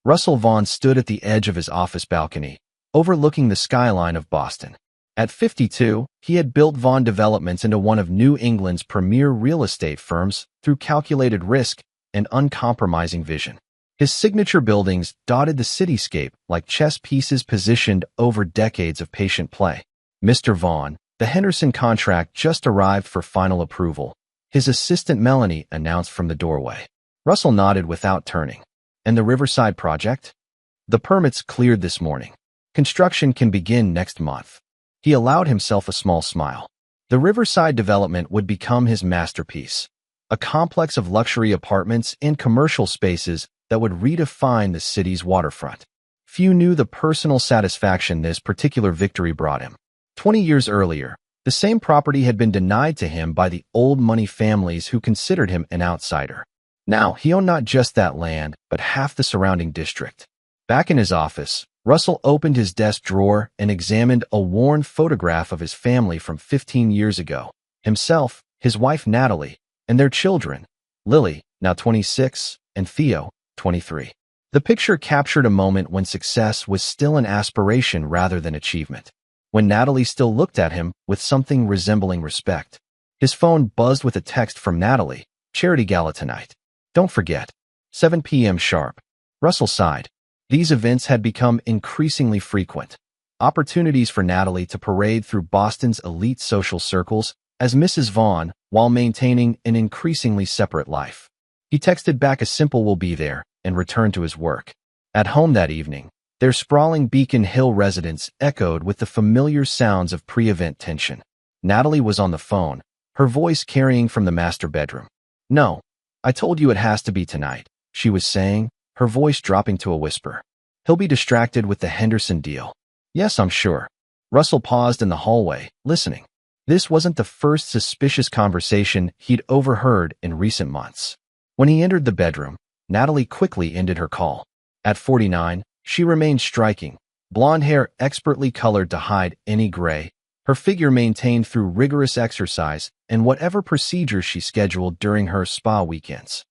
Russell Vaughn stood at the edge of his office balcony, overlooking the skyline of Boston. At 52, he had built Vaughn Developments into one of New England's premier real estate firms through calculated risk and uncompromising vision. His signature buildings dotted the cityscape like chess pieces positioned over decades of patient play. Mr. Vaughn, the Henderson contract just arrived for final approval, his assistant Melanie announced from the doorway. Russell nodded without turning. And the Riverside project? The permits cleared this morning. Construction can begin next month. He allowed himself a small smile. The Riverside development would become his masterpiece, a complex of luxury apartments and commercial spaces that would redefine the city's waterfront. Few knew the personal satisfaction this particular victory brought him. 20 years earlier, the same property had been denied to him by the old money families who considered him an outsider. Now, he owned not just that land, but half the surrounding district. Back in his office, Russell opened his desk drawer and examined a worn photograph of his family from 15 years ago. Himself, his wife Natalie, and their children, Lily, now 26, and Theo, 23. The picture captured a moment when success was still an aspiration rather than achievement. When Natalie still looked at him with something resembling respect. His phone buzzed with a text from Natalie. Charity gala tonight. Don't forget. 7 p.m. sharp. Russell sighed. These events had become increasingly frequent. Opportunities for Natalie to parade through Boston's elite social circles as Mrs. Vaughn while maintaining an increasingly separate life. He texted back a simple "will be there" and returned to his work. At home that evening, their sprawling Beacon Hill residence echoed with the familiar sounds of pre-event tension. Natalie was on the phone, her voice carrying from the master bedroom. "No, I told you it has to be tonight," she was saying, her voice dropping to a whisper. "He'll be distracted with the Henderson deal." "Yes, I'm sure." Russell paused in the hallway, listening. This wasn't the first suspicious conversation he'd overheard in recent months. When he entered the bedroom, Natalie quickly ended her call. At 49, she remained striking, blonde hair expertly colored to hide any gray, her figure maintained through rigorous exercise and whatever procedures she scheduled during her spa weekends.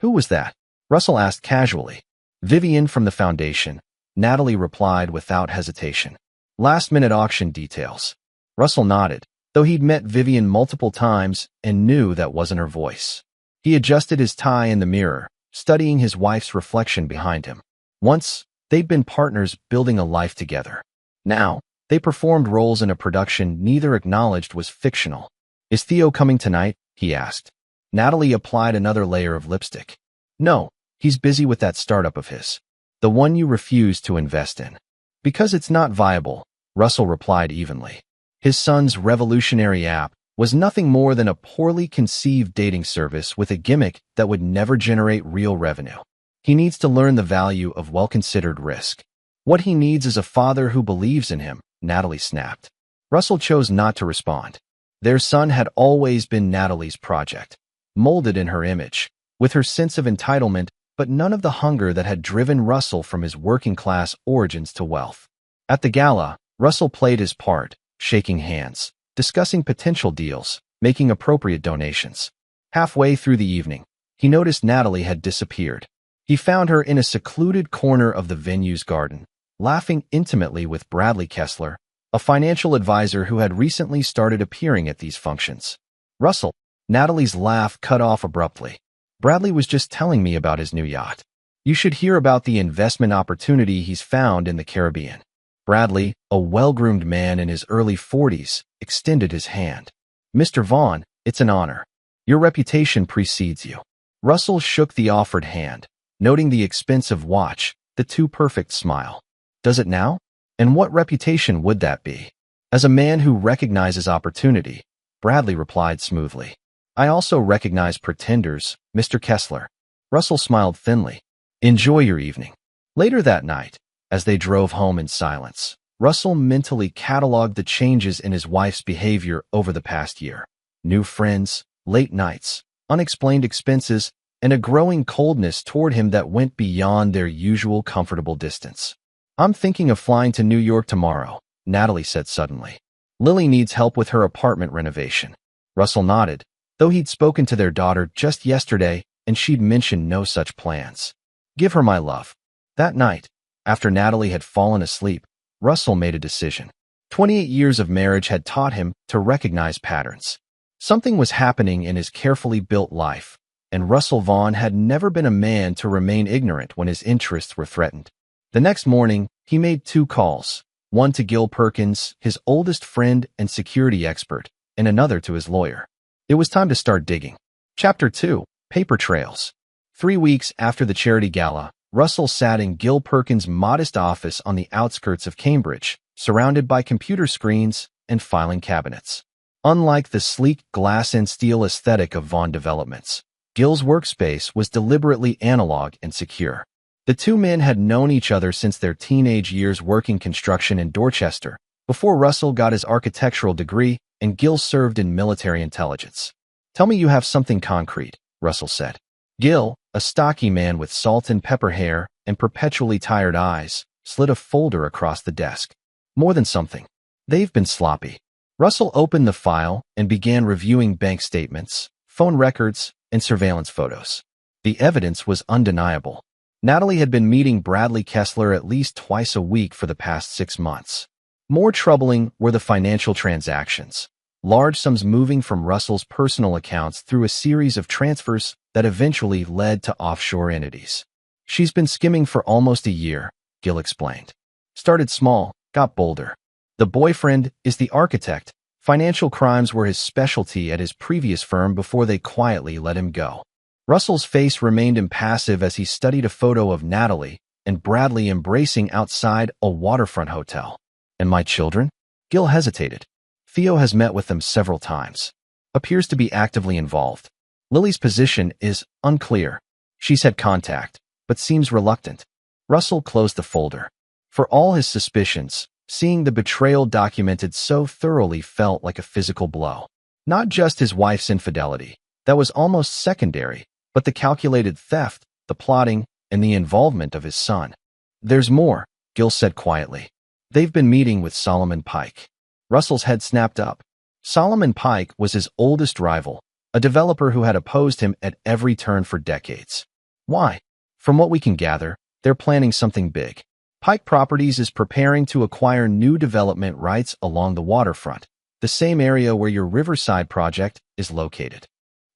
"Who was that?" Russell asked casually. "Vivian from the foundation," Natalie replied without hesitation. "Last-minute auction details." Russell nodded, though he'd met Vivian multiple times and knew that wasn't her voice. He adjusted his tie in the mirror, studying his wife's reflection behind him. Once, they'd been partners building a life together. Now, they performed roles in a production neither acknowledged was fictional. "Is Theo coming tonight?" he asked. Natalie applied another layer of lipstick. "No, he's busy with that startup of his. The one you refuse to invest in." "Because it's not viable," Russell replied evenly. His son's revolutionary app was nothing more than a poorly conceived dating service with a gimmick that would never generate real revenue. He needs to learn the value of well-considered risk. What he needs is a father who believes in him, Natalie snapped. Russell chose not to respond. Their son had always been Natalie's project, molded in her image, with her sense of entitlement, but none of the hunger that had driven Russell from his working-class origins to wealth. At the gala, Russell played his part, shaking hands, discussing potential deals, making appropriate donations. Halfway through the evening, he noticed Natalie had disappeared. He found her in a secluded corner of the venue's garden, laughing intimately with Bradley Kessler, a financial advisor who had recently started appearing at these functions. "Russell," Natalie's laugh cut off abruptly. "Bradley was just telling me about his new yacht. You should hear about the investment opportunity he's found in the Caribbean." Bradley, a well-groomed man in his early 40s, extended his hand. "Mr. Vaughn, it's an honor. Your reputation precedes you." Russell shook the offered hand, noting the expensive watch, the too-perfect smile. "Does it now? And what reputation would that be?" "As a man who recognizes opportunity," Bradley replied smoothly. "I also recognize pretenders, Mr. Kessler." Russell smiled thinly. "Enjoy your evening." Later that night, as they drove home in silence, Russell mentally cataloged the changes in his wife's behavior over the past year. New friends, late nights, unexplained expenses, and a growing coldness toward him that went beyond their usual comfortable distance. "I'm thinking of flying to New York tomorrow," Natalie said suddenly. "Lily needs help with her apartment renovation." Russell nodded, though he'd spoken to their daughter just yesterday and she'd mentioned no such plans. "Give her my love." That night, after Natalie had fallen asleep, Russell made a decision. 28 years of marriage had taught him to recognize patterns. Something was happening in his carefully built life, and Russell Vaughn had never been a man to remain ignorant when his interests were threatened. The next morning, he made 2 calls, one to Gil Perkins, his oldest friend and security expert, and another to his lawyer. It was time to start digging. Chapter 2: Paper Trails. 3 weeks after the charity gala, Russell sat in Gil Perkins' modest office on the outskirts of Cambridge, surrounded by computer screens and filing cabinets. Unlike the sleek glass and steel aesthetic of Vaughn Developments, Gil's workspace was deliberately analog and secure. The two men had known each other since their teenage years working construction in Dorchester, before Russell got his architectural degree and Gil served in military intelligence. "Tell me you have something concrete," Russell said. Gil, a stocky man with salt and pepper hair and perpetually tired eyes, slid a folder across the desk. "More than something. They've been sloppy." Russell opened the file and began reviewing bank statements, phone records, and surveillance photos. The evidence was undeniable. Natalie had been meeting Bradley Kessler at least twice a week for the past 6 months. More troubling were the financial transactions, large sums moving from Russell's personal accounts through a series of transfers that eventually led to offshore entities. "She's been skimming for almost a year," Gil explained. "Started small, got bolder. The boyfriend is the architect. Financial crimes were his specialty at his previous firm before they quietly let him go." Russell's face remained impassive as he studied a photo of Natalie and Bradley embracing outside a waterfront hotel. "And my children?" Gil hesitated. "Theo has met with them several times. Appears to be actively involved. Lily's position is unclear. She's had contact, but seems reluctant." Russell closed the folder. For all his suspicions, seeing the betrayal documented so thoroughly felt like a physical blow. Not just his wife's infidelity, that was almost secondary, but the calculated theft, the plotting, and the involvement of his son. "There's more," Gil said quietly. "They've been meeting with Solomon Pike." Russell's head snapped up. Solomon Pike was his oldest rival, a developer who had opposed him at every turn for decades. "Why?" "From what we can gather, they're planning something big. Pike Properties is preparing to acquire new development rights along the waterfront, the same area where your Riverside project is located."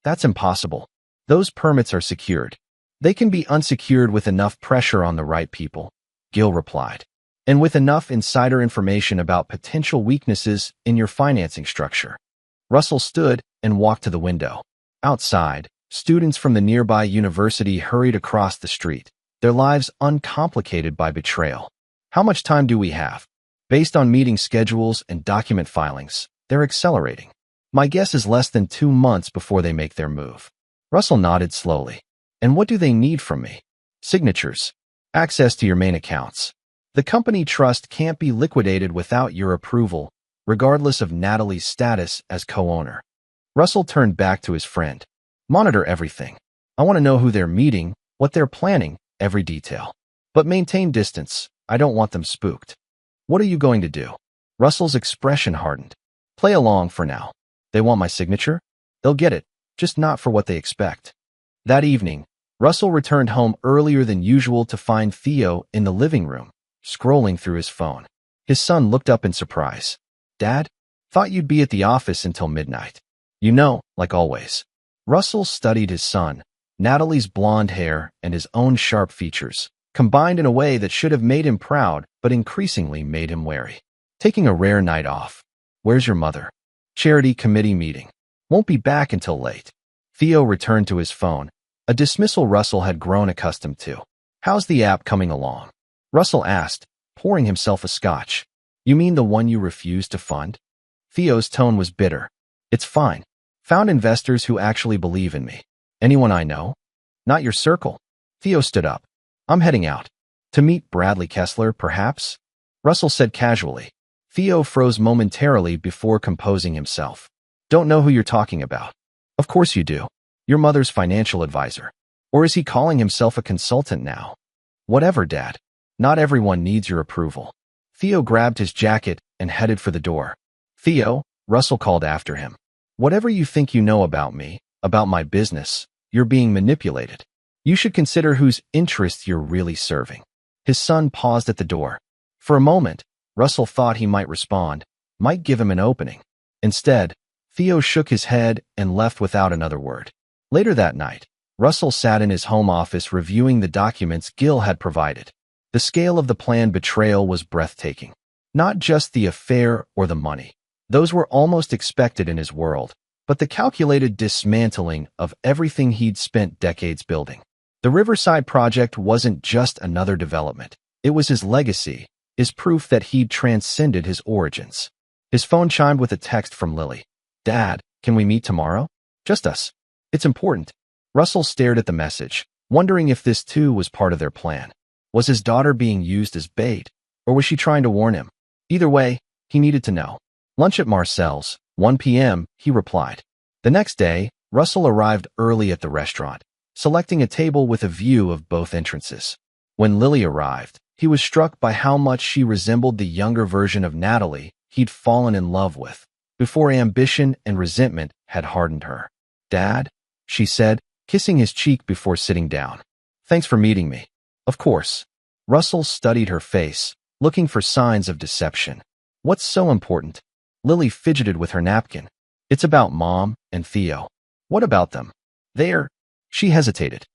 "That's impossible. Those permits are secured." "They can be unsecured with enough pressure on the right people," Gil replied, "and with enough insider information about potential weaknesses in your financing structure." Russell stood and walked to the window. Outside, students from the nearby university hurried across the street, their lives uncomplicated by betrayal. "How much time do we have?" "Based on meeting schedules and document filings, they're accelerating. My guess is less than 2 months before they make their move." Russell nodded slowly. "And what do they need from me?" "Signatures. Access to your main accounts. The company trust can't be liquidated without your approval, regardless of Natalie's status as co-owner." Russell turned back to his friend. "Monitor everything. I want to know who they're meeting, what they're planning, every detail. But maintain distance. I don't want them spooked." "What are you going to do?" Russell's expression hardened. "Play along for now. They want my signature? They'll get it, just not for what they expect." That evening, Russell returned home earlier than usual to find Theo in the living room, scrolling through his phone. His son looked up in surprise. "Dad? Thought you'd be at the office until midnight." "You know, like always." Russell studied his son, Natalie's blonde hair and his own sharp features, combined in a way that should have made him proud but increasingly made him wary. "Taking a rare night off. Where's your mother?" "Charity committee meeting. Won't be back until late." Theo returned to his phone, a dismissal Russell had grown accustomed to. "How's the app coming along?" Russell asked, pouring himself a scotch. "You mean the one you refused to fund?" Theo's tone was bitter. "It's fine. Found investors who actually believe in me." "Anyone I know?" "Not your circle." Theo stood up. "I'm heading out. To meet Bradley Kessler, perhaps?" Russell said casually. Theo froze momentarily before composing himself. "Don't know who you're talking about." "Of course you do. Your mother's financial advisor. Or is he calling himself a consultant now?" "Whatever, Dad. Not everyone needs your approval." Theo grabbed his jacket and headed for the door. "Theo," Russell called after him. "Whatever you think you know about me, about my business, you're being manipulated. You should consider whose interests you're really serving." His son paused at the door. For a moment, Russell thought he might respond, might give him an opening. Instead, Theo shook his head and left without another word. Later that night, Russell sat in his home office reviewing the documents Gil had provided. The scale of the planned betrayal was breathtaking. Not just the affair or the money. Those were almost expected in his world, but the calculated dismantling of everything he'd spent decades building. The Riverside project wasn't just another development. It was his legacy, his proof that he'd transcended his origins. His phone chimed with a text from Lily. "Dad, can we meet tomorrow? Just us. It's important." Russell stared at the message, wondering if this too was part of their plan. Was his daughter being used as bait, or was she trying to warn him? Either way, he needed to know. "Lunch at Marcel's, 1 p.m., he replied. The next day, Russell arrived early at the restaurant, selecting a table with a view of both entrances. When Lily arrived, he was struck by how much she resembled the younger version of Natalie he'd fallen in love with, before ambition and resentment had hardened her. "Dad," she said, kissing his cheek before sitting down. "Thanks for meeting me." "Of course." Russell studied her face, looking for signs of deception. "What's so important?" Lily fidgeted with her napkin. "It's about Mom and Theo." "What about them?" She hesitated.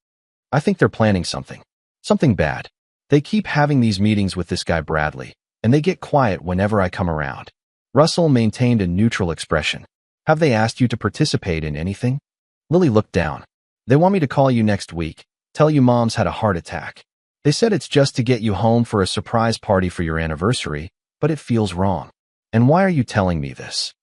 "I think they're planning something. Something bad. They keep having these meetings with this guy Bradley, and they get quiet whenever I come around." Russell maintained a neutral expression. "Have they asked you to participate in anything?" Lily looked down. "They want me to call you next week, tell you Mom's had a heart attack. They said it's just to get you home for a surprise party for your anniversary, but it feels wrong." "And why are you telling me this?"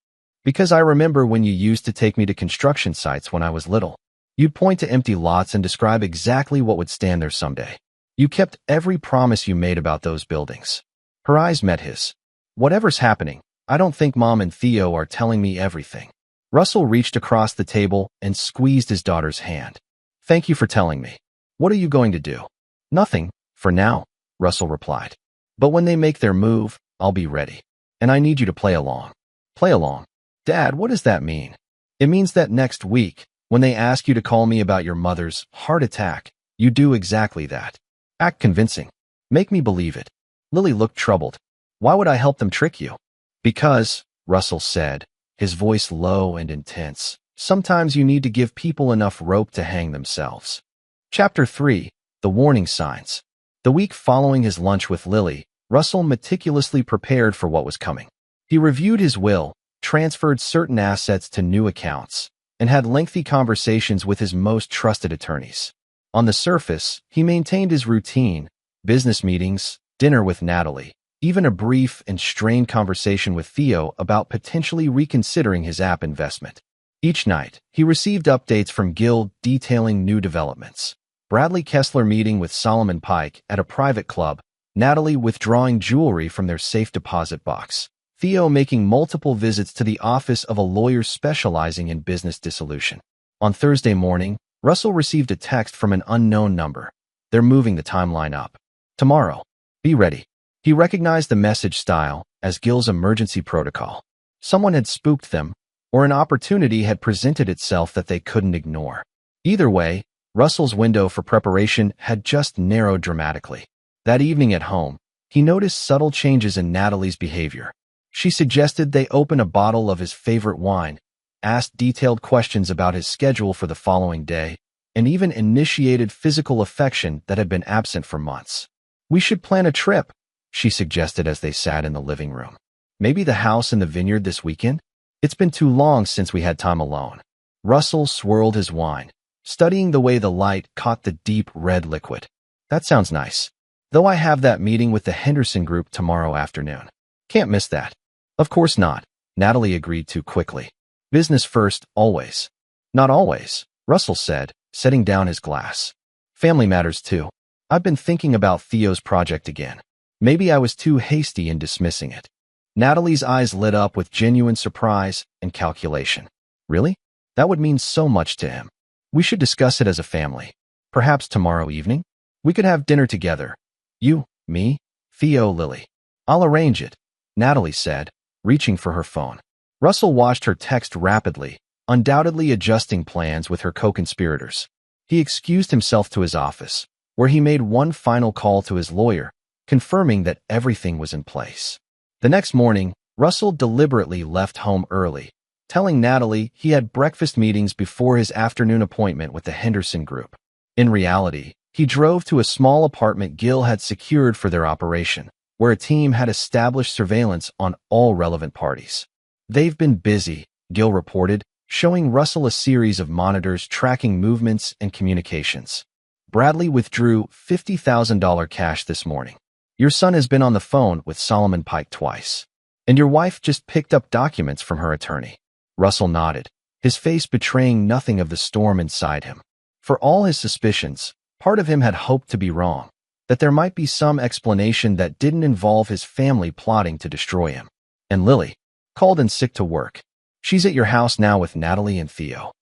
"Because I remember when you used to take me to construction sites when I was little. You'd point to empty lots and describe exactly what would stand there someday. You kept every promise you made about those buildings." Her eyes met his. "Whatever's happening, I don't think Mom and Theo are telling me everything." Russell reached across the table and squeezed his daughter's hand. "Thank you for telling me. What are you going to do?" "Nothing, for now," Russell replied. "But when they make their move, I'll be ready. And I need you to play along." "Play along?" "Dad, what does that mean?" "It means that next week, when they ask you to call me about your mother's heart attack, you do exactly that. Act convincing. Make me believe it." Lily looked troubled. "Why would I help them trick you?" "Because," Russell said, his voice low and intense, "sometimes you need to give people enough rope to hang themselves." Chapter 3. The Warning Signs. The week following his lunch with Lily, Russell meticulously prepared for what was coming. He reviewed his will, transferred certain assets to new accounts, and had lengthy conversations with his most trusted attorneys. On the surface, he maintained his routine, business meetings, dinner with Natalie, even a brief and strained conversation with Theo about potentially reconsidering his app investment. Each night, he received updates from Gil detailing new developments. Bradley Kessler meeting with Solomon Pike at a private club, Natalie withdrawing jewelry from their safe deposit box, Theo making multiple visits to the office of a lawyer specializing in business dissolution. On Thursday morning, Russell received a text from an unknown number. "They're moving the timeline up. Tomorrow. Be ready." He recognized the message style as Gil's emergency protocol. Someone had spooked them, or an opportunity had presented itself that they couldn't ignore. Either way, Russell's window for preparation had just narrowed dramatically. That evening at home, he noticed subtle changes in Natalie's behavior. She suggested they open a bottle of his favorite wine, asked detailed questions about his schedule for the following day, and even initiated physical affection that had been absent for months. "We should plan a trip," she suggested as they sat in the living room. "Maybe the house in the vineyard this weekend? It's been too long since we had time alone." Russell swirled his wine, studying the way the light caught the deep red liquid. "That sounds nice. Though I have that meeting with the Henderson group tomorrow afternoon. Can't miss that." "Of course not," Natalie agreed too quickly. "Business first, always." "Not always," Russell said, setting down his glass. "Family matters too. I've been thinking about Theo's project again. Maybe I was too hasty in dismissing it." Natalie's eyes lit up with genuine surprise and calculation. "Really? That would mean so much to him. We should discuss it as a family. Perhaps tomorrow evening? We could have dinner together. You, me, Theo, Lily." "I'll arrange it," Natalie said, reaching for her phone. Russell watched her text rapidly, undoubtedly adjusting plans with her co-conspirators. He excused himself to his office, where he made one final call to his lawyer, confirming that everything was in place. The next morning, Russell deliberately left home early, telling Natalie he had breakfast meetings before his afternoon appointment with the Henderson Group. In reality, he drove to a small apartment Gil had secured for their operation, where a team had established surveillance on all relevant parties. "They've been busy," Gil reported, showing Russell a series of monitors tracking movements and communications. "Bradley withdrew $50,000 cash this morning. Your son has been on the phone with Solomon Pike twice. And your wife just picked up documents from her attorney." Russell nodded, his face betraying nothing of the storm inside him. For all his suspicions, part of him had hoped to be wrong, that there might be some explanation that didn't involve his family plotting to destroy him. "And Lily, called in sick to work. She's at your house now with Natalie and Theo."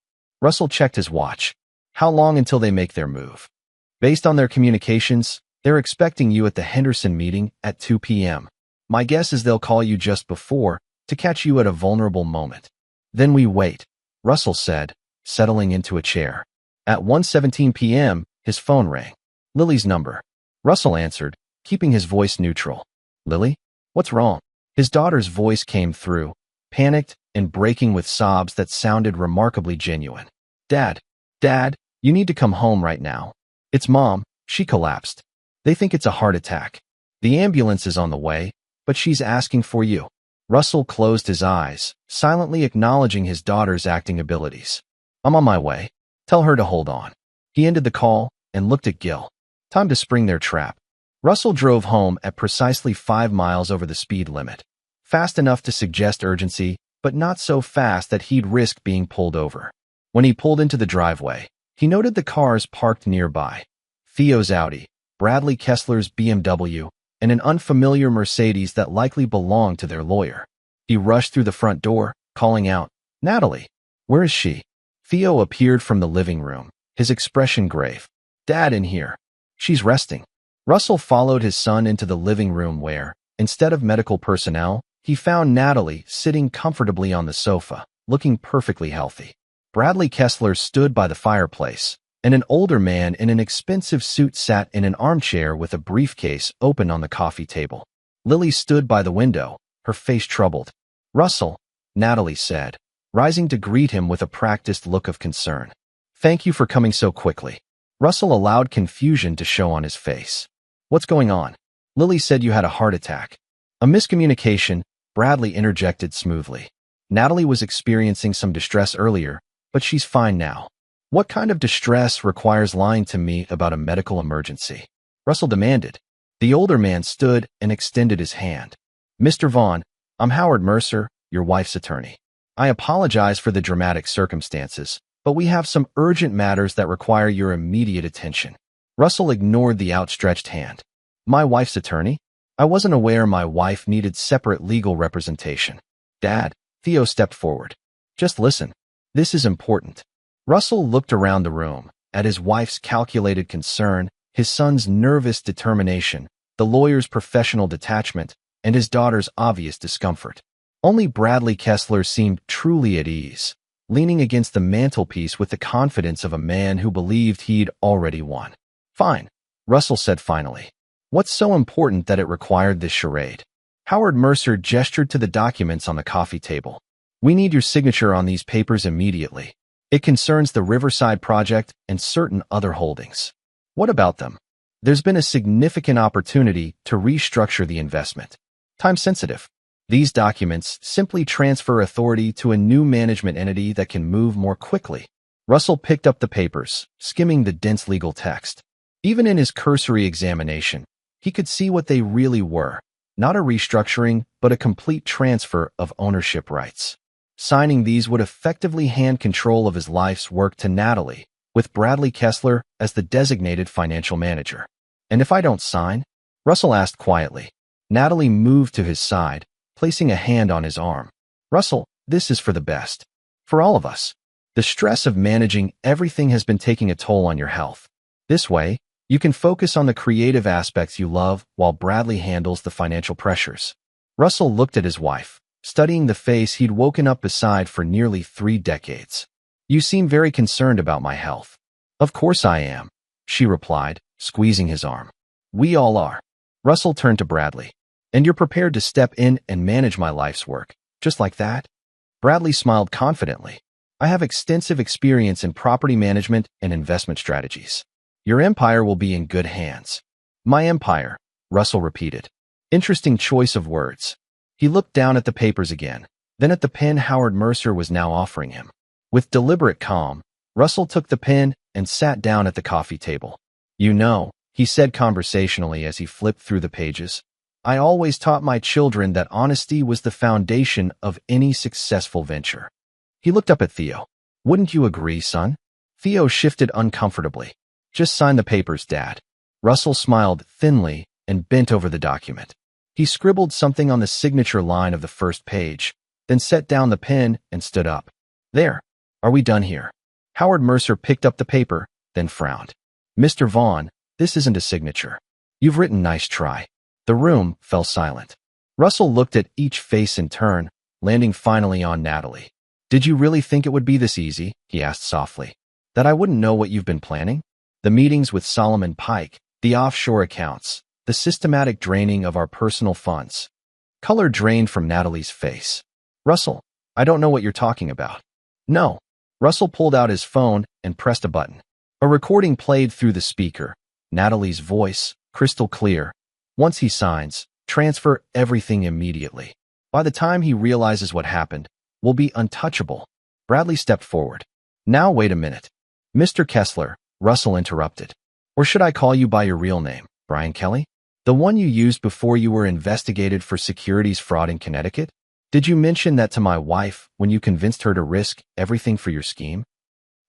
Russell checked his watch. "How long until they make their move?" "Based on their communications, they're expecting you at the Henderson meeting at 2 p.m. My guess is they'll call you just before to catch you at a vulnerable moment." "Then we wait," Russell said, settling into a chair. At 1:17 p.m., his phone rang. Lily's number. Russell answered, keeping his voice neutral. "Lily? What's wrong?" His daughter's voice came through, panicked and breaking with sobs that sounded remarkably genuine. Dad, you need to come home right now. It's Mom, she collapsed. They think it's a heart attack. The ambulance is on the way, but she's asking for you." Russell closed his eyes, silently acknowledging his daughter's acting abilities. "I'm on my way. Tell her to hold on." He ended the call and looked at Gil. Time to spring their trap. Russell drove home at precisely 5 miles over the speed limit. Fast enough to suggest urgency, but not so fast that he'd risk being pulled over. When he pulled into the driveway, he noted the cars parked nearby. Theo's Audi, Bradley Kessler's BMW, and an unfamiliar Mercedes that likely belonged to their lawyer. He rushed through the front door, calling out, "Natalie, where is she?" Theo appeared from the living room, his expression grave. "Dad in here. She's resting." Russell followed his son into the living room where, instead of medical personnel, he found Natalie sitting comfortably on the sofa, looking perfectly healthy. Bradley Kessler stood by the fireplace, and an older man in an expensive suit sat in an armchair with a briefcase open on the coffee table. Lily stood by the window, her face troubled. "Russell," Natalie said, rising to greet him with a practiced look of concern. "Thank you for coming so quickly." Russell allowed confusion to show on his face. "What's going on?" "Lily said you had a heart attack." "A miscommunication," Bradley interjected smoothly. "Natalie was experiencing some distress earlier, but she's fine now." "What kind of distress requires lying to me about a medical emergency?" Russell demanded. The older man stood and extended his hand. "Mr. Vaughn, I'm Howard Mercer, your wife's attorney. I apologize for the dramatic circumstances, but we have some urgent matters that require your immediate attention." Russell ignored the outstretched hand. "My wife's attorney? I wasn't aware my wife needed separate legal representation." "Dad," Theo stepped forward. "Just listen. This is important." Russell looked around the room, at his wife's calculated concern, his son's nervous determination, the lawyer's professional detachment, and his daughter's obvious discomfort. Only Bradley Kessler seemed truly at ease, leaning against the mantelpiece with the confidence of a man who believed he'd already won. "Fine," Russell said finally. "What's so important that it required this charade?" Howard Mercer gestured to the documents on the coffee table. "We need your signature on these papers immediately. It concerns the Riverside project and certain other holdings." "What about them?" "There's been a significant opportunity to restructure the investment. Time sensitive. These documents simply transfer authority to a new management entity that can move more quickly." Russell picked up the papers, skimming the dense legal text. Even in his cursory examination, he could see what they really were. Not a restructuring, but a complete transfer of ownership rights. Signing these would effectively hand control of his life's work to Natalie, with Bradley Kessler as the designated financial manager. "And if I don't sign?" Russell asked quietly. Natalie moved to his side, placing a hand on his arm. "Russell, this is for the best. For all of us. The stress of managing everything has been taking a toll on your health. This way, you can focus on the creative aspects you love while Bradley handles the financial pressures." Russell looked at his wife, studying the face he'd woken up beside for nearly 3 decades. "You seem very concerned about my health." "Of course I am," she replied, squeezing his arm. "We all are." Russell turned to Bradley. And you're prepared to step in and manage my life's work, just like that? Bradley smiled confidently. I have extensive experience in property management and investment strategies. Your empire will be in good hands. My empire, Russell repeated. Interesting choice of words. He looked down at the papers again, then at the pen Howard Mercer was now offering him. With deliberate calm, Russell took the pen and sat down at the coffee table. You know, he said conversationally as he flipped through the pages, I always taught my children that honesty was the foundation of any successful venture. He looked up at Theo. Wouldn't you agree, son? Theo shifted uncomfortably. Just sign the papers, Dad. Russell smiled thinly and bent over the document. He scribbled something on the signature line of the first page, then set down the pen and stood up. There. Are we done here? Howard Mercer picked up the paper, then frowned. Mr. Vaughn, this isn't a signature. You've written nice try. The room fell silent. Russell looked at each face in turn, landing finally on Natalie. Did you really think it would be this easy? He asked softly. That I wouldn't know what you've been planning? The meetings with Solomon Pike, the offshore accounts, the systematic draining of our personal funds. Color drained from Natalie's face. Russell, I don't know what you're talking about. No. Russell pulled out his phone and pressed a button. A recording played through the speaker. Natalie's voice, crystal clear. Once he signs, transfer everything immediately. By the time he realizes what happened, we'll be untouchable. Bradley stepped forward. Now wait a minute. Mr. Kessler, Russell interrupted. Or should I call you by your real name, Brian Kelly? The one you used before you were investigated for securities fraud in Connecticut? Did you mention that to my wife when you convinced her to risk everything for your scheme?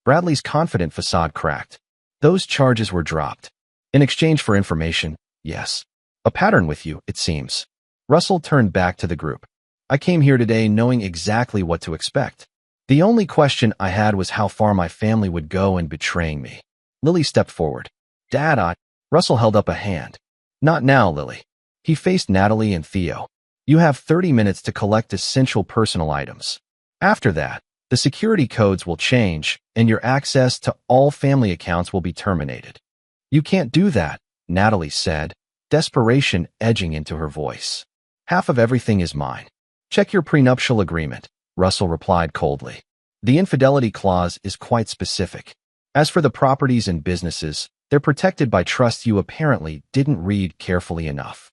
Bradley's confident facade cracked. Those charges were dropped. In exchange for information, yes. A pattern with you, it seems. Russell turned back to the group. I came here today knowing exactly what to expect. The only question I had was how far my family would go in betraying me. Lily stepped forward. Dad, Russell held up a hand. Not now, Lily. He faced Natalie and Theo. You have 30 minutes to collect essential personal items. After that, the security codes will change and your access to all family accounts will be terminated. You can't do that, Natalie said, desperation edging into her voice. Half of everything is mine. Check your prenuptial agreement, Russell replied coldly. The infidelity clause is quite specific. As for the properties and businesses, they're protected by trusts you apparently didn't read carefully enough.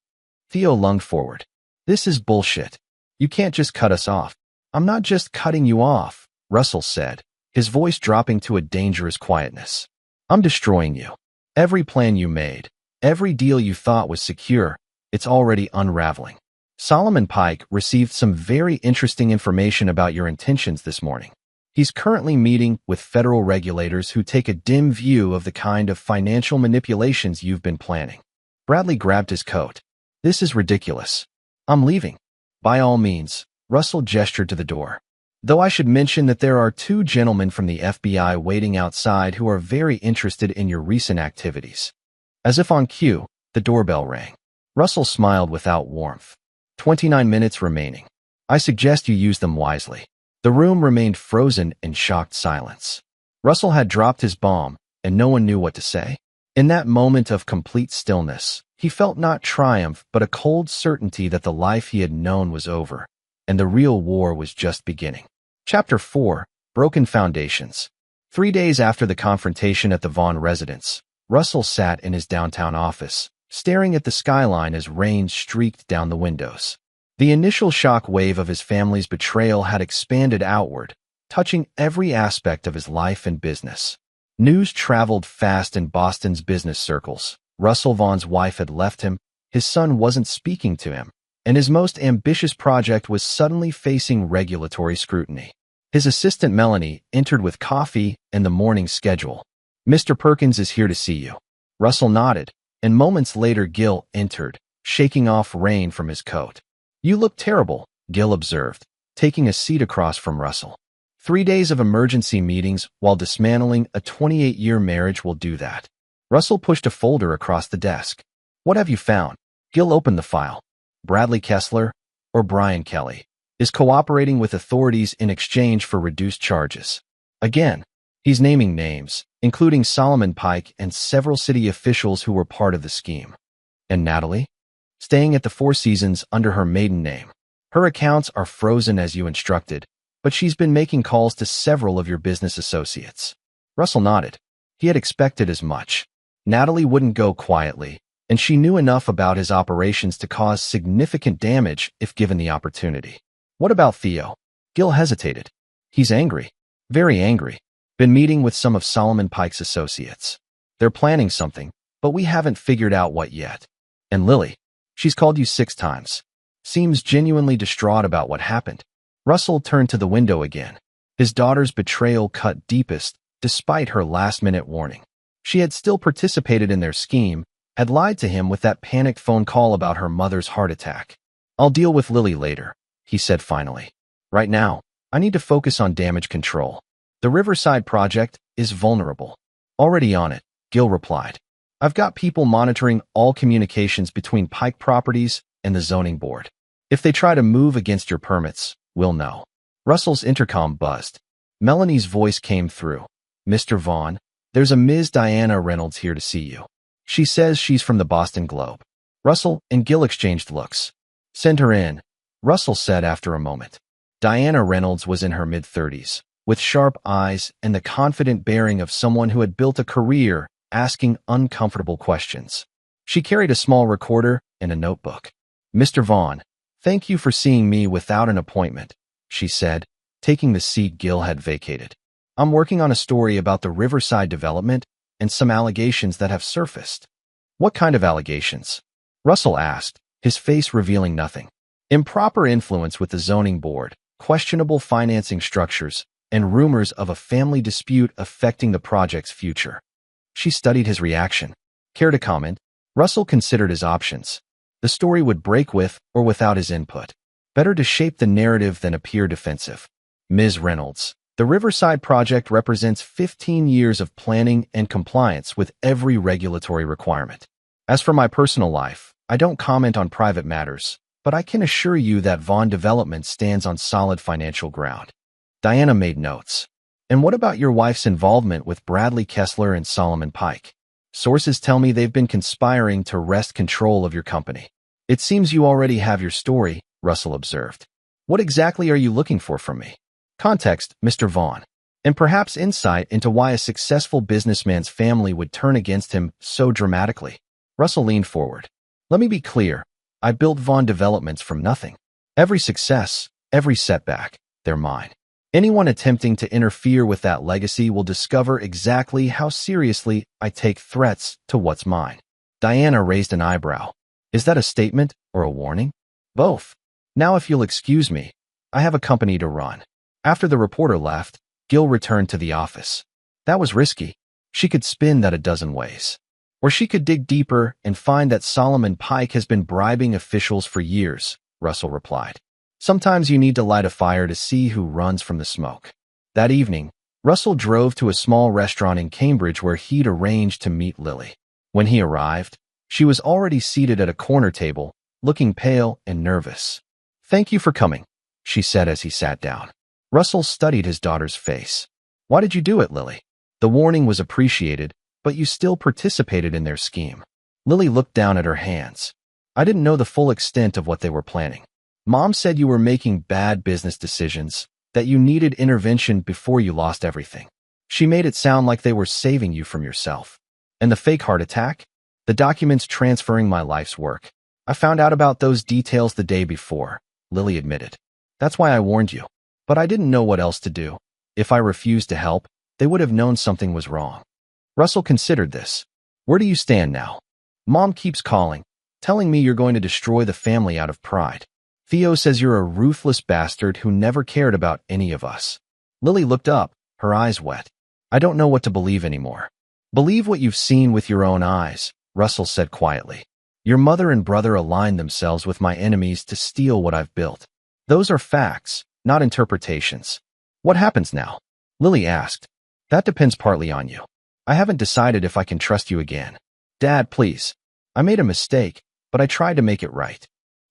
Theo lunged forward. This is bullshit. You can't just cut us off. I'm not just cutting you off, Russell said, his voice dropping to a dangerous quietness. I'm destroying you. Every plan you made, every deal you thought was secure, it's already unraveling. Solomon Pike received some very interesting information about your intentions this morning. He's currently meeting with federal regulators who take a dim view of the kind of financial manipulations you've been planning. Bradley grabbed his coat. This is ridiculous. I'm leaving. By all means, Russell gestured to the door. Though I should mention that there are 2 gentlemen from the FBI waiting outside who are very interested in your recent activities. As if on cue, the doorbell rang. Russell smiled without warmth. 29 minutes remaining. I suggest you use them wisely. The room remained frozen in shocked silence. Russell had dropped his bomb, and no one knew what to say. In that moment of complete stillness, he felt not triumph but a cold certainty that the life he had known was over, and the real war was just beginning. Chapter 4. Broken Foundations. 3 days after the confrontation at the Vaughn residence, Russell sat in his downtown office, staring at the skyline as rain streaked down the windows. The initial shock wave of his family's betrayal had expanded outward, touching every aspect of his life and business. News traveled fast in Boston's business circles. Russell Vaughn's wife had left him, his son wasn't speaking to him, and his most ambitious project was suddenly facing regulatory scrutiny. His assistant Melanie entered with coffee and the morning schedule. Mr. Perkins is here to see you. Russell nodded, and moments later Gil entered, shaking off rain from his coat. You look terrible, Gil observed, taking a seat across from Russell. 3 days of emergency meetings while dismantling a 28-year marriage will do that. Russell pushed a folder across the desk. What have you found? Gil opened the file. Bradley Kessler, or Brian Kelly, is cooperating with authorities in exchange for reduced charges. Again, he's naming names, including Solomon Pike and several city officials who were part of the scheme. And Natalie? staying at the Four Seasons under her maiden name. Her accounts are frozen as you instructed, but she's been making calls to several of your business associates. Russell nodded. He had expected as much. Natalie wouldn't go quietly, and she knew enough about his operations to cause significant damage if given the opportunity. What about Theo? Gil hesitated. He's angry. Very angry. Been meeting with some of Solomon Pike's associates. They're planning something, but we haven't figured out what yet. And Lily, she's called you 6 times. Seems genuinely distraught about what happened. Russell turned to the window again. His daughter's betrayal cut deepest, despite her last-minute warning. She had still participated in their scheme, had lied to him with that panicked phone call about her mother's heart attack. I'll deal with Lily later, he said finally. Right now, I need to focus on damage control. The Riverside project is vulnerable. Already on it, Gil replied. I've got people monitoring all communications between Pike Properties and the zoning board. If they try to move against your permits, we'll know. Russell's intercom buzzed. Melanie's voice came through. Mr. Vaughn, there's a Ms. Diana Reynolds here to see you. She says she's from the Boston Globe. Russell and Gil exchanged looks. Send her in, Russell said after a moment. Diana Reynolds was in her mid-30s, with sharp eyes and the confident bearing of someone who had built a career asking uncomfortable questions. She carried a small recorder and a notebook. Mr. Vaughn, thank you for seeing me without an appointment, she said, taking the seat Gil had vacated. I'm working on a story about the Riverside development and some allegations that have surfaced. What kind of allegations? Russell asked, his face revealing nothing. Improper influence with the zoning board, questionable financing structures, and rumors of a family dispute affecting the project's future. She studied his reaction. Care to comment? Russell considered his options. The story would break with or without his input. Better to shape the narrative than appear defensive. Ms. Reynolds, the Riverside project represents 15 years of planning and compliance with every regulatory requirement. As for my personal life, I don't comment on private matters, but I can assure you that Vaughn Development stands on solid financial ground. Diana made notes. And what about your wife's involvement with Bradley Kessler and Solomon Pike? Sources tell me they've been conspiring to wrest control of your company. It seems you already have your story, Russell observed. What exactly are you looking for from me? Context, Mr. Vaughn, and perhaps insight into why a successful businessman's family would turn against him so dramatically. Russell leaned forward. Let me be clear. I built Vaughn Developments from nothing. Every success, every setback, they're mine. Anyone attempting to interfere with that legacy will discover exactly how seriously I take threats to what's mine. Diana raised an eyebrow. Is that a statement or a warning? Both. Now if you'll excuse me, I have a company to run. After the reporter left, Gil returned to the office. That was risky. She could spin that a dozen ways. Or she could dig deeper and find that Solomon Pike has been bribing officials for years, Russell replied. Sometimes you need to light a fire to see who runs from the smoke. That evening, Russell drove to a small restaurant in Cambridge where he'd arranged to meet Lily. When he arrived, she was already seated at a corner table, looking pale and nervous. Thank you for coming, she said as he sat down. Russell studied his daughter's face. Why did you do it, Lily? The warning was appreciated, but you still participated in their scheme. Lily looked down at her hands. I didn't know the full extent of what they were planning. Mom said you were making bad business decisions, that you needed intervention before you lost everything. She made it sound like they were saving you from yourself. And the fake heart attack? The documents transferring my life's work. I found out about those details the day before, Lily admitted. That's why I warned you. But I didn't know what else to do. If I refused to help, they would have known something was wrong. Russell considered this. Where do you stand now? Mom keeps calling, telling me you're going to destroy the family out of pride. Theo says you're a ruthless bastard who never cared about any of us. Lily looked up, her eyes wet. I don't know what to believe anymore. Believe what you've seen with your own eyes, Russell said quietly. Your mother and brother aligned themselves with my enemies to steal what I've built. Those are facts, not interpretations. What happens now? Lily asked. That depends partly on you. I haven't decided if I can trust you again. Dad, please. I made a mistake, but I tried to make it right.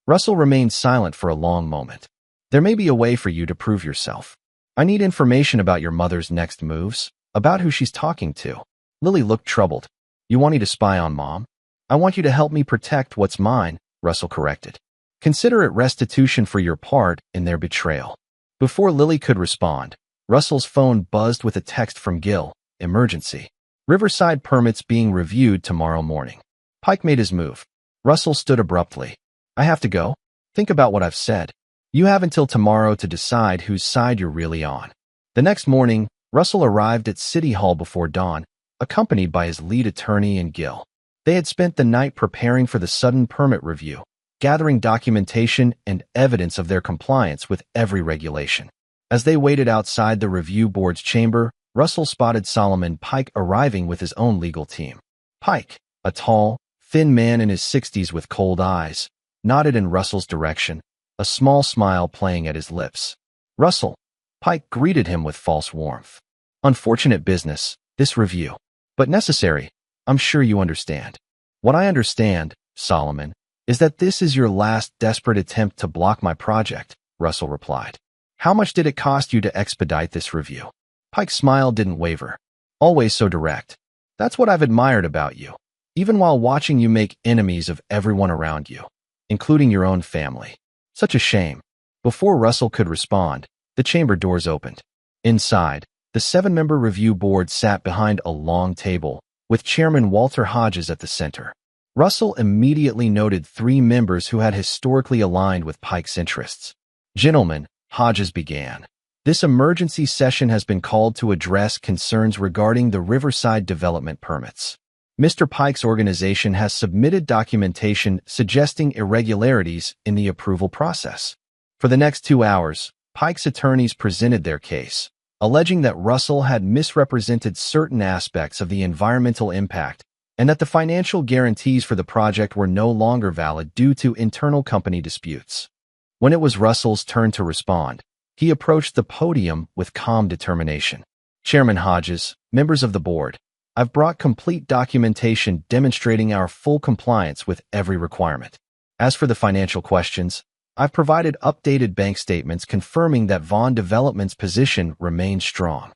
Russell remained silent for a long moment. There may be a way for you to prove yourself. I need information about your mother's next moves, about who she's talking to. Lily looked troubled. You want me to spy on Mom? I want you to help me protect what's mine, Russell corrected. Consider it restitution for your part in their betrayal. Before Lily could respond, Russell's phone buzzed with a text from Gil. Emergency. Riverside permits being reviewed tomorrow morning. Pike made his move. Russell stood abruptly. I have to go. Think about what I've said. You have until tomorrow to decide whose side you're really on. The next morning, Russell arrived at City Hall before dawn, accompanied by his lead attorney and Gil. They had spent the night preparing for the sudden permit review, gathering documentation and evidence of their compliance with every regulation. As they waited outside the review board's chamber, Russell spotted Solomon Pike arriving with his own legal team. Pike, a tall, thin man in his 60s with cold eyes, nodded in Russell's direction, a small smile playing at his lips. Russell, Pike greeted him with false warmth. Unfortunate business, this review. But necessary, I'm sure you understand. What I understand, Solomon, is that this is your last desperate attempt to block my project, Russell replied. How much did it cost you to expedite this review? Pike's smile didn't waver. Always so direct. That's what I've admired about you, even while watching you make enemies of everyone around you, including your own family. Such a shame. Before Russell could respond, the chamber doors opened. Inside, the 7-member review board sat behind a long table, with Chairman Walter Hodges at the center. Russell immediately noted 3 members who had historically aligned with Pike's interests. Gentlemen, Hodges began. This emergency session has been called to address concerns regarding the Riverside development permits. Mr. Pike's organization has submitted documentation suggesting irregularities in the approval process. For the next 2 hours, Pike's attorneys presented their case, alleging that Russell had misrepresented certain aspects of the environmental impact and that the financial guarantees for the project were no longer valid due to internal company disputes. When it was Russell's turn to respond, he approached the podium with calm determination. Chairman Hodges, members of the board, I've brought complete documentation demonstrating our full compliance with every requirement. As for the financial questions, I've provided updated bank statements confirming that Vaughn Development's position remains strong.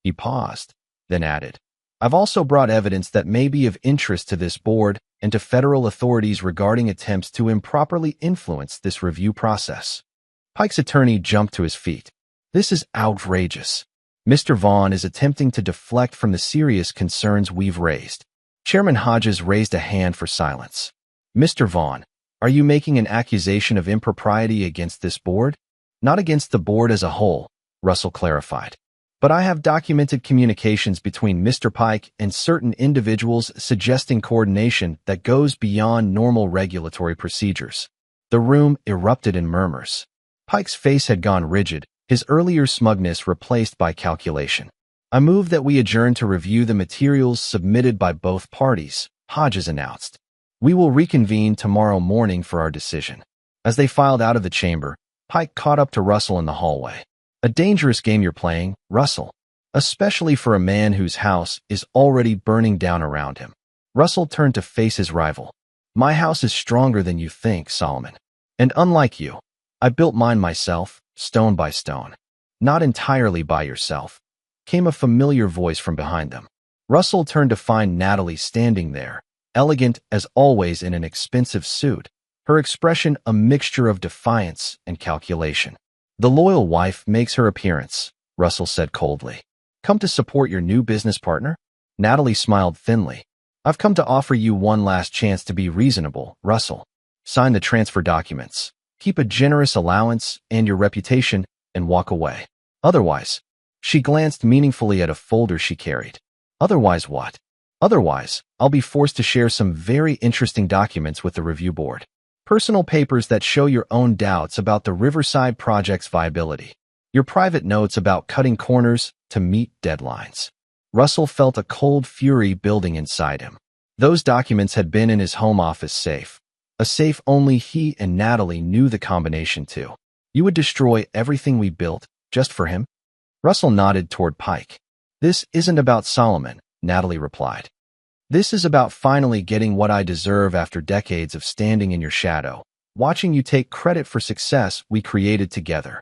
He paused, then added, I've also brought evidence that may be of interest to this board and to federal authorities regarding attempts to improperly influence this review process. Pike's attorney jumped to his feet. This is outrageous. Mr. Vaughn is attempting to deflect from the serious concerns we've raised. Chairman Hodges raised a hand for silence. Mr. Vaughn, are you making an accusation of impropriety against this board? Not against the board as a whole, Russell clarified. But I have documented communications between Mr. Pike and certain individuals suggesting coordination that goes beyond normal regulatory procedures. The room erupted in murmurs. Pike's face had gone rigid, his earlier smugness replaced by calculation. I move that we adjourn to review the materials submitted by both parties, Hodges announced. We will reconvene tomorrow morning for our decision. As they filed out of the chamber, Pike caught up to Russell in the hallway. A dangerous game you're playing, Russell, especially for a man whose house is already burning down around him. Russell turned to face his rival. My house is stronger than you think, Solomon. And unlike you, I built mine myself, stone by stone. Not entirely by yourself, came a familiar voice from behind them. Russell turned to find Natalie standing there, elegant as always in an expensive suit, her expression a mixture of defiance and calculation. The loyal wife makes her appearance, Russell said coldly. Come to support your new business partner? Natalie smiled thinly. I've come to offer you one last chance to be reasonable, Russell. Sign the transfer documents. Keep a generous allowance and your reputation and walk away. Otherwise, she glanced meaningfully at a folder she carried. Otherwise what? Otherwise, I'll be forced to share some very interesting documents with the review board. Personal papers that show your own doubts about the Riverside project's viability. Your private notes about cutting corners to meet deadlines. Russell felt a cold fury building inside him. Those documents had been in his home office safe. A safe only he and Natalie knew the combination to. You would destroy everything we built just for him? Russell nodded toward Pike. This isn't about Solomon, Natalie replied. This is about finally getting what I deserve after decades of standing in your shadow, watching you take credit for success we created together.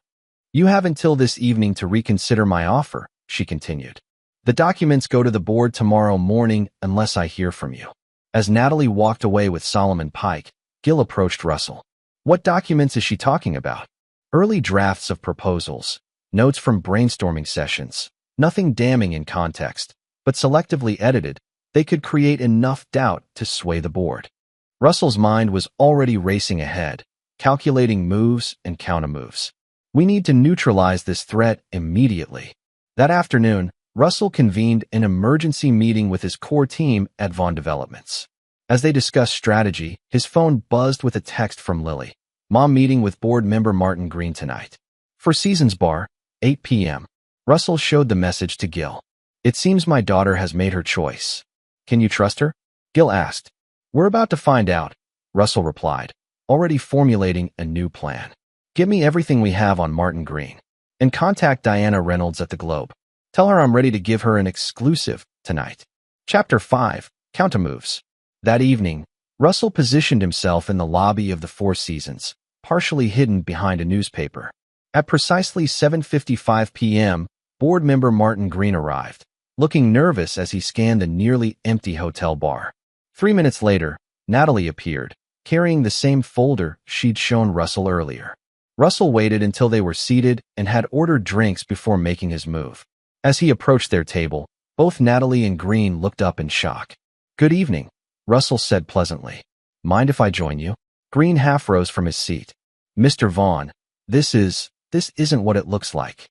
You have until this evening to reconsider my offer, she continued. The documents go to the board tomorrow morning unless I hear from you. As Natalie walked away with Solomon Pike, Gil approached Russell. What documents is she talking about? Early drafts of proposals, notes from brainstorming sessions, nothing damning in context, but selectively edited, they could create enough doubt to sway the board. Russell's mind was already racing ahead, calculating moves and countermoves. We need to neutralize this threat immediately. That afternoon, Russell convened an emergency meeting with his core team at Vaughn Developments. As they discussed strategy, his phone buzzed with a text from Lily. Mom meeting with board member Martin Green tonight. For Seasons Bar, 8 p.m. Russell showed the message to Gil. It seems my daughter has made her choice. Can you trust her? Gil asked. We're about to find out, Russell replied, already formulating a new plan. Give me everything we have on Martin Green. And contact Diana Reynolds at the Globe. Tell her I'm ready to give her an exclusive tonight. Chapter 5. Countermoves. That evening, Russell positioned himself in the lobby of the Four Seasons, partially hidden behind a newspaper. At precisely 7:55 p.m., board member Martin Green arrived, looking nervous as he scanned the nearly empty hotel bar. 3 minutes later, Natalie appeared, carrying the same folder she'd shown Russell earlier. Russell waited until they were seated and had ordered drinks before making his move. As he approached their table, both Natalie and Green looked up in shock. Good evening, Russell said pleasantly. Mind if I join you? Green half rose from his seat. Mr. Vaughn, this isn't what it looks like.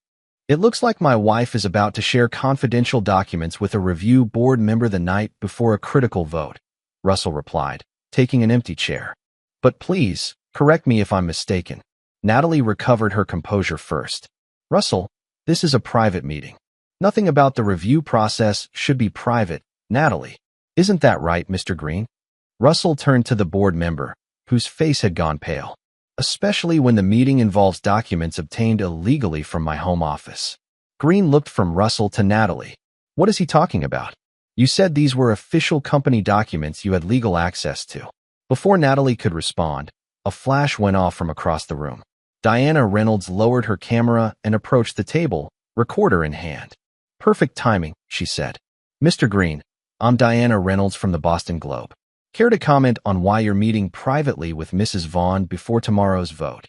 It looks like my wife is about to share confidential documents with a review board member the night before a critical vote, Russell replied, taking an empty chair. But please, correct me if I'm mistaken. Natalie recovered her composure first. Russell, this is a private meeting. Nothing about the review process should be private, Natalie. Isn't that right, Mr. Green? Russell turned to the board member, whose face had gone pale. Especially when the meeting involves documents obtained illegally from my home office. Green looked from Russell to Natalie. What is he talking about? You said these were official company documents you had legal access to. Before Natalie could respond, a flash went off from across the room. Diana Reynolds lowered her camera and approached the table, recorder in hand. Perfect timing, she said. Mr. Green, I'm Diana Reynolds from the Boston Globe. Care to comment on why you're meeting privately with Mrs. Vaughn before tomorrow's vote?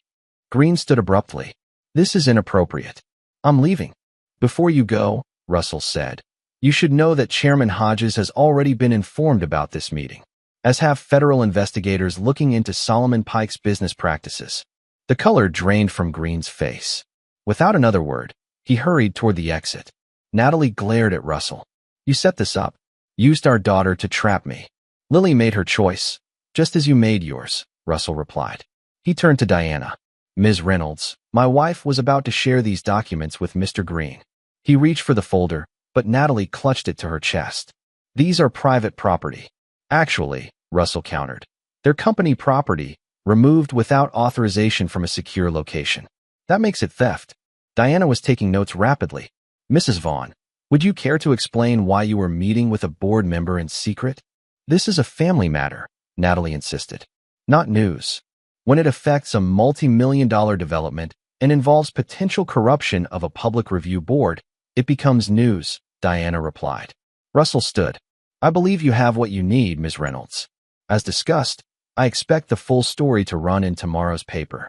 Green stood abruptly. This is inappropriate. I'm leaving. Before you go, Russell said, you should know that Chairman Hodges has already been informed about this meeting, as have federal investigators looking into Solomon Pike's business practices. The color drained from Green's face. Without another word, he hurried toward the exit. Natalie glared at Russell. You set this up. Used our daughter to trap me. Lily made her choice, just as you made yours, Russell replied. He turned to Diana. Ms. Reynolds, my wife was about to share these documents with Mr. Green. He reached for the folder, but Natalie clutched it to her chest. These are private property. Actually, Russell countered. They're company property, removed without authorization from a secure location. That makes it theft. Diana was taking notes rapidly. Mrs. Vaughn, would you care to explain why you were meeting with a board member in secret? This is a family matter, Natalie insisted. Not news. When it affects a multi-million-dollar development and involves potential corruption of a public review board, it becomes news, Diana replied. Russell stood. I believe you have what you need, Ms. Reynolds. As discussed, I expect the full story to run in tomorrow's paper.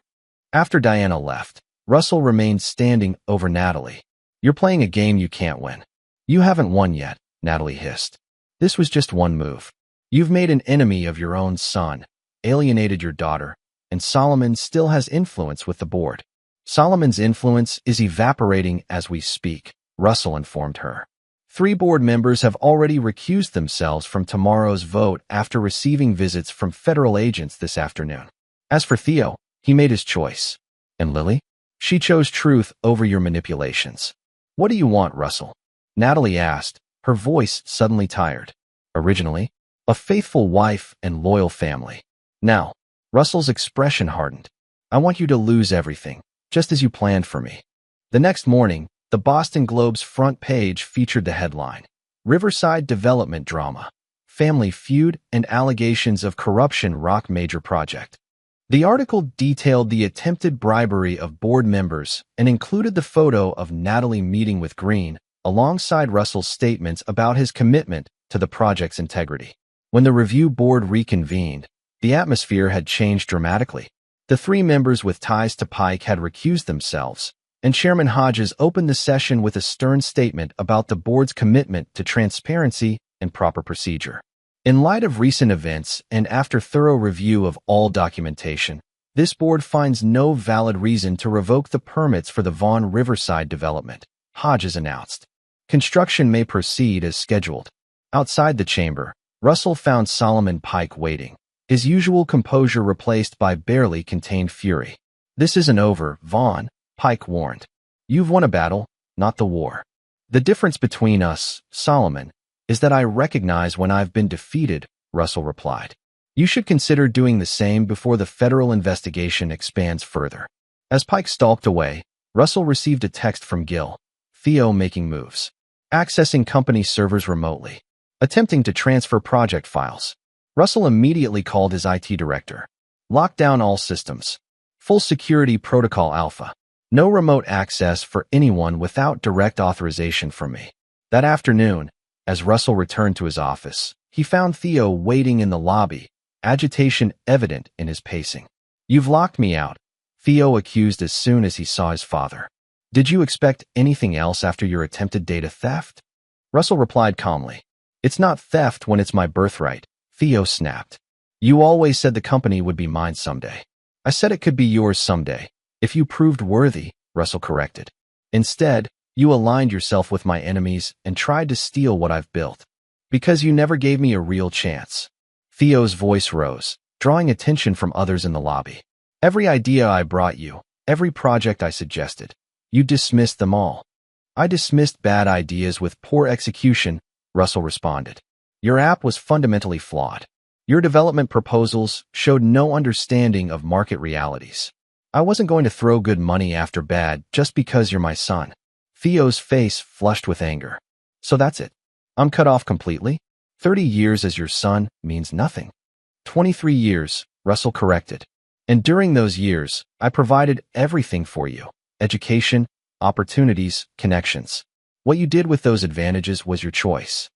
After Diana left, Russell remained standing over Natalie. You're playing a game you can't win. You haven't won yet, Natalie hissed. This was just one move. You've made an enemy of your own son, alienated your daughter, and Solomon still has influence with the board. Solomon's influence is evaporating as we speak, Russell informed her. 3 board members have already recused themselves from tomorrow's vote after receiving visits from federal agents this afternoon. As for Theo, he made his choice. And Lily? She chose truth over your manipulations. What do you want, Russell? Natalie asked, her voice suddenly tired. Originally, a faithful wife and loyal family. Now, Russell's expression hardened. I want you to lose everything, just as you planned for me. The next morning, the Boston Globe's front page featured the headline, Riverside Development Drama, Family Feud and Allegations of Corruption Rock Major Project. The article detailed the attempted bribery of board members and included the photo of Natalie meeting with Green, alongside Russell's statements about his commitment to the project's integrity. When the review board reconvened, The atmosphere had changed dramatically. The three members with ties to Pike had recused themselves, and Chairman Hodges opened the session with a stern statement about the board's commitment to transparency and proper procedure. In light of recent events and after thorough review of all documentation, this board finds no valid reason to revoke the permits for the Vaughan Riverside development, Hodges announced. Construction may proceed as scheduled. Outside the chamber, Russell found Solomon Pike waiting, his usual composure replaced by barely contained fury. "This isn't over, Vaughan," Pike warned. "You've won a battle, not the war. The difference between us, Solomon, is that I recognize when I've been defeated," Russell replied. "You should consider doing the same before the federal investigation expands further." As Pike stalked away, Russell received a text from Gil, Theo making moves, accessing company servers remotely, attempting to transfer project files. Russell immediately called his IT director. "Lock down all systems. Full security protocol alpha. No remote access for anyone without direct authorization from me." That afternoon, as Russell returned to his office, he found Theo waiting in the lobby, agitation evident in his pacing. "You've locked me out," Theo accused as soon as he saw his father. "Did you expect anything else after your attempted data theft?" Russell replied calmly. "It's not theft when it's my birthright," Theo snapped. "You always said the company would be mine someday." "I said it could be yours someday, if you proved worthy," Russell corrected. "Instead, you aligned yourself with my enemies and tried to steal what I've built. Because you never gave me a real chance." Theo's voice rose, drawing attention from others in the lobby. "Every idea I brought you, every project I suggested, you dismissed them all." "I dismissed bad ideas with poor execution," Russell responded. "Your app was fundamentally flawed. Your development proposals showed no understanding of market realities. I wasn't going to throw good money after bad just because you're my son." Theo's face flushed with anger. "So that's it? I'm cut off completely? 30 years as your son means nothing." 23 years, Russell corrected. "And during those years, I provided everything for you. Education, opportunities, connections. What you did with those advantages was your choice."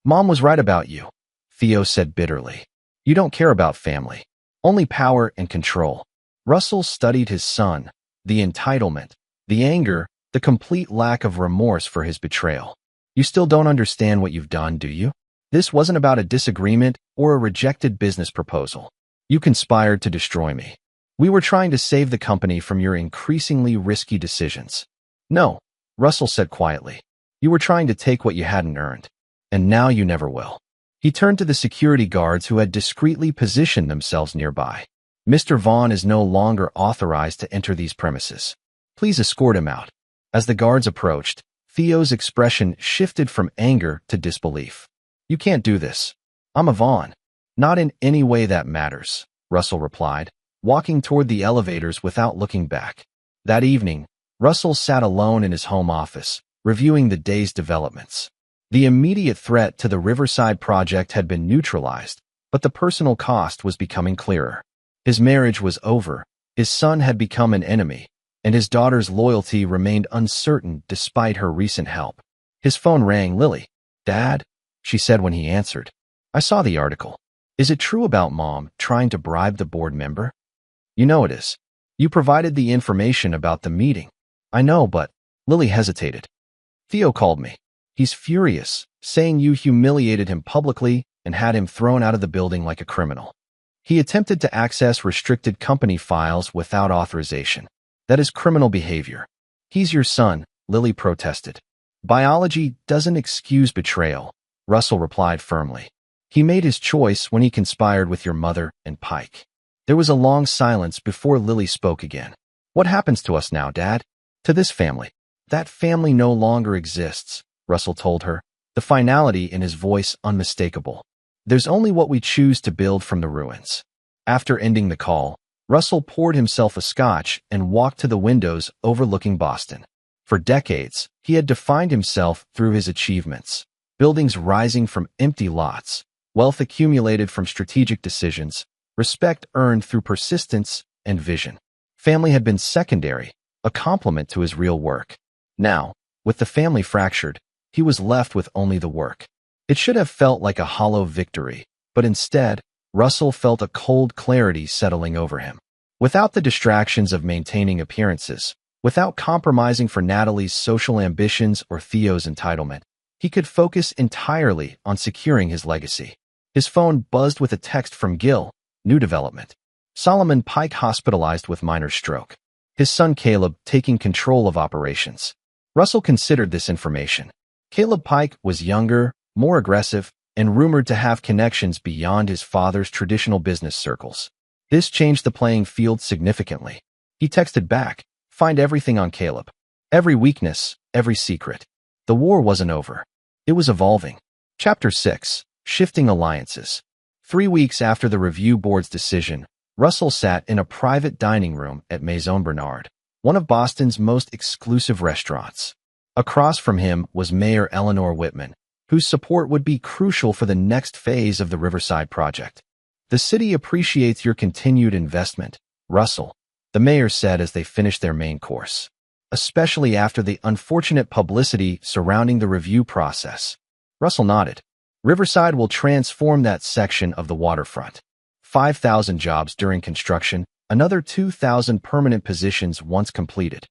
"Mom was right about you," Theo said bitterly. "You don't care about family. Only power and control." Russell studied his son, the entitlement, the anger, the complete lack of remorse for his betrayal. "You still don't understand what you've done, do you? This wasn't about a disagreement or a rejected business proposal. You conspired to destroy me. We were trying to save the company from your increasingly risky decisions." "No," Russell said quietly. "You were trying to take what you hadn't earned. And now you never will." He turned to the security guards who had discreetly positioned themselves nearby. "Mr. Vaughan is no longer authorized to enter these premises. Please escort him out." As the guards approached, Theo's expression shifted from anger to disbelief. "You can't do this. I'm a Vaughan." "Not in any way that matters," Russell replied, walking toward the elevators without looking back. That evening, Russell sat alone in his home office, reviewing the day's developments. The immediate threat to the Riverside project had been neutralized, but the personal cost was becoming clearer. His marriage was over, his son had become an enemy, and his daughter's loyalty remained uncertain despite her recent help. His phone rang. "Lily." "Dad," she said when he answered. "I saw the article. Is it true about Mom trying to bribe the board member?" "You know it is. You provided the information about the meeting." "I know, but..." Lily hesitated. "Theo called me. He's furious, saying you humiliated him publicly and had him thrown out of the building like a criminal. He attempted to access restricted company files without authorization. That is criminal behavior." "He's your son," Lily protested. "Biology doesn't excuse betrayal," Russell replied firmly. "He made his choice when he conspired with your mother and Pike." There was a long silence before Lily spoke again. "What happens to us now, Dad?" "To this family." "That family no longer exists," Russell told her, the finality in his voice unmistakable. "There's only what we choose to build from the ruins." After ending the call, Russell poured himself a scotch and walked to the windows overlooking Boston. For decades, he had defined himself through his achievements. Buildings rising from empty lots, wealth accumulated from strategic decisions, respect earned through persistence and vision. Family had been secondary, a complement to his real work. Now, with the family fractured, he was left with only the work. It should have felt like a hollow victory, but instead, Russell felt a cold clarity settling over him. Without the distractions of maintaining appearances, without compromising for Natalie's social ambitions or Theo's entitlement, he could focus entirely on securing his legacy. His phone buzzed with a text from Gil. New development. Solomon Pike hospitalized with minor stroke. His son Caleb taking control of operations. Russell considered this information. Caleb Pike was younger, more aggressive, and rumored to have connections beyond his father's traditional business circles. This changed the playing field significantly. He texted back, "Find everything on Caleb. Every weakness, every secret." The war wasn't over. It was evolving. Chapter 6. Shifting Alliances. 3 weeks after the review board's decision, Russell sat in a private dining room at Maison Bernard, one of Boston's most exclusive restaurants. Across from him was Mayor Eleanor Whitman, whose support would be crucial for the next phase of the Riverside project. "The city appreciates your continued investment, Russell," the mayor said as they finished their main course, "especially after the unfortunate publicity surrounding the review process." Russell nodded. "Riverside will transform that section of the waterfront. 5,000 jobs during construction, another 2,000 permanent positions once completed.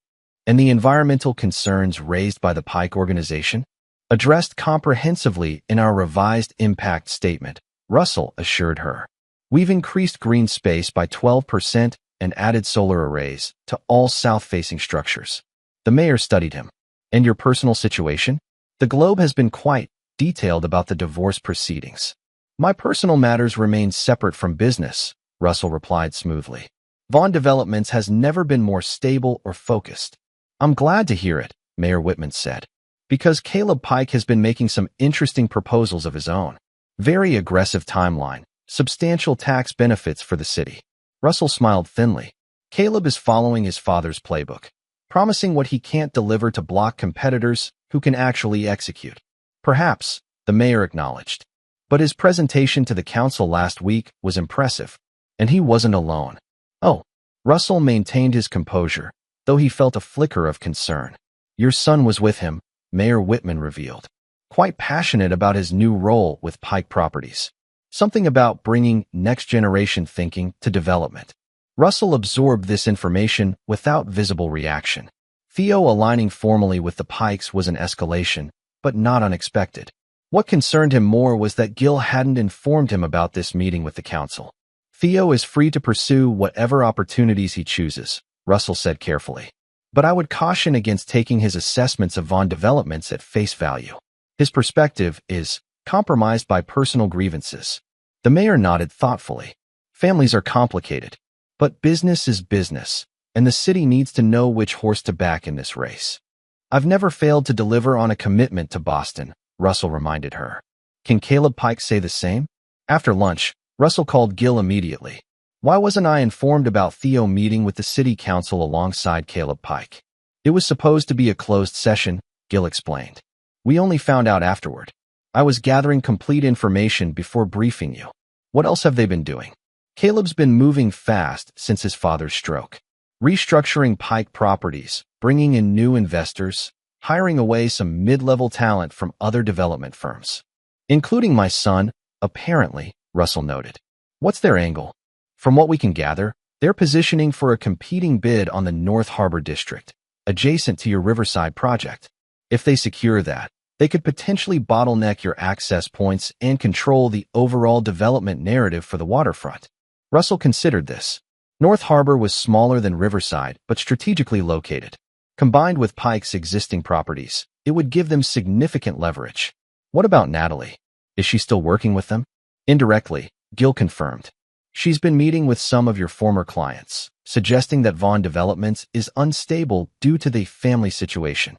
And the environmental concerns raised by the Pike organization? Addressed comprehensively in our revised impact statement," Russell assured her. "We've increased green space by 12% and added solar arrays to all south-facing structures." The mayor studied him. "And your personal situation? The Globe has been quite detailed about the divorce proceedings." "My personal matters remain separate from business," Russell replied smoothly. "Vaughn Developments has never been more stable or focused." "I'm glad to hear it," Mayor Whitman said, "because Caleb Pike has been making some interesting proposals of his own. Very aggressive timeline, substantial tax benefits for the city." Russell smiled thinly. Caleb is following his father's playbook, promising what he can't deliver to block competitors who can actually execute. "Perhaps," the mayor acknowledged. "But his presentation to the council last week was impressive, and he wasn't alone." "Oh." Russell maintained his composure, though he felt a flicker of concern. "Your son was with him," Mayor Whitman revealed, "quite passionate about his new role with Pike Properties. Something about bringing next-generation thinking to development." Russell absorbed this information without visible reaction. Theo aligning formally with the Pikes was an escalation, but not unexpected. What concerned him more was that Gil hadn't informed him about this meeting with the council. "Theo is free to pursue whatever opportunities he chooses," Russell said carefully. "But I would caution against taking his assessments of Vaughn Developments at face value. His perspective is compromised by personal grievances." The mayor nodded thoughtfully. "Families are complicated, but business is business, and the city needs to know which horse to back in this race." "I've never failed to deliver on a commitment to Boston," Russell reminded her. "Can Caleb Pike say the same?" After lunch, Russell called Gil immediately. "Why wasn't I informed about Theo meeting with the city council alongside Caleb Pike?" "It was supposed to be a closed session," Gil explained. "We only found out afterward. I was gathering complete information before briefing you." "What else have they been doing?" "Caleb's been moving fast since his father's stroke. Restructuring Pike Properties, bringing in new investors, hiring away some mid-level talent from other development firms. Including my son, apparently," Russell noted. "What's their angle?" "From what we can gather, they're positioning for a competing bid on the North Harbor District, adjacent to your Riverside project. If they secure that, they could potentially bottleneck your access points and control the overall development narrative for the waterfront." Russell considered this. North Harbor was smaller than Riverside, but strategically located. Combined with Pike's existing properties, it would give them significant leverage. "What about Natalie? Is she still working with them?" "Indirectly," Gil confirmed. "She's been meeting with some of your former clients, suggesting that Vaughn Developments is unstable due to the family situation.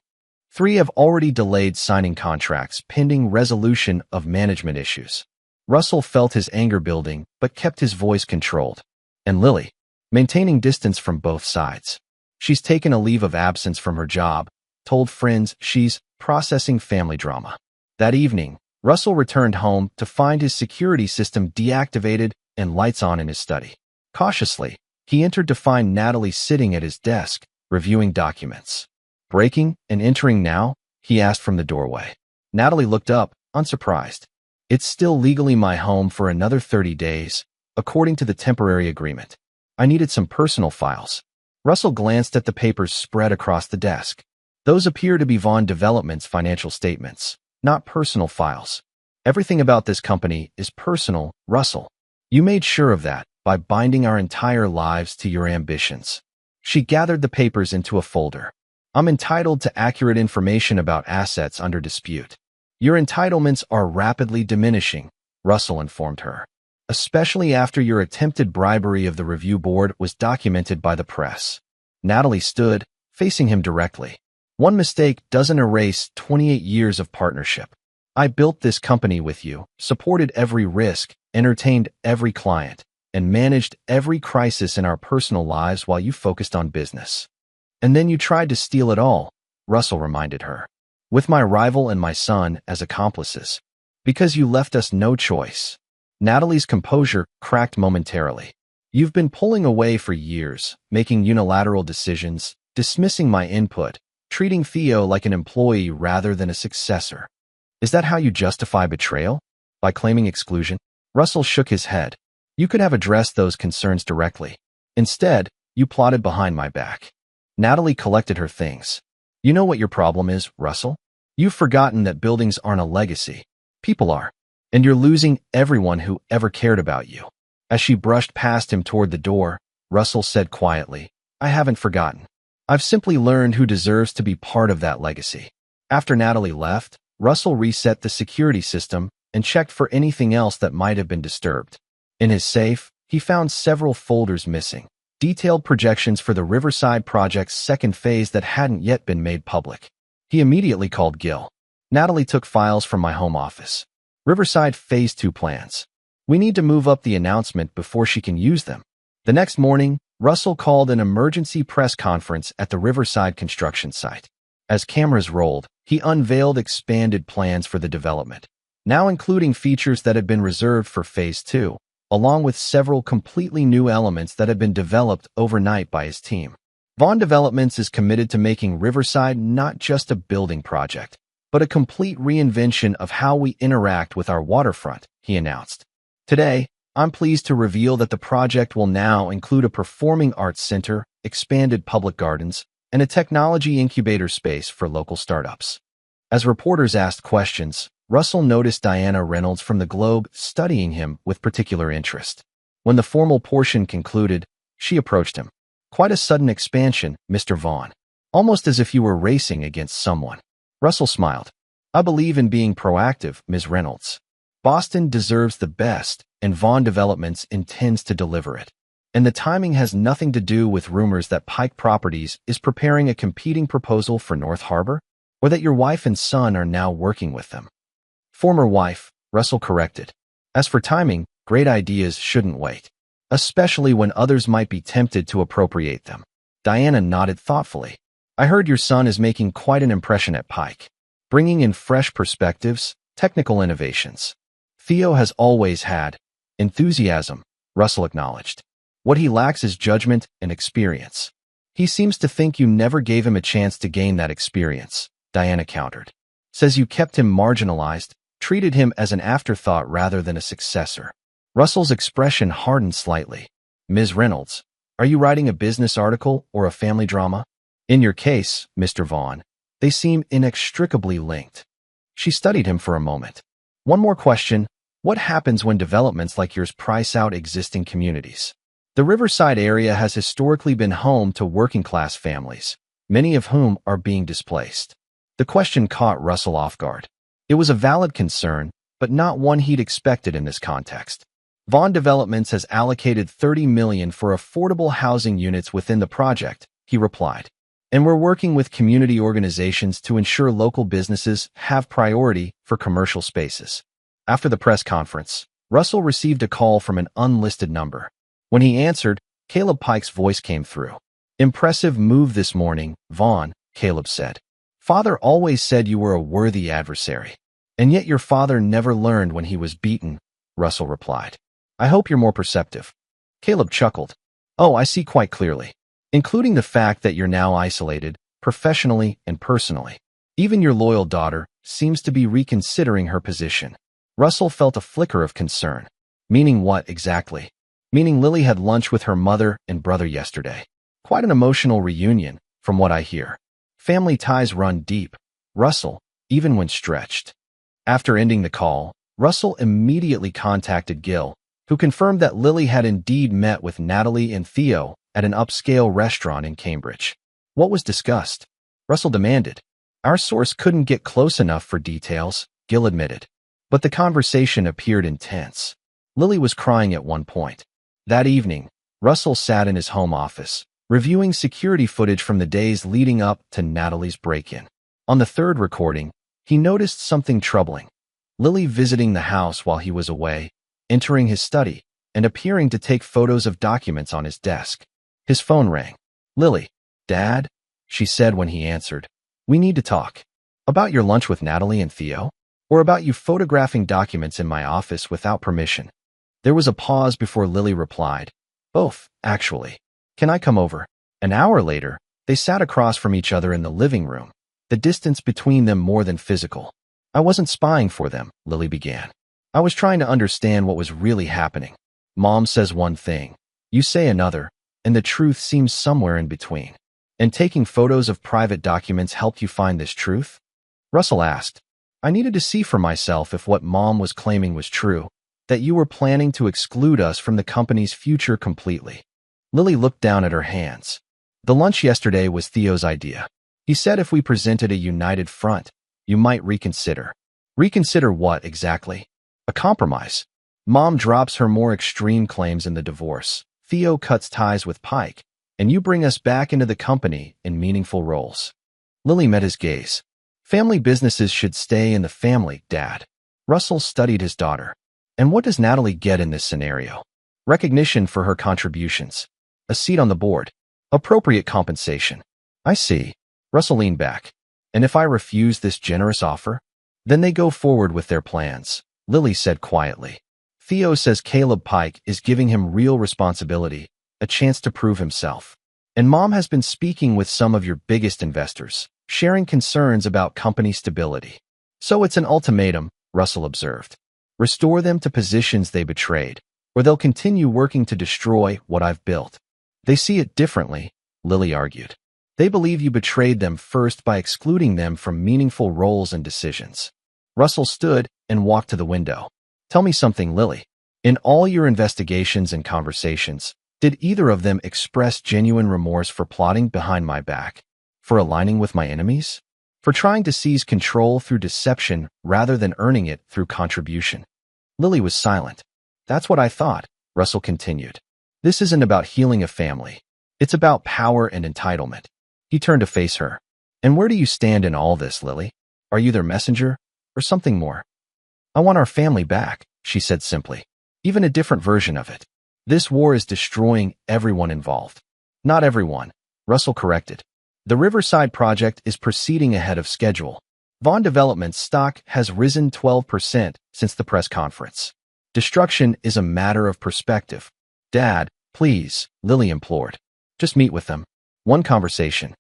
3 have already delayed signing contracts pending resolution of management issues." Russell felt his anger building, but kept his voice controlled. "And Lily?" "Maintaining distance from both sides. She's taken a leave of absence from her job, told friends she's processing family drama." That evening, Russell returned home to find his security system deactivated and lights on in his study. Cautiously, he entered to find Natalie sitting at his desk, reviewing documents. "Breaking and entering now?" he asked from the doorway. Natalie looked up, unsurprised. "It's still legally my home for another 30 days," according to the temporary agreement. I needed some personal files. Russell glanced at the papers spread across the desk. Those appear to be Vaughn Development's financial statements, not personal files. Everything about this company is personal, Russell. You made sure of that by binding our entire lives to your ambitions. She gathered the papers into a folder. I'm entitled to accurate information about assets under dispute. Your entitlements are rapidly diminishing, Russell informed her, especially after your attempted bribery of the review board was documented by the press. Natalie stood, facing him directly. One mistake doesn't erase 28 years of partnership. I built this company with you, supported every risk, entertained every client, and managed every crisis in our personal lives while you focused on business. And then you tried to steal it all, Russell reminded her, with my rival and my son as accomplices, because you left us no choice. Natalie's composure cracked momentarily. You've been pulling away for years, making unilateral decisions, dismissing my input, treating Theo like an employee rather than a successor. Is that how you justify betrayal? By claiming exclusion? Russell shook his head. You could have addressed those concerns directly. Instead, you plotted behind my back. Natalie collected her things. You know what your problem is, Russell? You've forgotten that buildings aren't a legacy. People are. And you're losing everyone who ever cared about you. As she brushed past him toward the door, Russell said quietly, I haven't forgotten. I've simply learned who deserves to be part of that legacy. After Natalie left, Russell reset the security system and checked for anything else that might have been disturbed. In his safe, he found several folders missing, detailed projections for the Riverside project's second phase that hadn't yet been made public. He immediately called Gil. Natalie took files from my home office. Riverside Phase 2 plans. We need to move up the announcement before she can use them. The next morning, Russell called an emergency press conference at the Riverside construction site. As cameras rolled, he unveiled expanded plans for the development, now including features that had been reserved for Phase 2, along with several completely new elements that had been developed overnight by his team. Vaughn Developments is committed to making Riverside not just a building project, but a complete reinvention of how we interact with our waterfront, he announced. Today, I'm pleased to reveal that the project will now include a performing arts center, expanded public gardens, and a technology incubator space for local startups. As reporters asked questions, Russell noticed Diana Reynolds from the Globe studying him with particular interest. When the formal portion concluded, she approached him. Quite a sudden expansion, Mr. Vaughn. Almost as if you were racing against someone. Russell smiled. I believe in being proactive, Ms. Reynolds. Boston deserves the best, and Vaughn Developments intends to deliver it. And the timing has nothing to do with rumors that Pike Properties is preparing a competing proposal for North Harbor, or that your wife and son are now working with them. Former wife, Russell corrected. As for timing, great ideas shouldn't wait, especially when others might be tempted to appropriate them. Diana nodded thoughtfully. I heard your son is making quite an impression at Pike, bringing in fresh perspectives, technical innovations. Theo has always had enthusiasm, Russell acknowledged. What he lacks is judgment and experience. He seems to think you never gave him a chance to gain that experience, Diana countered. Says you kept him marginalized, treated him as an afterthought rather than a successor. Russell's expression hardened slightly. Ms. Reynolds, are you writing a business article or a family drama? In your case, Mr. Vaughn, they seem inextricably linked. She studied him for a moment. One more question. What happens when developments like yours price out existing communities? The Riverside area has historically been home to working-class families, many of whom are being displaced. The question caught Russell off guard. It was a valid concern, but not one he'd expected in this context. Vaughn Developments has allocated $30 million for affordable housing units within the project, he replied. And we're working with community organizations to ensure local businesses have priority for commercial spaces. After the press conference, Russell received a call from an unlisted number. When he answered, Caleb Pike's voice came through. Impressive move this morning, Vaughn, Caleb said. Father always said you were a worthy adversary. And yet your father never learned when he was beaten, Russell replied. I hope you're more perceptive. Caleb chuckled. Oh, I see quite clearly. Including the fact that you're now isolated, professionally and personally. Even your loyal daughter seems to be reconsidering her position. Russell felt a flicker of concern. Meaning what exactly? meaning Lily had lunch with her mother and brother yesterday. Quite an emotional reunion, from what I hear. Family ties run deep. Russell, even when stretched. After ending the call, Russell immediately contacted Gil, who confirmed that Lily had indeed met with Natalie and Theo at an upscale restaurant in Cambridge. What was discussed? Russell demanded. Our source couldn't get close enough for details, Gil admitted. But the conversation appeared intense. Lily was crying at one point. That evening, Russell sat in his home office, reviewing security footage from the days leading up to Natalie's break-in. On the third recording, he noticed something troubling. Lily visiting the house while he was away, entering his study, and appearing to take photos of documents on his desk. His phone rang. Lily, Dad? She said when he answered. We need to talk. About your lunch with Natalie and Theo? Or about you photographing documents in my office without permission? There was a pause before Lily replied. Both, actually. Can I come over? An hour later, they sat across from each other in the living room, the distance between them more than physical. I wasn't spying for them, Lily began. I was trying to understand what was really happening. Mom says one thing, you say another, and the truth seems somewhere in between. And taking photos of private documents helped you find this truth? Russell asked. I needed to see for myself if what Mom was claiming was true, that you were planning to exclude us from the company's future completely. Lily looked down at her hands. The lunch yesterday was Theo's idea. He said if we presented a united front, you might reconsider. Reconsider what exactly? A compromise. Mom drops her more extreme claims in the divorce. Theo cuts ties with Pike, and you bring us back into the company in meaningful roles. Lily met his gaze. Family businesses should stay in the family, Dad. Russell studied his daughter. And what does Natalie get in this scenario? Recognition for her contributions. A seat on the board. Appropriate compensation. I see. Russell leaned back. And if I refuse this generous offer? Then they go forward with their plans, Lily said quietly. Theo says Caleb Pike is giving him real responsibility, a chance to prove himself. And Mom has been speaking with some of your biggest investors, sharing concerns about company stability. So it's an ultimatum, Russell observed. Restore them to positions they betrayed, or they'll continue working to destroy what I've built. They see it differently, Lily argued. They believe you betrayed them first by excluding them from meaningful roles and decisions. Russell stood and walked to the window. Tell me something, Lily. In all your investigations and conversations, did either of them express genuine remorse for plotting behind my back? For aligning with my enemies? For trying to seize control through deception rather than earning it through contribution? Lily was silent. That's what I thought, Russell continued. This isn't about healing a family. It's about power and entitlement. He turned to face her. And where do you stand in all this, Lily? Are you their messenger, or something more? I want our family back, she said simply. Even a different version of it. This war is destroying everyone involved. Not everyone, Russell corrected. The Riverside project is proceeding ahead of schedule. Vaughn Development's stock has risen 12% since the press conference. Destruction is a matter of perspective. Dad, please, Lily implored. Just meet with them. One conversation.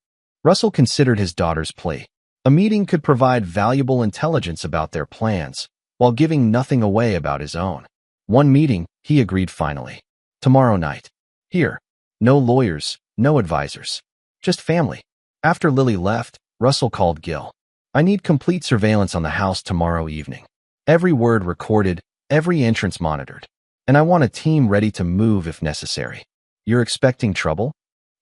Russell considered his daughter's plea. A meeting could provide valuable intelligence about their plans, while giving nothing away about his own. One meeting, he agreed finally. Tomorrow night. Here. No lawyers, no advisors. Just family. After Lily left, Russell called Gil. I need complete surveillance on the house tomorrow evening. Every word recorded, every entrance monitored. And I want a team ready to move if necessary. You're expecting trouble?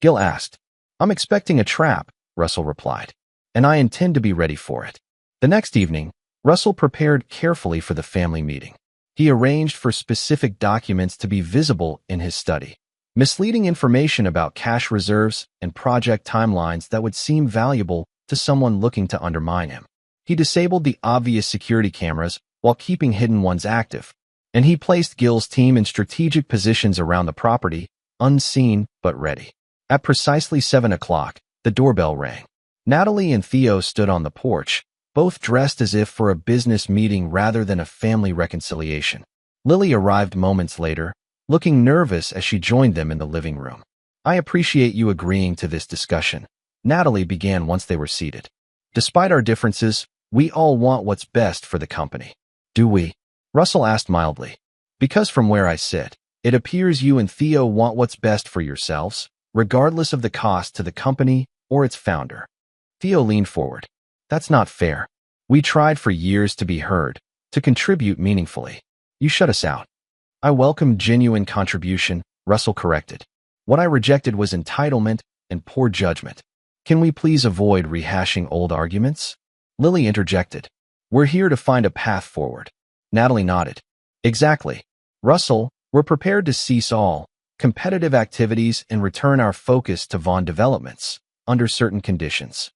Gil asked. I'm expecting a trap, Russell replied. And I intend to be ready for it. The next evening, Russell prepared carefully for the family meeting. He arranged for specific documents to be visible in his study. Misleading information about cash reserves and project timelines that would seem valuable to someone looking to undermine him. He disabled the obvious security cameras while keeping hidden ones active. And he placed Gil's team in strategic positions around the property, unseen but ready. At precisely 7 o'clock, the doorbell rang. Natalie and Theo stood on the porch, both dressed as if for a business meeting rather than a family reconciliation. Lily arrived moments later, looking nervous as she joined them in the living room. I appreciate you agreeing to this discussion, Natalie began once they were seated. Despite our differences, we all want what's best for the company. Do we? Russell asked mildly. Because from where I sit, It appears you and Theo want what's best for yourselves, regardless of the cost to the company or its founder. Theo leaned forward. That's not fair. We tried for years to be heard, to contribute meaningfully. You shut us out. I welcome genuine contribution, Russell corrected. What I rejected was entitlement and poor judgment. Can we please avoid rehashing old arguments? Lily interjected. We're here to find a path forward. Natalie nodded. Exactly. Russell, we're prepared to cease all competitive activities and return our focus to Vaughn developments, under certain conditions.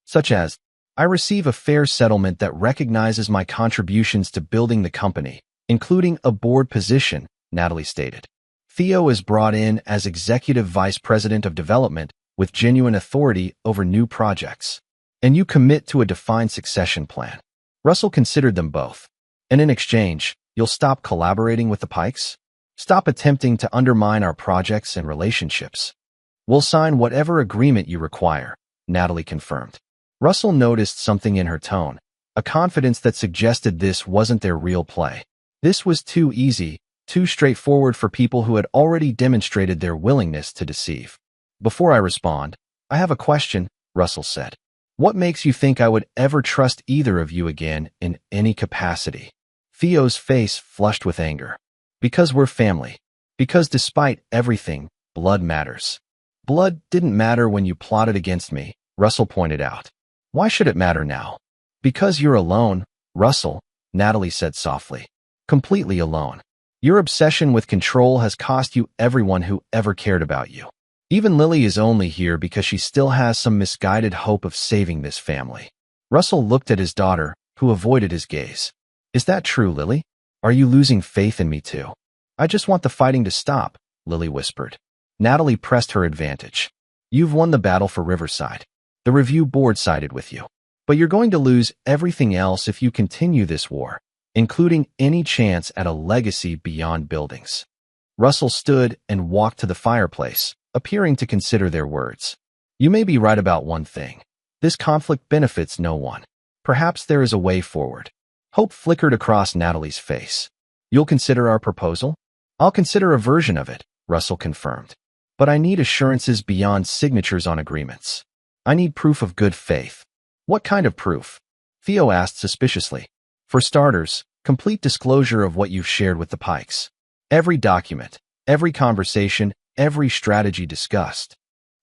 Such as, I receive a fair settlement that recognizes my contributions to building the company, including a board position, Natalie stated. Theo is brought in as Executive Vice President of Development with genuine authority over new projects. And you commit to a defined succession plan. Russell considered them both. And in exchange, you'll stop collaborating with the Pikes? Stop attempting to undermine our projects and relationships. We'll sign whatever agreement you require, Natalie confirmed. Russell noticed something in her tone, a confidence that suggested this wasn't their real play. This was too easy, too straightforward for people who had already demonstrated their willingness to deceive. Before I respond, I have a question, Russell said. What makes you think I would ever trust either of you again in any capacity? Theo's face flushed with anger. Because we're family. Because despite everything, blood matters. Blood didn't matter when you plotted against me, Russell pointed out. Why should it matter now? Because you're alone, Russell, Natalie said softly. Completely alone. Your obsession with control has cost you everyone who ever cared about you. Even Lily is only here because she still has some misguided hope of saving this family. Russell looked at his daughter, who avoided his gaze. Is that true, Lily? Are you losing faith in me too? I just want the fighting to stop, Lily whispered. Natalie pressed her advantage. You've won the battle for Riverside. The review board sided with you. But you're going to lose everything else if you continue this war, including any chance at a legacy beyond buildings. Russell stood and walked to the fireplace, appearing to consider their words. You may be right about one thing. This conflict benefits no one. Perhaps there is a way forward. Hope flickered across Natalie's face. You'll consider our proposal? I'll consider a version of it, Russell confirmed. But I need assurances beyond signatures on agreements. I need proof of good faith. What kind of proof? Theo asked suspiciously. For starters, complete disclosure of what you've shared with the Pikes. Every document, every conversation, every strategy discussed.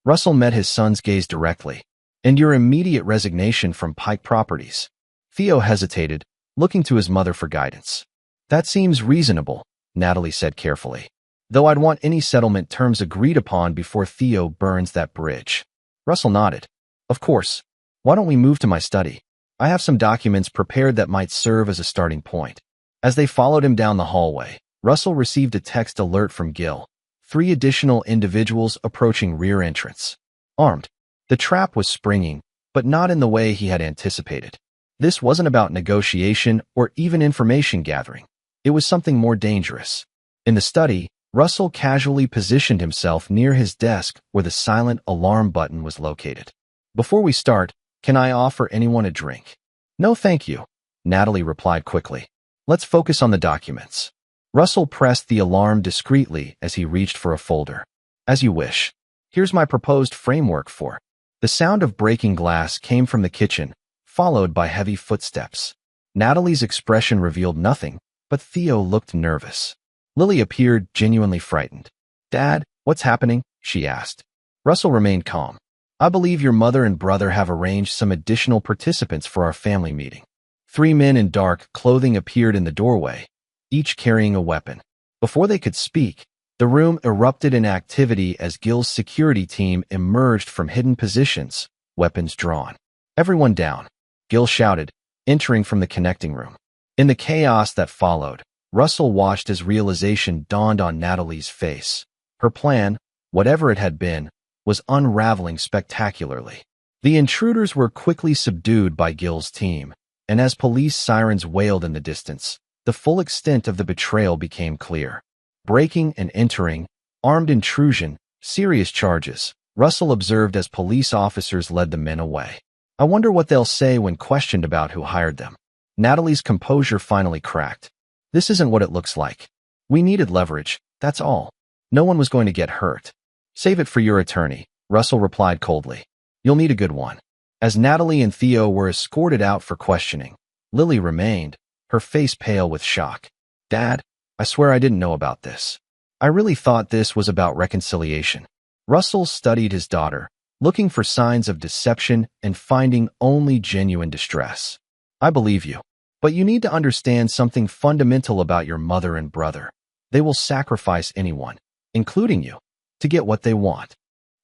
Russell met his son's gaze directly. And your immediate resignation from Pike Properties. Theo hesitated, looking to his mother for guidance. That seems reasonable, Natalie said carefully. Though I'd want any settlement terms agreed upon before Theo burns that bridge. Russell nodded. Of course. Why don't we move to my study? I have some documents prepared that might serve as a starting point. As they followed him down the hallway, Russell received a text alert from Gil. 3 additional individuals approaching rear entrance. Armed. The trap was springing, but not in the way he had anticipated. This wasn't about negotiation or even information gathering. It was something more dangerous. In the study, Russell casually positioned himself near his desk where the silent alarm button was located. Before we start, can I offer anyone a drink? No, thank you, Natalie replied quickly. Let's focus on the documents. Russell pressed the alarm discreetly as he reached for a folder. As you wish. Here's my proposed framework for. The sound of breaking glass came from the kitchen, followed by heavy footsteps. Natalie's expression revealed nothing, but Theo looked nervous. Lily appeared genuinely frightened. Dad, what's happening? She asked. Russell remained calm. I believe your mother and brother have arranged some additional participants for our family meeting. 3 men in dark clothing appeared in the doorway, each carrying a weapon. Before they could speak, the room erupted in activity as Gil's security team emerged from hidden positions, weapons drawn. Everyone down, Gil shouted, entering from the connecting room. In the chaos that followed, Russell watched as realization dawned on Natalie's face. Her plan, whatever it had been, was unraveling spectacularly. The intruders were quickly subdued by Gil's team, and as police sirens wailed in the distance, the full extent of the betrayal became clear. Breaking and entering, armed intrusion, serious charges, Russell observed as police officers led the men away. I wonder what they'll say when questioned about who hired them. Natalie's composure finally cracked. This isn't what it looks like. We needed leverage, That's all. No one was going to get hurt. Save it for your attorney, Russell replied coldly. You'll need a good one. As Natalie and Theo were escorted out for questioning, Lily remained, her face pale with shock. Dad, I swear I didn't know about this. I really thought this was about reconciliation. Russell studied his daughter, looking for signs of deception and finding only genuine distress. I believe you. But you need to understand something fundamental about your mother and brother. They will sacrifice anyone, including you, to get what they want.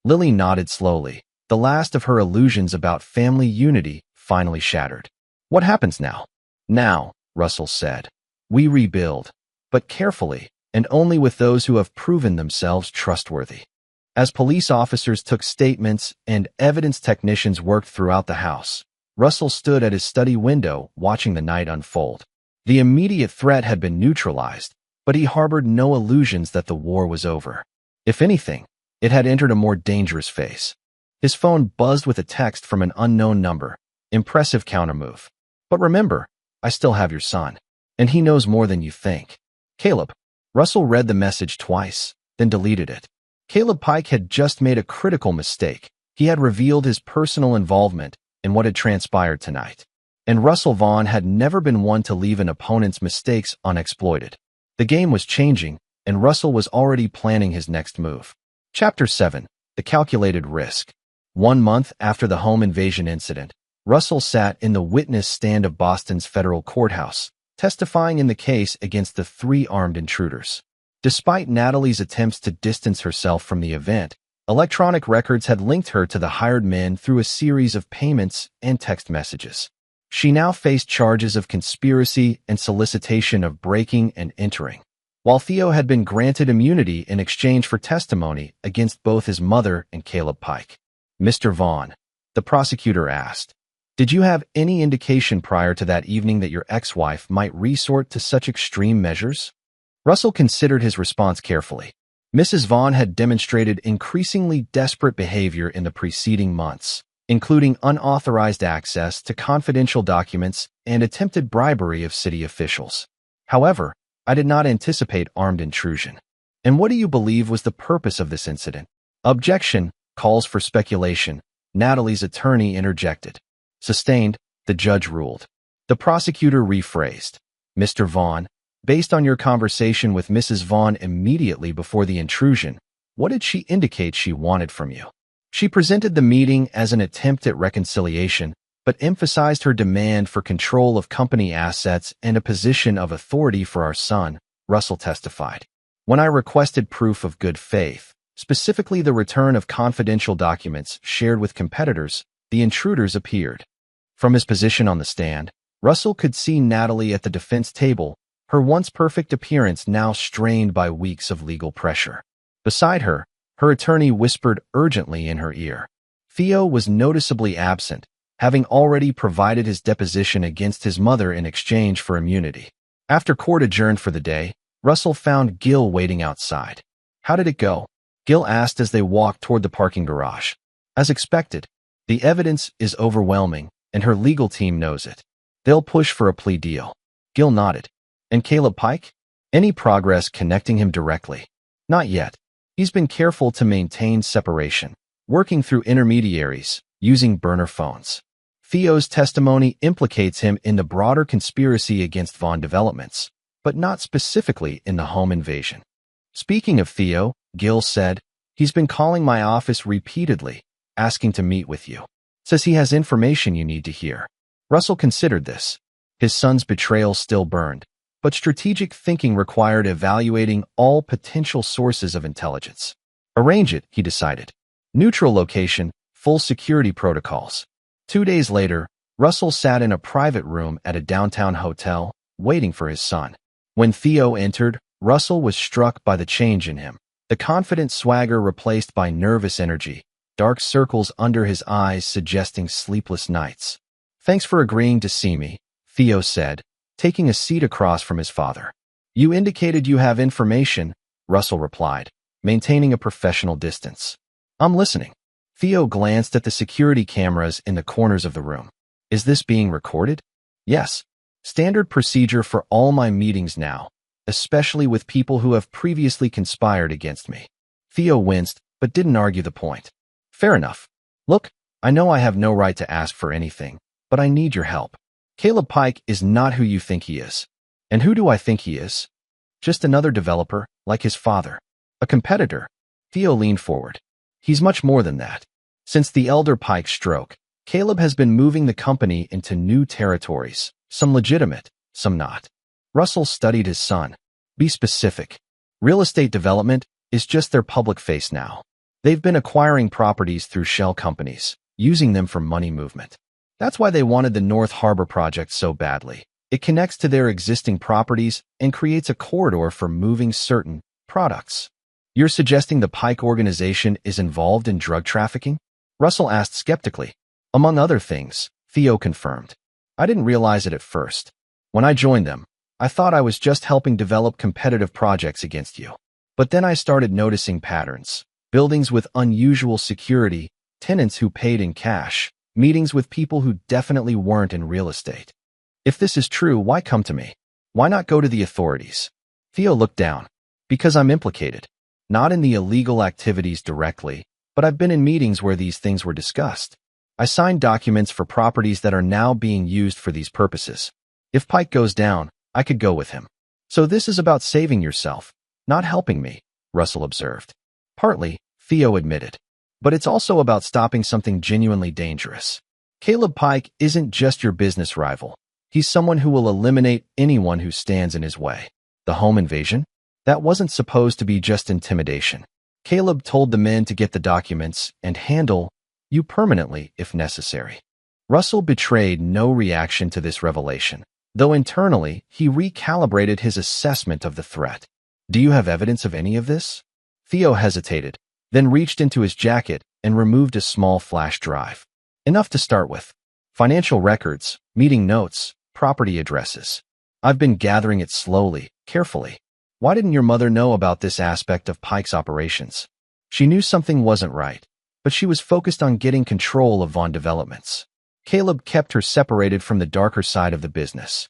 Lily nodded slowly, the last of her illusions about family unity finally shattered. What happens now? Now, Russell said. We rebuild, but carefully, and only with those who have proven themselves trustworthy. As police officers took statements and evidence technicians worked throughout the house, Russell stood at his study window watching the night unfold. The immediate threat had been neutralized, but he harbored no illusions that the war was over. If anything, it had entered a more dangerous phase. His phone buzzed with a text from an unknown number. Impressive countermove. But remember, I still have your son, and he knows more than you think. Caleb. Russell read the message twice, then deleted it. Caleb Pike had just made a critical mistake. He had revealed his personal involvement in what had transpired tonight. And Russell Vaughn had never been one to leave an opponent's mistakes unexploited. The game was changing, and Russell was already planning his next move. Chapter 7. The Calculated Risk. 1 month after the home invasion incident, Russell sat in the witness stand of Boston's federal courthouse, testifying in the case against the 3 armed intruders. Despite Natalie's attempts to distance herself from the event, electronic records had linked her to the hired men through a series of payments and text messages. She now faced charges of conspiracy and solicitation of breaking and entering, while Theo had been granted immunity in exchange for testimony against both his mother and Caleb Pike. Mr. Vaughn, the prosecutor asked, did you have any indication prior to that evening that your ex-wife might resort to such extreme measures? Russell considered his response carefully. Mrs. Vaughn had demonstrated increasingly desperate behavior in the preceding months, including unauthorized access to confidential documents and attempted bribery of city officials. However, I did not anticipate armed intrusion. And what do you believe was the purpose of this incident? Objection, calls for speculation, Natalie's attorney interjected. Sustained, the judge ruled. The prosecutor rephrased. Mr. Vaughn, based on your conversation with Mrs. Vaughn immediately before the intrusion, what did she indicate she wanted from you? She presented the meeting as an attempt at reconciliation, but emphasized her demand for control of company assets and a position of authority for our son, Russell testified. When I requested proof of good faith, specifically the return of confidential documents shared with competitors, the intruders appeared. From his position on the stand, Russell could see Natalie at the defense table, her once perfect appearance now strained by weeks of legal pressure. Beside her, her attorney whispered urgently in her ear. Theo was noticeably absent, having already provided his deposition against his mother in exchange for immunity. After court adjourned for the day, Russell found Gil waiting outside. How did it go? Gil asked as they walked toward the parking garage. As expected, the evidence is overwhelming, and her legal team knows it. They'll push for a plea deal. Gil nodded. And Caleb Pike? Any progress connecting him directly? Not yet. He's been careful to maintain separation, working through intermediaries, using burner phones. Theo's testimony implicates him in the broader conspiracy against Vaughn Developments, but not specifically in the home invasion. Speaking of Theo, Gil said, he's been calling my office repeatedly, asking to meet with you. Says he has information you need to hear. Russell considered this. His son's betrayal still burned, but strategic thinking required evaluating all potential sources of intelligence. Arrange it, he decided. Neutral location, full security protocols. 2 days later, Russell sat in a private room at a downtown hotel, waiting for his son. When Theo entered, Russell was struck by the change in him. The confident swagger replaced by nervous energy, dark circles under his eyes suggesting sleepless nights. Thanks for agreeing to see me, Theo said, taking a seat across from his father. You indicated you have information, Russell replied, maintaining a professional distance. I'm listening. Theo glanced at the security cameras in the corners of the room. Is this being recorded? Yes. Standard procedure for all my meetings now. especially with people who have previously conspired against me. Theo winced, but didn't argue the point. Fair enough. Look, I know I have no right to ask for anything, but I need your help. Caleb Pike is not who you think he is. And who do I think he is? Just another developer, like his father. A competitor. Theo leaned forward. He's much more than that. Since the elder Pike's stroke, Caleb has been moving the company into new territories, some legitimate, some not. Russell studied his son. Be specific. Real estate development is just their public face now. They've been acquiring properties through shell companies, using them for money movement. That's why they wanted the North Harbor project so badly. It connects to their existing properties and creates a corridor for moving certain products. You're suggesting the Pike organization is involved in drug trafficking? Russell asked skeptically. Among other things, Theo confirmed. I didn't realize it at first. When I joined them, I thought I was just helping develop competitive projects against you. But then I started noticing patterns. Buildings with unusual security, tenants who paid in cash, meetings with people who definitely weren't in real estate. If this is true, why come to me? Why not go to the authorities? Theo looked down. Because I'm implicated. Not in the illegal activities directly, but I've been in meetings where these things were discussed. I signed documents for properties that are now being used for these purposes. If Pike goes down, I could go with him. So this is about saving yourself, not helping me, Russell observed. Partly, Theo admitted. But it's also about stopping something genuinely dangerous. Caleb Pike isn't just your business rival. He's someone who will eliminate anyone who stands in his way. The home invasion? That wasn't supposed to be just intimidation. Caleb told the men to get the documents and handle you permanently if necessary. Russell betrayed no reaction to this revelation, though internally he recalibrated his assessment of the threat. Do you have evidence of any of this? Theo hesitated, then reached into his jacket and removed a small flash drive. Enough to start with. Financial records, meeting notes, property addresses. I've been gathering it slowly, carefully. Why didn't your mother know about this aspect of Pike's operations? She knew something wasn't right, but she was focused on getting control of Vaughn Developments. Caleb kept her separated from the darker side of the business.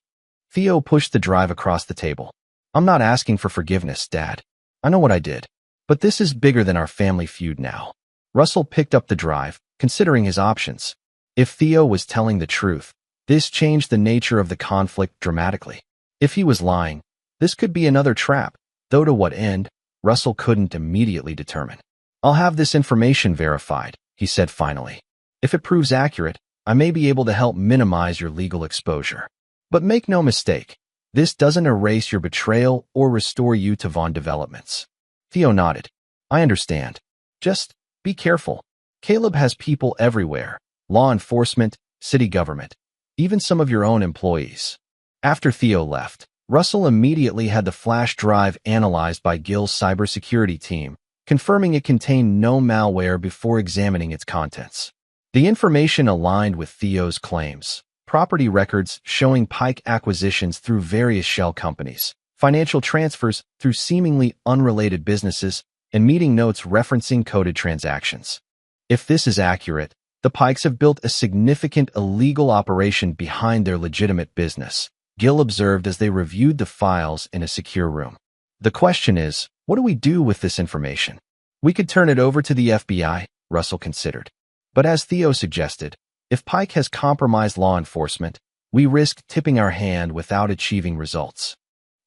Theo pushed the drive across the table. I'm not asking for forgiveness, Dad. I know what I did. But this is bigger than our family feud now. Russell picked up the drive, considering his options. If Theo was telling the truth, this changed the nature of the conflict dramatically. If he was lying, this could be another trap, though to what end, Russell couldn't immediately determine. I'll have this information verified, he said finally. If it proves accurate, I may be able to help minimize your legal exposure. But make no mistake, this doesn't erase your betrayal or restore you to Vaughn Developments. Theo nodded. I understand. Just be careful. Caleb has people everywhere. Law enforcement, city government, even some of your own employees. After Theo left, Russell immediately had the flash drive analyzed by Gil's cybersecurity team, confirming it contained no malware before examining its contents. The information aligned with Theo's claims. Property records showing Pike acquisitions through various shell companies, financial transfers through seemingly unrelated businesses, and meeting notes referencing coded transactions. If this is accurate, the Pikes have built a significant illegal operation behind their legitimate business, Gil observed as they reviewed the files in a secure room. The question is, what do we do with this information? We could turn it over to the FBI, Russell considered. But as Theo suggested, if Pike has compromised law enforcement, we risk tipping our hand without achieving results.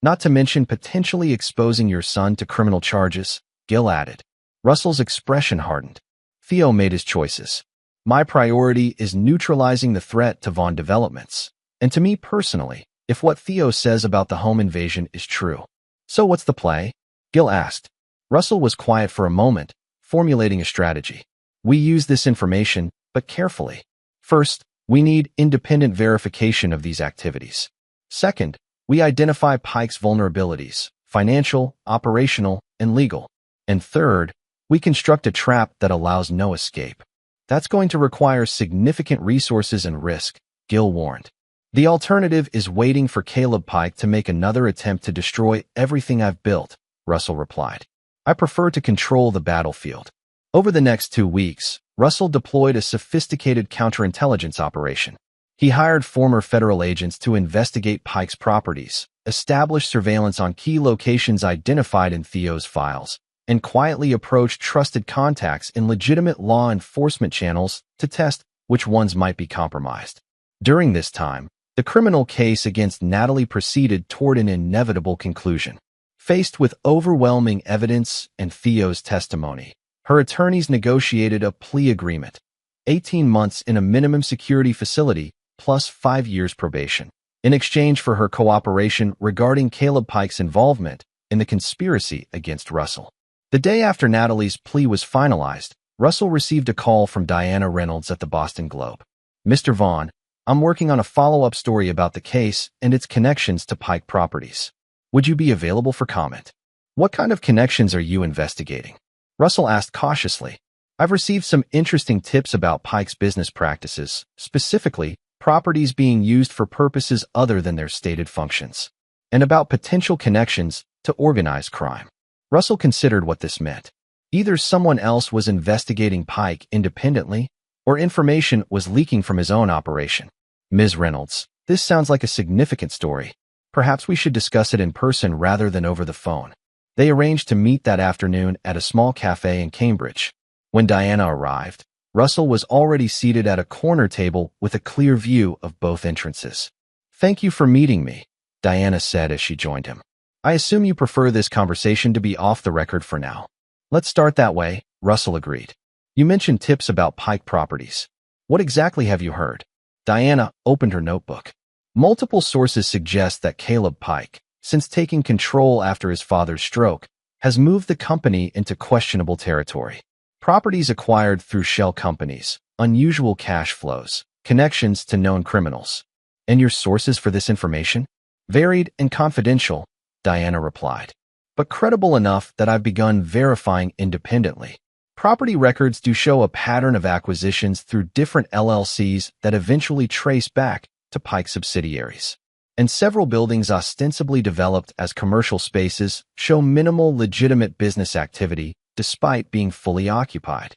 Not to mention potentially exposing your son to criminal charges, Gil added. Russell's expression hardened. Theo made his choices. My priority is neutralizing the threat to Vaughn Developments. And to me personally, if what Theo says about the home invasion is true. So what's the play? Gil asked. Russell was quiet for a moment, formulating a strategy. We use this information, but carefully. First, we need independent verification of these activities. Second, we identify Pike's vulnerabilities, financial, operational, and legal. And third, we construct a trap that allows no escape. That's going to require significant resources and risk, Gil warned. The alternative is waiting for Caleb Pike to make another attempt to destroy everything I've built, Russell replied. I prefer to control the battlefield. Over the next 2 weeks, Russell deployed a sophisticated counterintelligence operation. He hired former federal agents to investigate Pike's properties, establish surveillance on key locations identified in Theo's files, and quietly approached trusted contacts in legitimate law enforcement channels to test which ones might be compromised. During this time, the criminal case against Natalie proceeded toward an inevitable conclusion. Faced with overwhelming evidence and Theo's testimony, her attorneys negotiated a plea agreement, 18 months in a minimum security facility plus 5 years probation, in exchange for her cooperation regarding Caleb Pike's involvement in the conspiracy against Russell. The day after Natalie's plea was finalized, Russell received a call from Diana Reynolds at the Boston Globe. "Mr. Vaughn, I'm working on a follow-up story about the case and its connections to Pike Properties. Would you be available for comment?" "What kind of connections are you investigating?" Russell asked cautiously. "I've received some interesting tips about Pike's business practices, specifically properties being used for purposes other than their stated functions, and about potential connections to organized crime." Russell considered what this meant. Either someone else was investigating Pike independently, or information was leaking from his own operation. "Ms. Reynolds, this sounds like a significant story. Perhaps we should discuss it in person rather than over the phone." They arranged to meet that afternoon at a small cafe in Cambridge. When Diana arrived, Russell was already seated at a corner table with a clear view of both entrances. "Thank you for meeting me," Diana said as she joined him. "I assume you prefer this conversation to be off the record for now." "Let's start that way," Russell agreed. "You mentioned tips about Pike Properties. What exactly have you heard?" Diana opened her notebook. "Multiple sources suggest that Caleb Pike, since taking control after his father's stroke, has moved the company into questionable territory. Properties acquired through shell companies, unusual cash flows, connections to known criminals." "And your sources for this information?" "Varied and confidential," Diana replied, "but credible enough that I've begun verifying independently. Property records do show a pattern of acquisitions through different LLCs that eventually trace back to Pike subsidiaries. And several buildings ostensibly developed as commercial spaces show minimal legitimate business activity despite being fully occupied."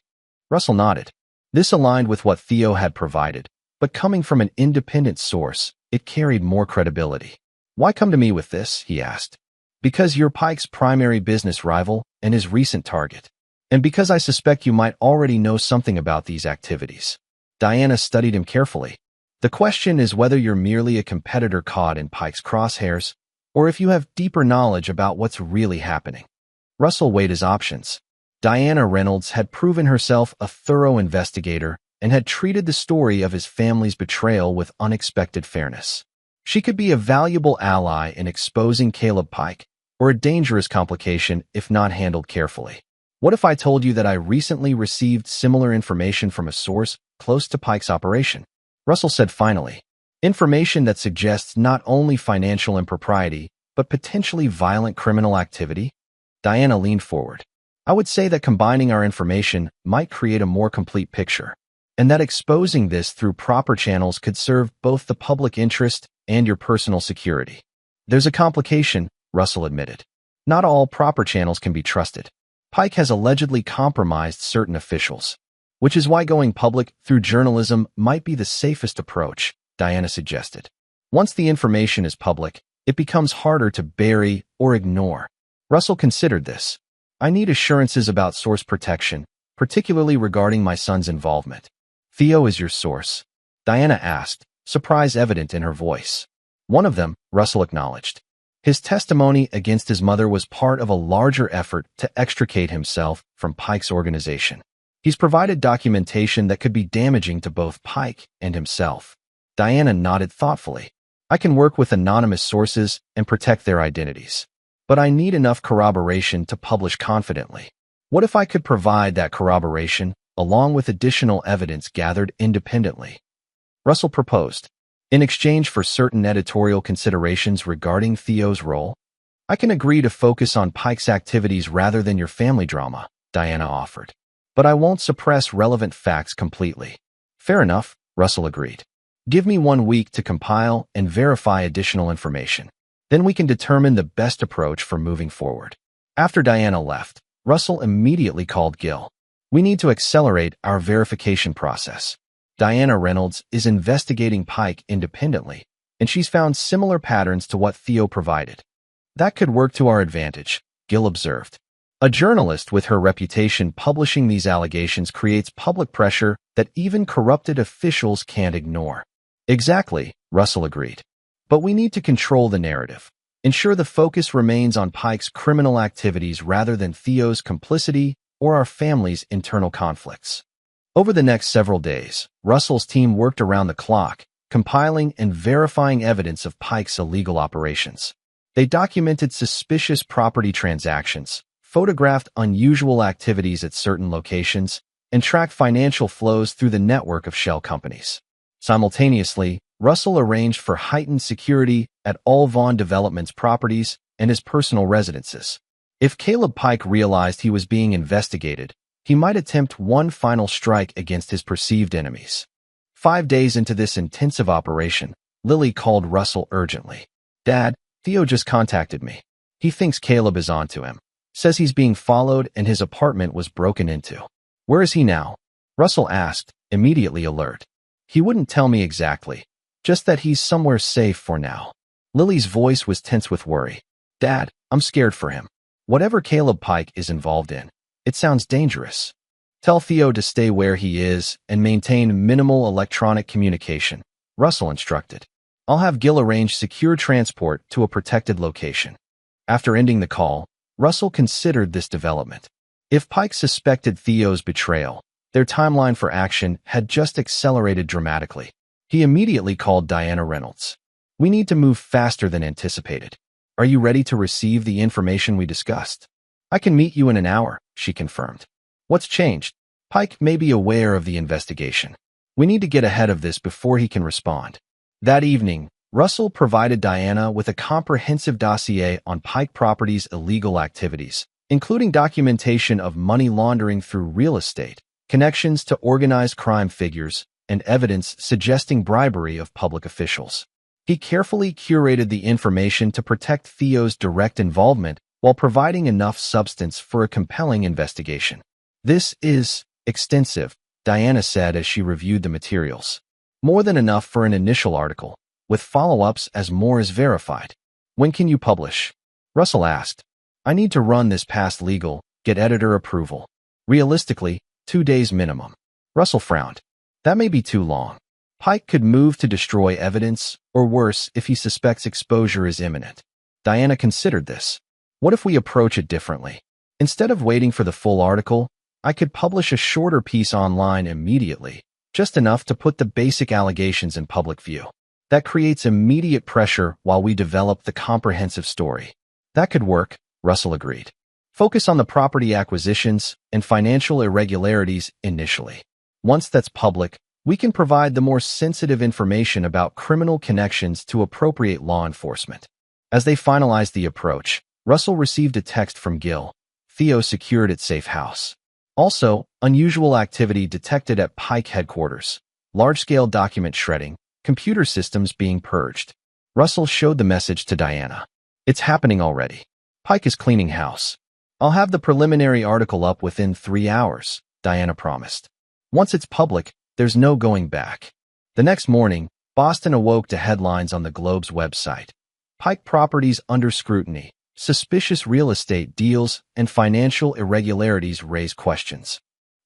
Russell nodded. This aligned with what Theo had provided, but coming from an independent source, it carried more credibility. "Why come to me with this?" he asked. "Because you're Pike's primary business rival and his recent target. And because I suspect you might already know something about these activities." Diana studied him carefully. "The question is whether you're merely a competitor caught in Pike's crosshairs, or if you have deeper knowledge about what's really happening." Russell weighed his options. Diana Reynolds had proven herself a thorough investigator and had treated the story of his family's betrayal with unexpected fairness. She could be a valuable ally in exposing Caleb Pike, or a dangerous complication if not handled carefully. "What if I told you that I recently received similar information from a source close to Pike's operation?" Russell said finally. "Information that suggests not only financial impropriety, but potentially violent criminal activity?" Diana leaned forward. "I would say that combining our information might create a more complete picture, and that exposing this through proper channels could serve both the public interest and your personal security." "There's a complication," Russell admitted. "Not all proper channels can be trusted. Pike has allegedly compromised certain officials, which is why going public through journalism might be the safest approach," Diana suggested. "Once the information is public, it becomes harder to bury or ignore." Russell considered this. "I need assurances about source protection, particularly regarding my son's involvement." "Theo is your source?" Diana asked, surprise evident in her voice. "One of them," Russell acknowledged. "His testimony against his mother was part of a larger effort to extricate himself from Pike's organization. He's provided documentation that could be damaging to both Pike and himself." Diana nodded thoughtfully. "I can work with anonymous sources and protect their identities, but I need enough corroboration to publish confidently. What if I could provide that corroboration along with additional evidence gathered independently?" Russell proposed. "In exchange for certain editorial considerations regarding Theo's role, I can agree to focus on Pike's activities rather than your family drama," Diana offered. "But I won't suppress relevant facts completely." "Fair enough," Russell agreed. "Give me 1 week to compile and verify additional information. Then we can determine the best approach for moving forward." After Diana left, Russell immediately called Gil. "We need to accelerate our verification process. Diana Reynolds is investigating Pike independently, and she's found similar patterns to what Theo provided. That could work to our advantage, Gil observed. A journalist with her reputation publishing these allegations creates public pressure that even corrupted officials can't ignore. Exactly, Russell agreed. But we need to control the narrative. Ensure the focus remains on Pike's criminal activities rather than Theo's complicity or our family's internal conflicts. Over the next several days, Russell's team worked around the clock, compiling and verifying evidence of Pike's illegal operations. They documented suspicious property transactions, photographed unusual activities at certain locations, and tracked financial flows through the network of shell companies. Simultaneously, Russell arranged for heightened security at all Vaughn Development's properties and his personal residences. If Caleb Pike realized he was being investigated, he might attempt one final strike against his perceived enemies. 5 days into this intensive operation, Lily called Russell urgently. "Dad, Theo just contacted me. He thinks Caleb is onto him. Says he's being followed and his apartment was broken into." "Where is he now?" Russell asked, immediately alert. "He wouldn't tell me exactly, just that he's somewhere safe for now." Lily's voice was tense with worry. "Dad, I'm scared for him. Whatever Caleb Pike is involved in, it sounds dangerous. Tell Theo to stay where he is and maintain minimal electronic communication," Russell instructed. "I'll have Gil arrange secure transport to a protected location." After ending the call, Russell considered this development. If Pike suspected Theo's betrayal, their timeline for action had just accelerated dramatically. He immediately called Diana Reynolds. "We need to move faster than anticipated. Are you ready to receive the information we discussed?" "I can meet you in an hour," she confirmed. "What's changed?" "Pike may be aware of the investigation. We need to get ahead of this before he can respond." That evening, Russell provided Diana with a comprehensive dossier on Pike Properties' illegal activities, including documentation of money laundering through real estate, connections to organized crime figures, and evidence suggesting bribery of public officials. He carefully curated the information to protect Theo's direct involvement while providing enough substance for a compelling investigation. "This is extensive," Diana said as she reviewed the materials. "More than enough for an initial article, with follow-ups as more is verified." "When can you publish?" Russell asked. "I need to run this past legal, get editor approval. Realistically, 2 days minimum." Russell frowned. "That may be too long. Pike could move to destroy evidence, or worse if he suspects exposure is imminent." Diana considered this. "What if we approach it differently? Instead of waiting for the full article, I could publish a shorter piece online immediately, just enough to put the basic allegations in public view. That creates immediate pressure while we develop the comprehensive story." "That could work," Russell agreed. "Focus on the property acquisitions and financial irregularities initially. Once that's public, we can provide the more sensitive information about criminal connections to appropriate law enforcement." As they finalized the approach, Russell received a text from Gil. "Theo secured at safe house." Also, unusual activity detected at Pike headquarters. Large-scale document shredding, computer systems being purged. Russell showed the message to Diana. "It's happening already. Pike is cleaning house." "I'll have the preliminary article up within 3 hours," Diana promised. "Once it's public, there's no going back." The next morning, Boston awoke to headlines on the Globe's website. "Pike Properties under scrutiny. Suspicious real estate deals and financial irregularities raise questions."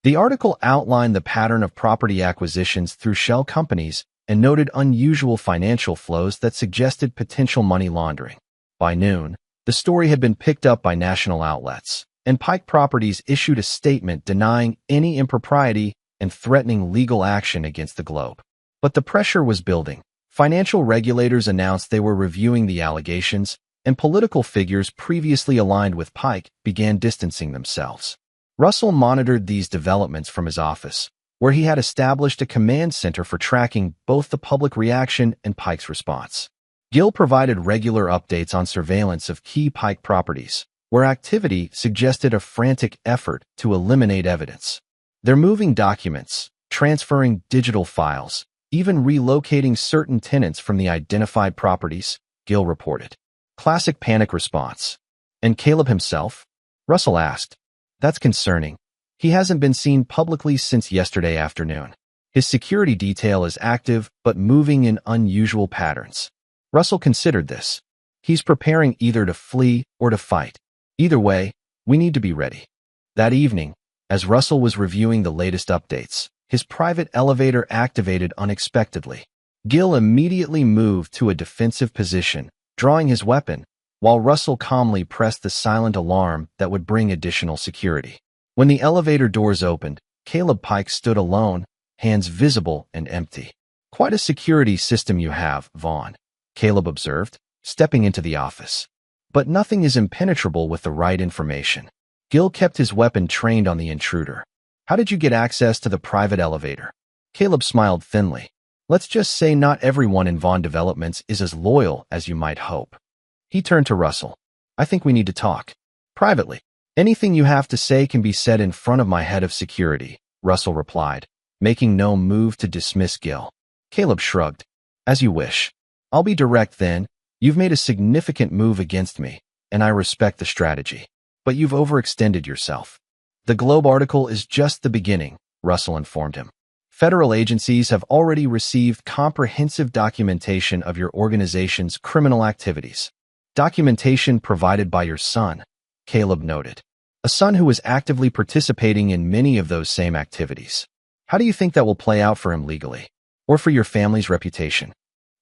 The article outlined the pattern of property acquisitions through shell companies and noted unusual financial flows that suggested potential money laundering. By noon, the story had been picked up by national outlets, and Pike Properties issued a statement denying any impropriety and threatening legal action against the Globe. But the pressure was building. Financial regulators announced they were reviewing the allegations, and political figures previously aligned with Pike began distancing themselves. Russell monitored these developments from his office, where he had established a command center for tracking both the public reaction and Pike's response. Gil provided regular updates on surveillance of key Pike properties, where activity suggested a frantic effort to eliminate evidence. They're moving documents, transferring digital files, even relocating certain tenants from the identified properties, Gil reported. Classic panic response. "And Caleb himself?" Russell asked. "That's concerning. He hasn't been seen publicly since yesterday afternoon. His security detail is active but moving in unusual patterns. Russell considered this. He's preparing either to flee or to fight. Either way, we need to be ready. That evening, as Russell was reviewing the latest updates, his private elevator activated unexpectedly. Gil immediately moved to a defensive position, drawing his weapon, while Russell calmly pressed the silent alarm that would bring additional security. When the elevator doors opened, Caleb Pike stood alone, hands visible and empty. "Quite a security system you have, Vaughn," Caleb observed, stepping into the office. "But nothing is impenetrable with the right information." Gil kept his weapon trained on the intruder. "How did you get access to the private elevator?" Caleb smiled thinly. "Let's just say not everyone in Vaughn Developments is as loyal as you might hope." He turned to Russell. "I think we need to talk. Privately. Anything you have to say can be said in front of my head of security," Russell replied, making no move to dismiss Gil. Caleb shrugged. "As you wish. I'll be direct then. You've made a significant move against me, and I respect the strategy. But you've overextended yourself." "The Globe article is just the beginning," Russell informed him. "Federal agencies have already received comprehensive documentation of your organization's criminal activities." "Documentation provided by your son," Caleb noted. "A son who was actively participating in many of those same activities. How do you think that will play out for him legally? Or for your family's reputation?"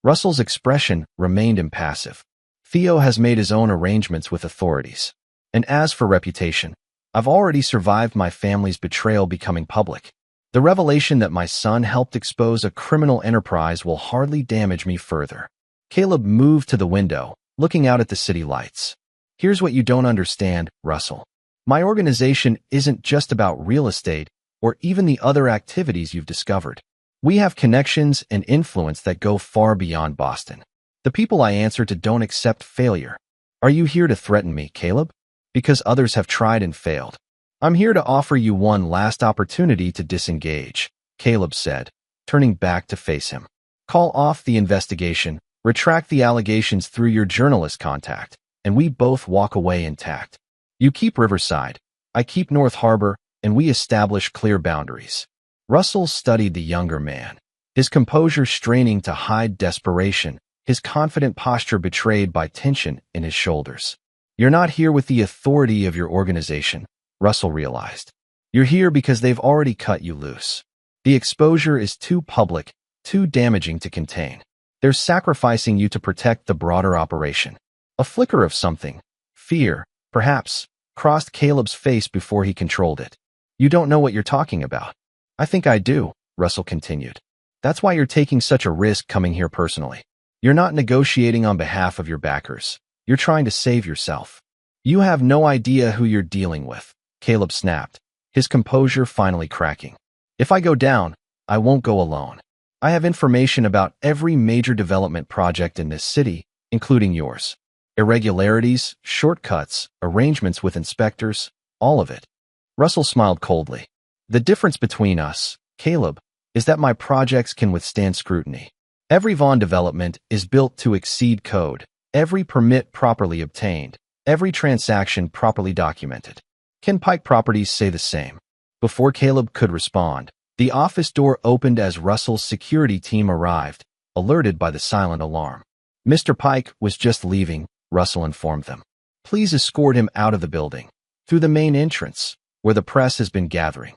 Russell's expression remained impassive. "Theo has made his own arrangements with authorities. And as for reputation, I've already survived my family's betrayal becoming public. The revelation that my son helped expose a criminal enterprise will hardly damage me further." Caleb moved to the window, looking out at the city lights. "Here's what you don't understand, Russell. My organization isn't just about real estate or even the other activities you've discovered. We have connections and influence that go far beyond Boston. The people I answer to don't accept failure. Are you here to threaten me, Caleb? Because others have tried and failed. I'm here to offer you one last opportunity to disengage," Caleb said, turning back to face him. "Call off the investigation, retract the allegations through your journalist contact, and we both walk away intact. You keep Riverside, I keep North Harbor, and we establish clear boundaries." Russell studied the younger man, his composure straining to hide desperation, his confident posture betrayed by tension in his shoulders. "You're not here with the authority of your organization," Russell realized. "You're here because they've already cut you loose. The exposure is too public, too damaging to contain. They're sacrificing you to protect the broader operation." A flicker of something, fear, perhaps, crossed Caleb's face before he controlled it. "You don't know what you're talking about." "I think I do," Russell continued. "That's why you're taking such a risk coming here personally. You're not negotiating on behalf of your backers. You're trying to save yourself. You have no idea who you're dealing with," Caleb snapped, his composure finally cracking. "If I go down, I won't go alone. I have information about every major development project in this city, including yours. Irregularities, shortcuts, arrangements with inspectors, all of it." Russell smiled coldly. "The difference between us, Caleb, is that my projects can withstand scrutiny. Every Vaughn development is built to exceed code, every permit properly obtained, every transaction properly documented. Can Pike Properties say the same?" Before Caleb could respond, the office door opened as Russell's security team arrived, alerted by the silent alarm. "Mr. Pike was just leaving," Russell informed them. "Please escort him out of the building, through the main entrance, where the press has been gathering."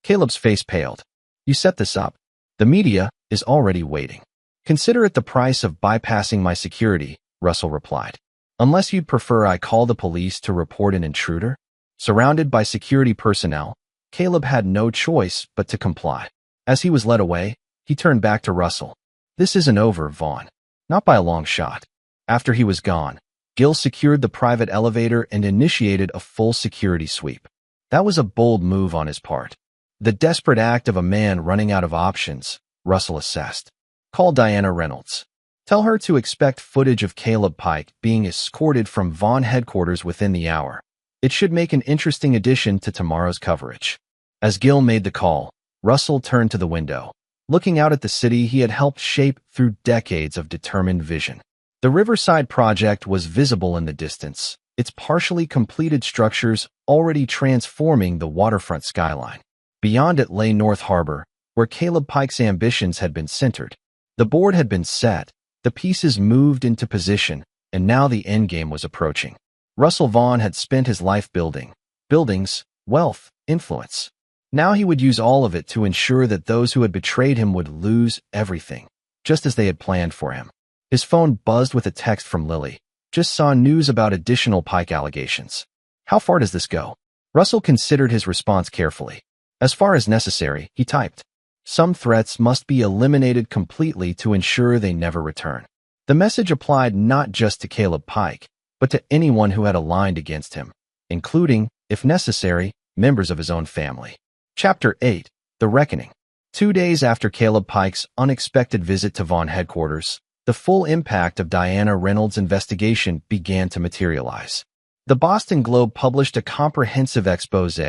Caleb's face paled. "You set this up. The media is already waiting." "Consider it the price of bypassing my security," Russell replied. "Unless you'd prefer I call the police to report an intruder?" Surrounded by security personnel, Caleb had no choice but to comply. As he was led away, he turned back to Russell. "This isn't over, Vaughn. Not by a long shot." After he was gone, Gil secured the private elevator and initiated a full security sweep. That was a bold move on his part. The desperate act of a man running out of options, Russell assessed. "Call Diana Reynolds. Tell her to expect footage of Caleb Pike being escorted from Vaughn headquarters within the hour. It should make an interesting addition to tomorrow's coverage." As Gil made the call, Russell turned to the window, looking out at the city he had helped shape through decades of determined vision. The Riverside project was visible in the distance, its partially completed structures already transforming the waterfront skyline. Beyond it lay North Harbor, where Caleb Pike's ambitions had been centered. The board had been set, the pieces moved into position, and now the endgame was approaching. Russell Vaughn had spent his life building buildings, wealth, influence. Now he would use all of it to ensure that those who had betrayed him would lose everything, just as they had planned for him. His phone buzzed with a text from Lily. Just saw news about additional Pike allegations. How far does this go? Russell considered his response carefully. As far as necessary, he typed. Some threats must be eliminated completely to ensure they never return. The message applied not just to Caleb Pike, but to anyone who had aligned against him, including, if necessary, members of his own family. Chapter 8. The Reckoning. 2 days after Caleb Pike's unexpected visit to Vaughn headquarters, the full impact of Diana Reynolds' investigation began to materialize. The Boston Globe published a comprehensive expose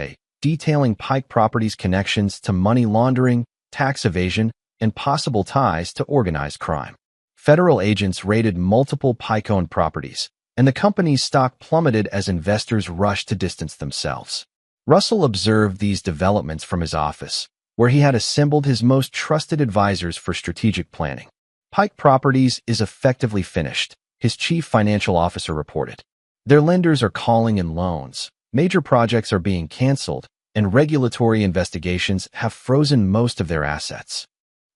detailing Pike Properties' connections to money laundering, tax evasion, and possible ties to organized crime. Federal agents raided multiple Pike-owned properties, and the company's stock plummeted as investors rushed to distance themselves. Russell observed these developments from his office, where he had assembled his most trusted advisors for strategic planning. Pike Properties is effectively finished, his chief financial officer reported. Their lenders are calling in loans, major projects are being canceled, and regulatory investigations have frozen most of their assets.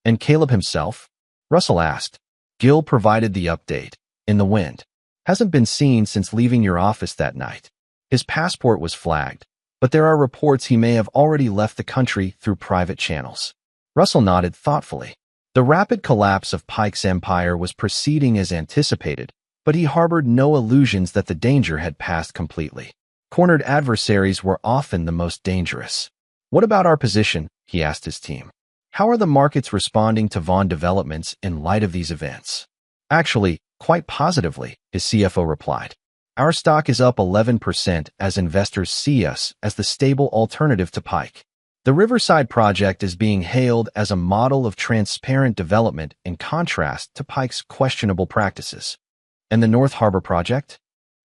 And Caleb himself? Russell asked. Gil provided the update. In the wind. Hasn't been seen since leaving your office that night. His passport was flagged, but there are reports he may have already left the country through private channels. Russell nodded thoughtfully. The rapid collapse of Pike's empire was proceeding as anticipated, but he harbored no illusions that the danger had passed completely. Cornered adversaries were often the most dangerous. What about our position? He asked his team. How are the markets responding to Vaughn developments in light of these events? Actually, quite positively, his CFO replied. Our stock is up 11% as investors see us as the stable alternative to Pike. The Riverside project is being hailed as a model of transparent development in contrast to Pike's questionable practices. And the North Harbor project?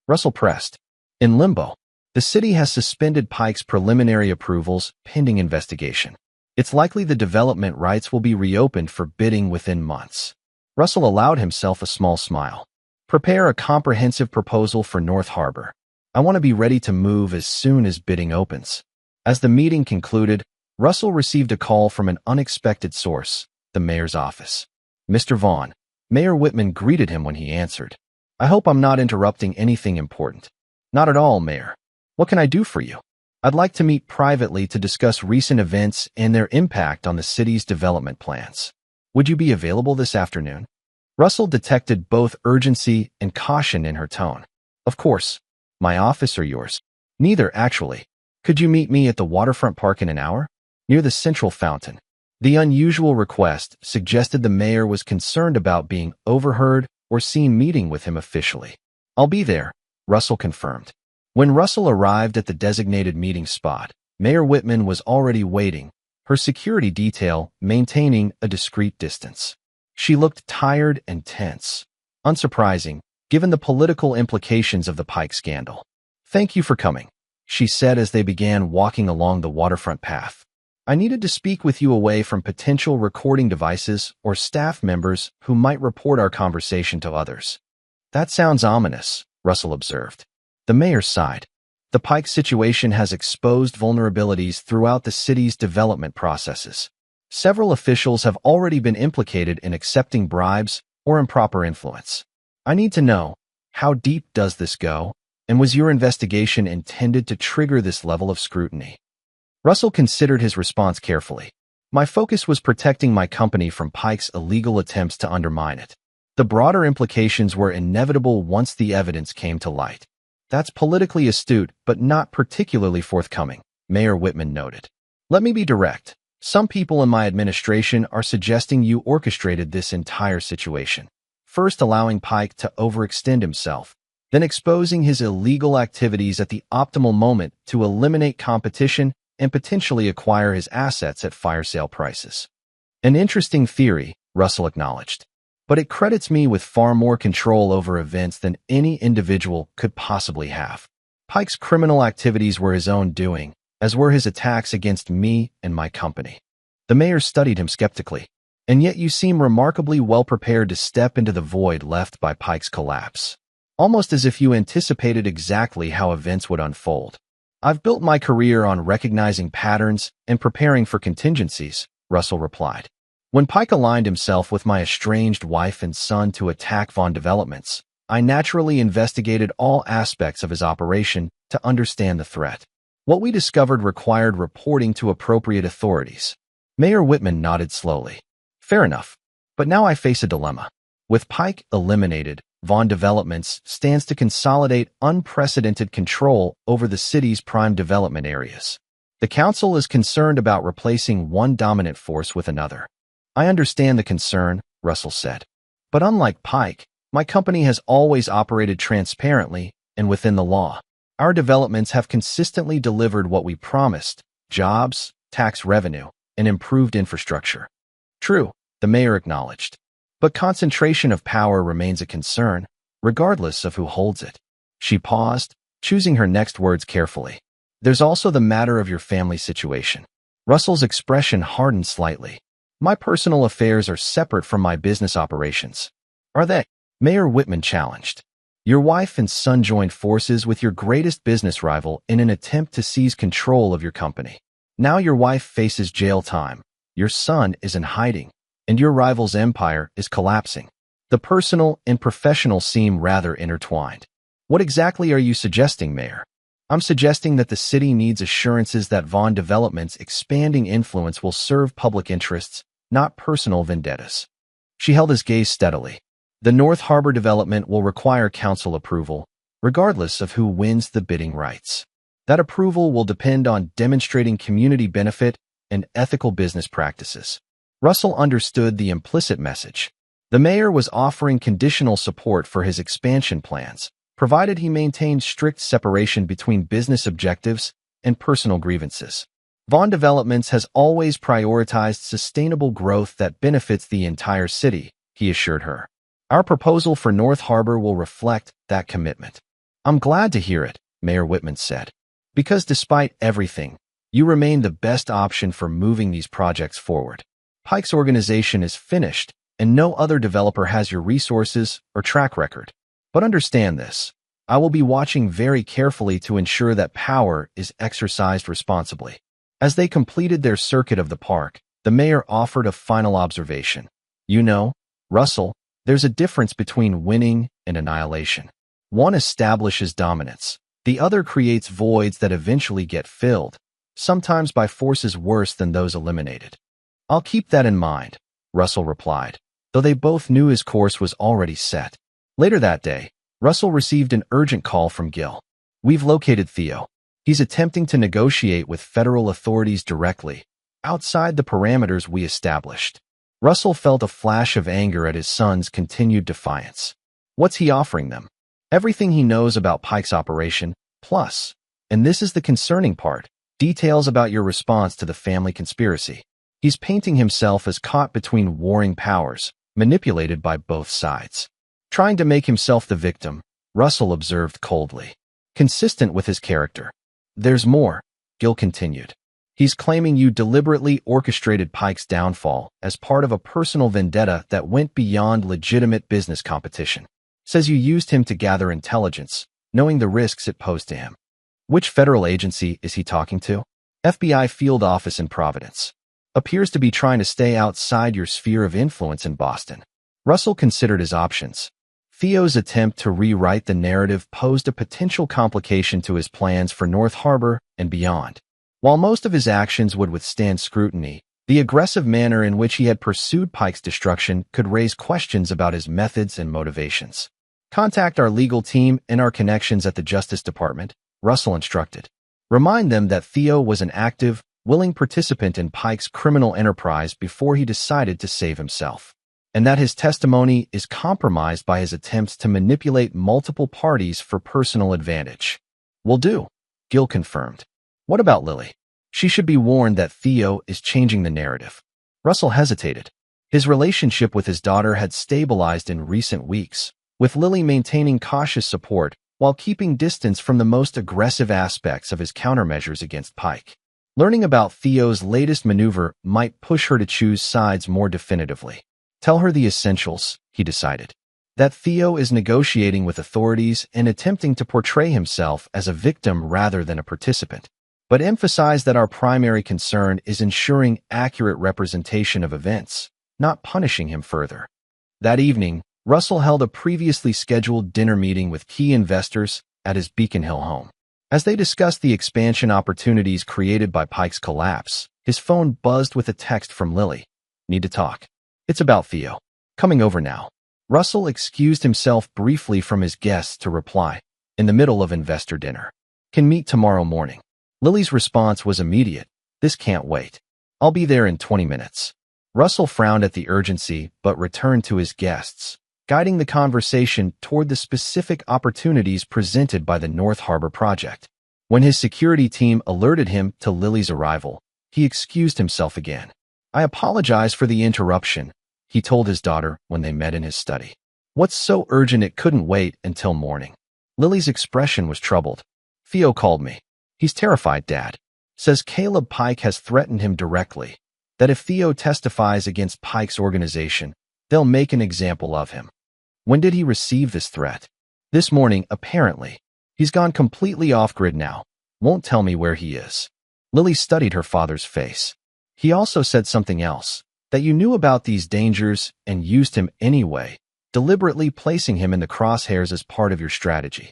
Russell pressed. In limbo. The city has suspended Pike's preliminary approvals pending investigation. It's likely the development rights will be reopened for bidding within months. Russell allowed himself a small smile. Prepare a comprehensive proposal for North Harbor. I want to be ready to move as soon as bidding opens. As the meeting concluded, Russell received a call from an unexpected source, the mayor's office. Mr. Vaughn. Mayor Whitman greeted him when he answered. I hope I'm not interrupting anything important. Not at all, Mayor. What can I do for you? I'd like to meet privately to discuss recent events and their impact on the city's development plans. Would you be available this afternoon? Russell detected both urgency and caution in her tone. Of course. My office or yours? Neither, actually. Could you meet me at the waterfront park in an hour? Near the central fountain. The unusual request suggested the mayor was concerned about being overheard or seen meeting with him officially. I'll be there, Russell confirmed. When Russell arrived at the designated meeting spot, Mayor Whitman was already waiting, her security detail maintaining a discreet distance. She looked tired and tense. Unsurprising, given the political implications of the Pike scandal. Thank you for coming, she said as they began walking along the waterfront path. I needed to speak with you away from potential recording devices or staff members who might report our conversation to others. That sounds ominous, Russell observed. The mayor sighed. The Pike situation has exposed vulnerabilities throughout the city's development processes. Several officials have already been implicated in accepting bribes or improper influence. I need to know, how deep does this go, and was your investigation intended to trigger this level of scrutiny? Russell considered his response carefully. My focus was protecting my company from Pike's illegal attempts to undermine it. The broader implications were inevitable once the evidence came to light. That's politically astute, but not particularly forthcoming, Mayor Whitman noted. Let me be direct. Some people in my administration are suggesting you orchestrated this entire situation. First allowing Pike to overextend himself, then exposing his illegal activities at the optimal moment to eliminate competition and potentially acquire his assets at fire sale prices. An interesting theory, Russell acknowledged. But it credits me with far more control over events than any individual could possibly have. Pike's criminal activities were his own doing, as were his attacks against me and my company. The mayor studied him skeptically. And yet you seem remarkably well prepared to step into the void left by Pike's collapse. Almost as if you anticipated exactly how events would unfold. I've built my career on recognizing patterns and preparing for contingencies, Russell replied. When Pike aligned himself with my estranged wife and son to attack Vaughn Developments, I naturally investigated all aspects of his operation to understand the threat. What we discovered required reporting to appropriate authorities. Mayor Whitman nodded slowly. Fair enough. But now I face a dilemma. With Pike eliminated, Vaughn Developments stands to consolidate unprecedented control over the city's prime development areas. The council is concerned about replacing one dominant force with another. I understand the concern, Russell said. But unlike Pike, my company has always operated transparently and within the law. Our developments have consistently delivered what we promised: jobs, tax revenue, and improved infrastructure. True, the mayor acknowledged. But concentration of power remains a concern, regardless of who holds it. She paused, choosing her next words carefully. There's also the matter of your family situation. Russell's expression hardened slightly. My personal affairs are separate from my business operations. Are they? Mayor Whitman challenged. Your wife and son joined forces with your greatest business rival in an attempt to seize control of your company. Now your wife faces jail time, your son is in hiding, and your rival's empire is collapsing. The personal and professional seem rather intertwined. What exactly are you suggesting, Mayor? I'm suggesting that the city needs assurances that Vaughn Development's expanding influence will serve public interests, not personal vendettas. She held his gaze steadily. The North Harbor development will require council approval, regardless of who wins the bidding rights. That approval will depend on demonstrating community benefit and ethical business practices. Russell understood the implicit message. The mayor was offering conditional support for his expansion plans, provided he maintained strict separation between business objectives and personal grievances. Vaughn Developments has always prioritized sustainable growth that benefits the entire city, he assured her. Our proposal for North Harbor will reflect that commitment. I'm glad to hear it, Mayor Whitman said. Because despite everything, you remain the best option for moving these projects forward. Pike's organization is finished, and no other developer has your resources or track record. But understand this. I will be watching very carefully to ensure that power is exercised responsibly. As they completed their circuit of the park, the mayor offered a final observation. You know, Russell, there's a difference between winning and annihilation. One establishes dominance. The other creates voids that eventually get filled, sometimes by forces worse than those eliminated. I'll keep that in mind, Russell replied, though they both knew his course was already set. Later that day, Russell received an urgent call from Gil. We've located Theo. He's attempting to negotiate with federal authorities directly, outside the parameters we established. Russell felt a flash of anger at his son's continued defiance. What's he offering them? Everything he knows about Pike's operation, plus, and this is the concerning part, details about your response to the family conspiracy. He's painting himself as caught between warring powers, manipulated by both sides. Trying to make himself the victim, Russell observed coldly. Consistent with his character. There's more, Gil continued. He's claiming you deliberately orchestrated Pike's downfall as part of a personal vendetta that went beyond legitimate business competition. Says you used him to gather intelligence, knowing the risks it posed to him. Which federal agency is he talking to? FBI field office in Providence. Appears to be trying to stay outside your sphere of influence in Boston. Russell considered his options. Theo's attempt to rewrite the narrative posed a potential complication to his plans for North Harbor and beyond. While most of his actions would withstand scrutiny, the aggressive manner in which he had pursued Pike's destruction could raise questions about his methods and motivations. Contact our legal team and our connections at the Justice Department, Russell instructed. Remind them that Theo was an active, willing participant in Pike's criminal enterprise before he decided to save himself, and that his testimony is compromised by his attempts to manipulate multiple parties for personal advantage. Will do, Gil confirmed. What about Lily? She should be warned that Theo is changing the narrative. Russell hesitated. His relationship with his daughter had stabilized in recent weeks, with Lily maintaining cautious support while keeping distance from the most aggressive aspects of his countermeasures against Pike. Learning about Theo's latest maneuver might push her to choose sides more definitively. Tell her the essentials, he decided. That Theo is negotiating with authorities and attempting to portray himself as a victim rather than a participant. But emphasize that our primary concern is ensuring accurate representation of events, not punishing him further. That evening, Russell held a previously scheduled dinner meeting with key investors at his Beacon Hill home. As they discussed the expansion opportunities created by Pike's collapse, his phone buzzed with a text from Lily. Need to talk. It's about Theo. Coming over now. Russell excused himself briefly from his guests to reply, in the middle of investor dinner. Can meet tomorrow morning. Lily's response was immediate. This can't wait. I'll be there in 20 minutes. Russell frowned at the urgency but returned to his guests, guiding the conversation toward the specific opportunities presented by the North Harbor project. When his security team alerted him to Lily's arrival, he excused himself again. I apologize for the interruption, he told his daughter when they met in his study. What's so urgent it couldn't wait until morning? Lily's expression was troubled. Theo called me. He's terrified, Dad. Says Caleb Pike has threatened him directly, that if Theo testifies against Pike's organization, they'll make an example of him. When did he receive this threat? This morning, apparently. He's gone completely off-grid now. Won't tell me where he is. Lily studied her father's face. He also said something else, that you knew about these dangers and used him anyway, deliberately placing him in the crosshairs as part of your strategy.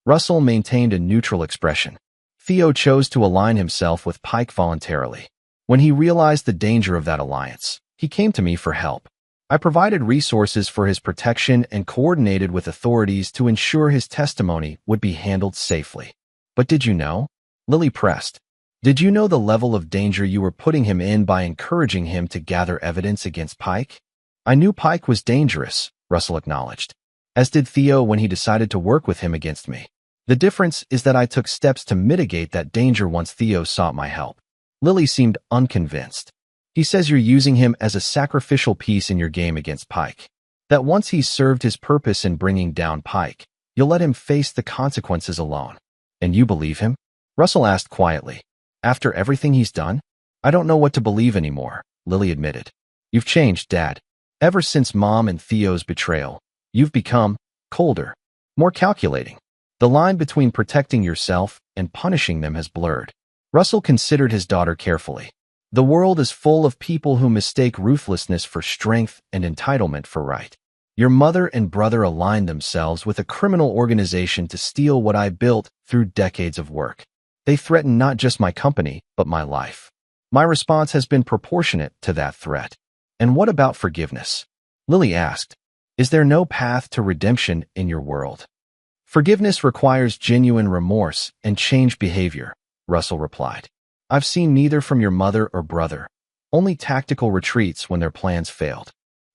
Russell maintained a neutral expression. Theo chose to align himself with Pike voluntarily. When he realized the danger of that alliance, he came to me for help. I provided resources for his protection and coordinated with authorities to ensure his testimony would be handled safely. But did you know? Lily pressed. Did you know the level of danger you were putting him in by encouraging him to gather evidence against Pike? I knew Pike was dangerous, Russell acknowledged, as did Theo when he decided to work with him against me. The difference is that I took steps to mitigate that danger once Theo sought my help. Lily seemed unconvinced. He says you're using him as a sacrificial piece in your game against Pike. That once he's served his purpose in bringing down Pike, you'll let him face the consequences alone. And you believe him? Russell asked quietly. After everything he's done? I don't know what to believe anymore, Lily admitted. You've changed, Dad. Ever since Mom and Theo's betrayal, you've become colder, more calculating. The line between protecting yourself and punishing them has blurred. Russell considered his daughter carefully. The world is full of people who mistake ruthlessness for strength and entitlement for right. Your mother and brother aligned themselves with a criminal organization to steal what I built through decades of work. They threaten not just my company, but my life. My response has been proportionate to that threat. And what about forgiveness? Lily asked. Is there no path to redemption in your world? Forgiveness requires genuine remorse and changed behavior, Russell replied. I've seen neither from your mother or brother, only tactical retreats when their plans failed.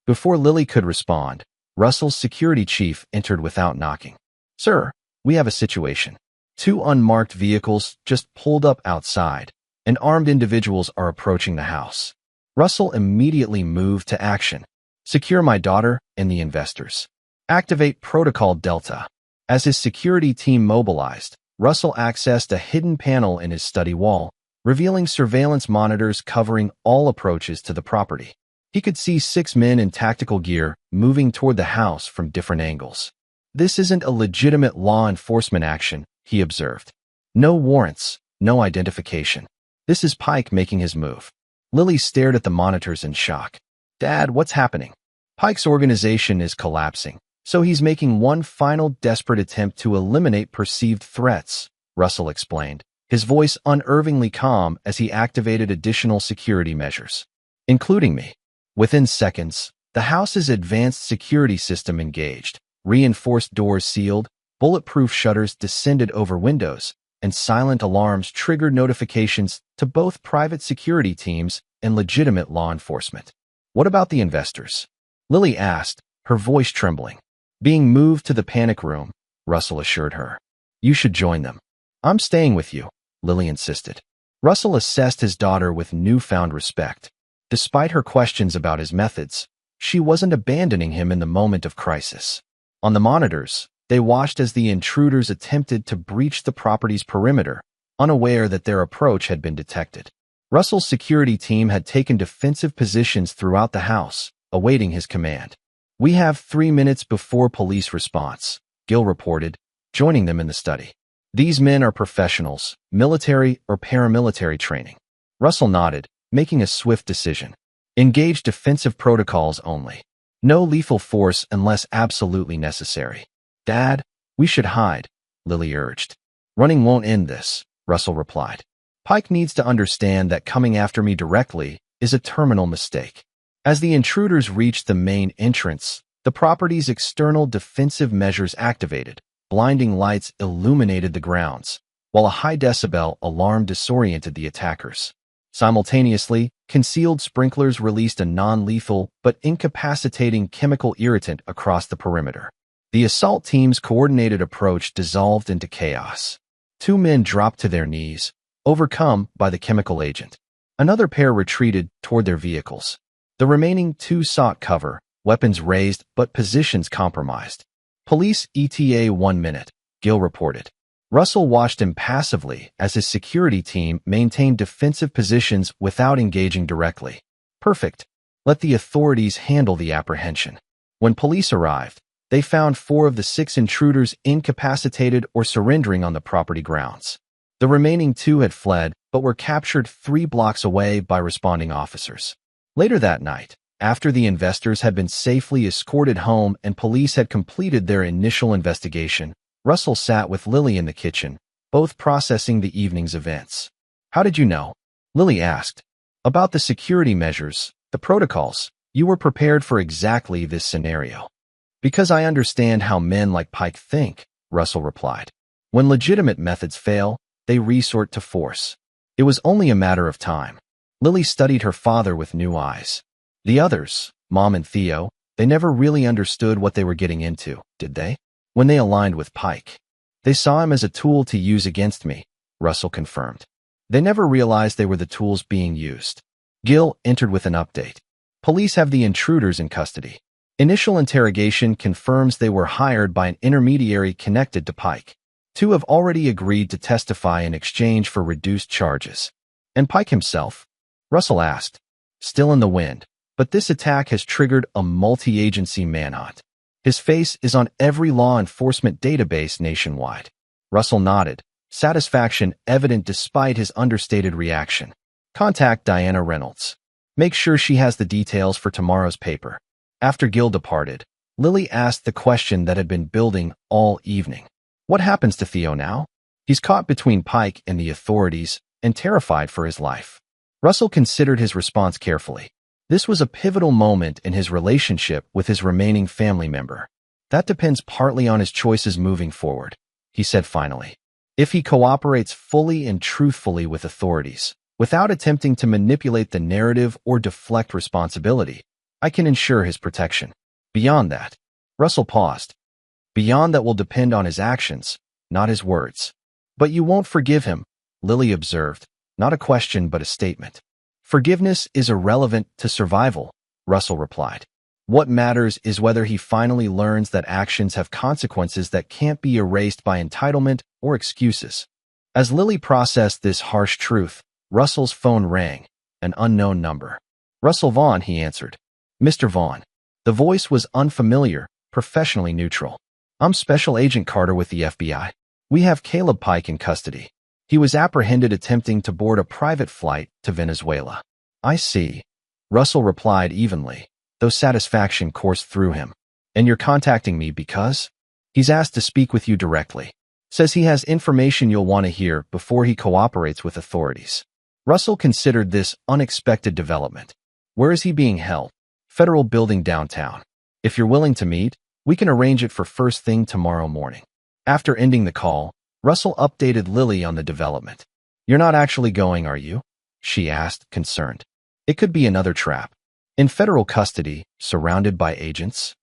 Before Lily could respond, Russell's security chief entered without knocking. Sir, we have a situation. 2 unmarked vehicles just pulled up outside, and armed individuals are approaching the house. Russell immediately moved to action. Secure my daughter and the investors. Activate Protocol Delta. As his security team mobilized, Russell accessed a hidden panel in his study wall, revealing surveillance monitors covering all approaches to the property. He could see 6 men in tactical gear moving toward the house from different angles. This isn't a legitimate law enforcement action, he observed. No warrants, no identification. This is Pike making his move. Lily stared at the monitors in shock. Dad, what's happening? Pike's organization is collapsing, so he's making one final desperate attempt to eliminate perceived threats, Russell explained, his voice unervingly calm as he activated additional security measures, including me. Within seconds, the house's advanced security system engaged, reinforced doors sealed, bulletproof shutters descended over windows, and silent alarms triggered notifications to both private security teams and legitimate law enforcement. What about the investors? Lily asked, her voice trembling. Being moved to the panic room, Russell assured her. You should join them. I'm staying with you, Lily insisted. Russell assessed his daughter with newfound respect. Despite her questions about his methods, she wasn't abandoning him in the moment of crisis. On the monitors, they watched as the intruders attempted to breach the property's perimeter, unaware that their approach had been detected. Russell's security team had taken defensive positions throughout the house, awaiting his command. "We have 3 minutes before police response," Gil reported, joining them in the study. "These men are professionals, military or paramilitary training." Russell nodded, making a swift decision. "Engage defensive protocols only. No lethal force unless absolutely necessary." "Dad, we should hide," Lily urged. "Running won't end this," Russell replied. "Pike needs to understand that coming after me directly is a terminal mistake." As the intruders reached the main entrance, the property's external defensive measures activated. Blinding lights illuminated the grounds, while a high-decibel alarm disoriented the attackers. Simultaneously, concealed sprinklers released a non-lethal but incapacitating chemical irritant across the perimeter. The assault team's coordinated approach dissolved into chaos. 2 men dropped to their knees, overcome by the chemical agent. Another pair retreated toward their vehicles. The remaining 2 sought cover, weapons raised but positions compromised. "Police ETA 1 minute," Gil reported. Russell watched impassively as his security team maintained defensive positions without engaging directly. "Perfect. Let the authorities handle the apprehension." When police arrived, they found 4 of the 6 intruders incapacitated or surrendering on the property grounds. The remaining 2 had fled, but were captured 3 blocks away by responding officers. Later that night, after the investors had been safely escorted home and police had completed their initial investigation, Russell sat with Lily in the kitchen, both processing the evening's events. "How did you know?" Lily asked. "About the security measures, the protocols. You were prepared for exactly this scenario." "Because I understand how men like Pike think," Russell replied. "When legitimate methods fail, they resort to force. It was only a matter of time." Lily studied her father with new eyes. "The others, Mom and Theo, they never really understood what they were getting into, did they? When they aligned with Pike, they saw him as a tool to use against me," Russell confirmed. "They never realized they were the tools being used." Gil entered with an update. "Police have the intruders in custody. Initial interrogation confirms they were hired by an intermediary connected to Pike. 2 have already agreed to testify in exchange for reduced charges." "And Pike himself?" Russell asked. "Still in the wind, but this attack has triggered a multi-agency manhunt. His face is on every law enforcement database nationwide." Russell nodded, satisfaction evident despite his understated reaction. "Contact Diana Reynolds. Make sure she has the details for tomorrow's paper." After Gil departed, Lily asked the question that had been building all evening. "What happens to Theo now? He's caught between Pike and the authorities and terrified for his life." Russell considered his response carefully. This was a pivotal moment in his relationship with his remaining family member. "That depends partly on his choices moving forward," he said finally. "If he cooperates fully and truthfully with authorities, without attempting to manipulate the narrative or deflect responsibility, I can ensure his protection. Beyond that," Russell paused. "Beyond that will depend on his actions, not his words." "But you won't forgive him," Lily observed, not a question but a statement. "Forgiveness is irrelevant to survival," Russell replied. "What matters is whether he finally learns that actions have consequences that can't be erased by entitlement or excuses." As Lily processed this harsh truth, Russell's phone rang, an unknown number. "Russell Vaughn," he answered. "Mr. Vaughn." The voice was unfamiliar, professionally neutral. "I'm Special Agent Carter with the FBI. We have Caleb Pike in custody. He was apprehended attempting to board a private flight to Venezuela." "I see," Russell replied evenly, though satisfaction coursed through him. "And you're contacting me because?" "He's asked to speak with you directly. Says he has information you'll want to hear before he cooperates with authorities." Russell considered this unexpected development. "Where is he being held?" "Federal building downtown. If you're willing to meet, we can arrange it for first thing tomorrow morning." After ending the call, Russell updated Lily on the development. "You're not actually going, are you?" she asked, concerned. "It could be another trap." "In federal custody, surrounded by agents?"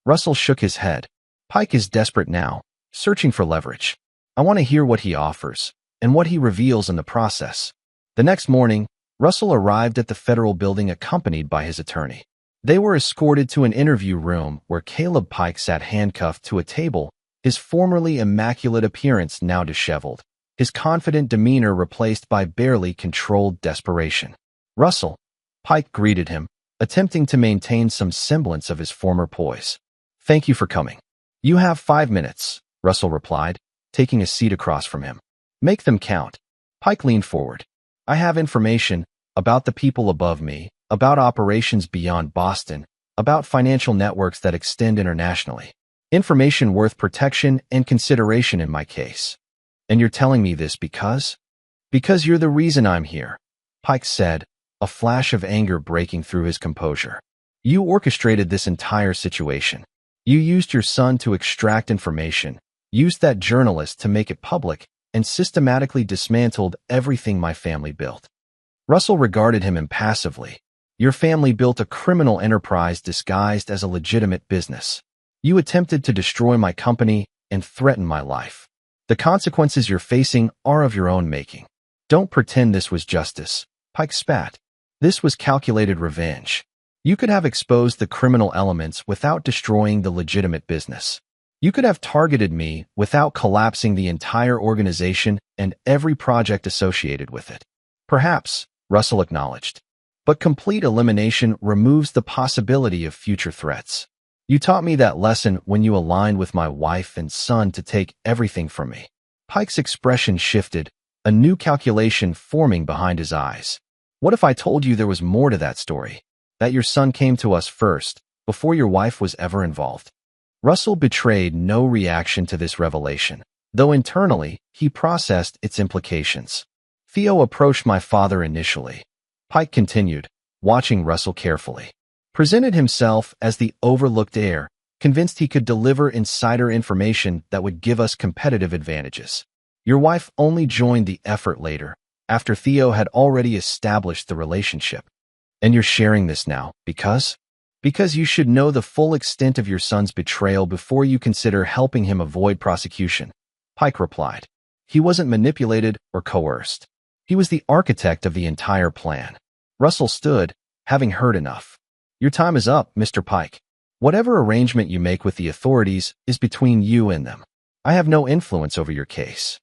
Russell shook his head. "Pike is desperate now, searching for leverage. I want to hear what he offers, and what he reveals in the process." The next morning, Russell arrived at the federal building accompanied by his attorney. They were escorted to an interview room where Caleb Pike sat handcuffed to a table, his formerly immaculate appearance now disheveled. his confident demeanor replaced by barely controlled desperation. "Russell," Pike greeted him, attempting to maintain some semblance of his former poise. "Thank you for coming." "You have 5 minutes," Russell replied, taking a seat across from him. "Make them count." Pike leaned forward. "I have information about the people above me, about operations beyond Boston, about financial networks that extend internationally. Information worth protection and consideration in my case. And you're telling me this because? Because you're the reason I'm here," Pike said, a flash of anger breaking through his composure. "You orchestrated this entire situation. You used your son to extract information, used that journalist to make it public, and systematically dismantled everything my family built." Russell regarded him impassively. "Your family built a criminal enterprise disguised as a legitimate business. You attempted to destroy my company and threaten my life. The consequences you're facing are of your own making. Don't pretend this was justice," Pike spat. "This was calculated revenge. You could have exposed the criminal elements without destroying the legitimate business. You could have targeted me without collapsing the entire organization and every project associated with it." "Perhaps," Russell acknowledged. "But complete elimination removes the possibility of future threats. You taught me that lesson when you aligned with my wife and son to take everything from me." Pike's expression shifted, a new calculation forming behind his eyes. "What if I told you there was more to that story? That your son came to us first, before your wife was ever involved?" Russell betrayed no reaction to this revelation, though internally he processed its implications. "Theo approached my father initially," Pike continued, watching Russell carefully. "Presented himself as the overlooked heir, convinced he could deliver insider information that would give us competitive advantages. Your wife only joined the effort later, after Theo had already established the relationship. And you're sharing this now, because? Because you should know the full extent of your son's betrayal before you consider helping him avoid prosecution," Pike replied. "He wasn't manipulated or coerced. He was the architect of the entire plan." Russell stood, having heard enough. "Your time is up, Mr. Pike. Whatever arrangement you make with the authorities is between you and them. I have no influence over your case."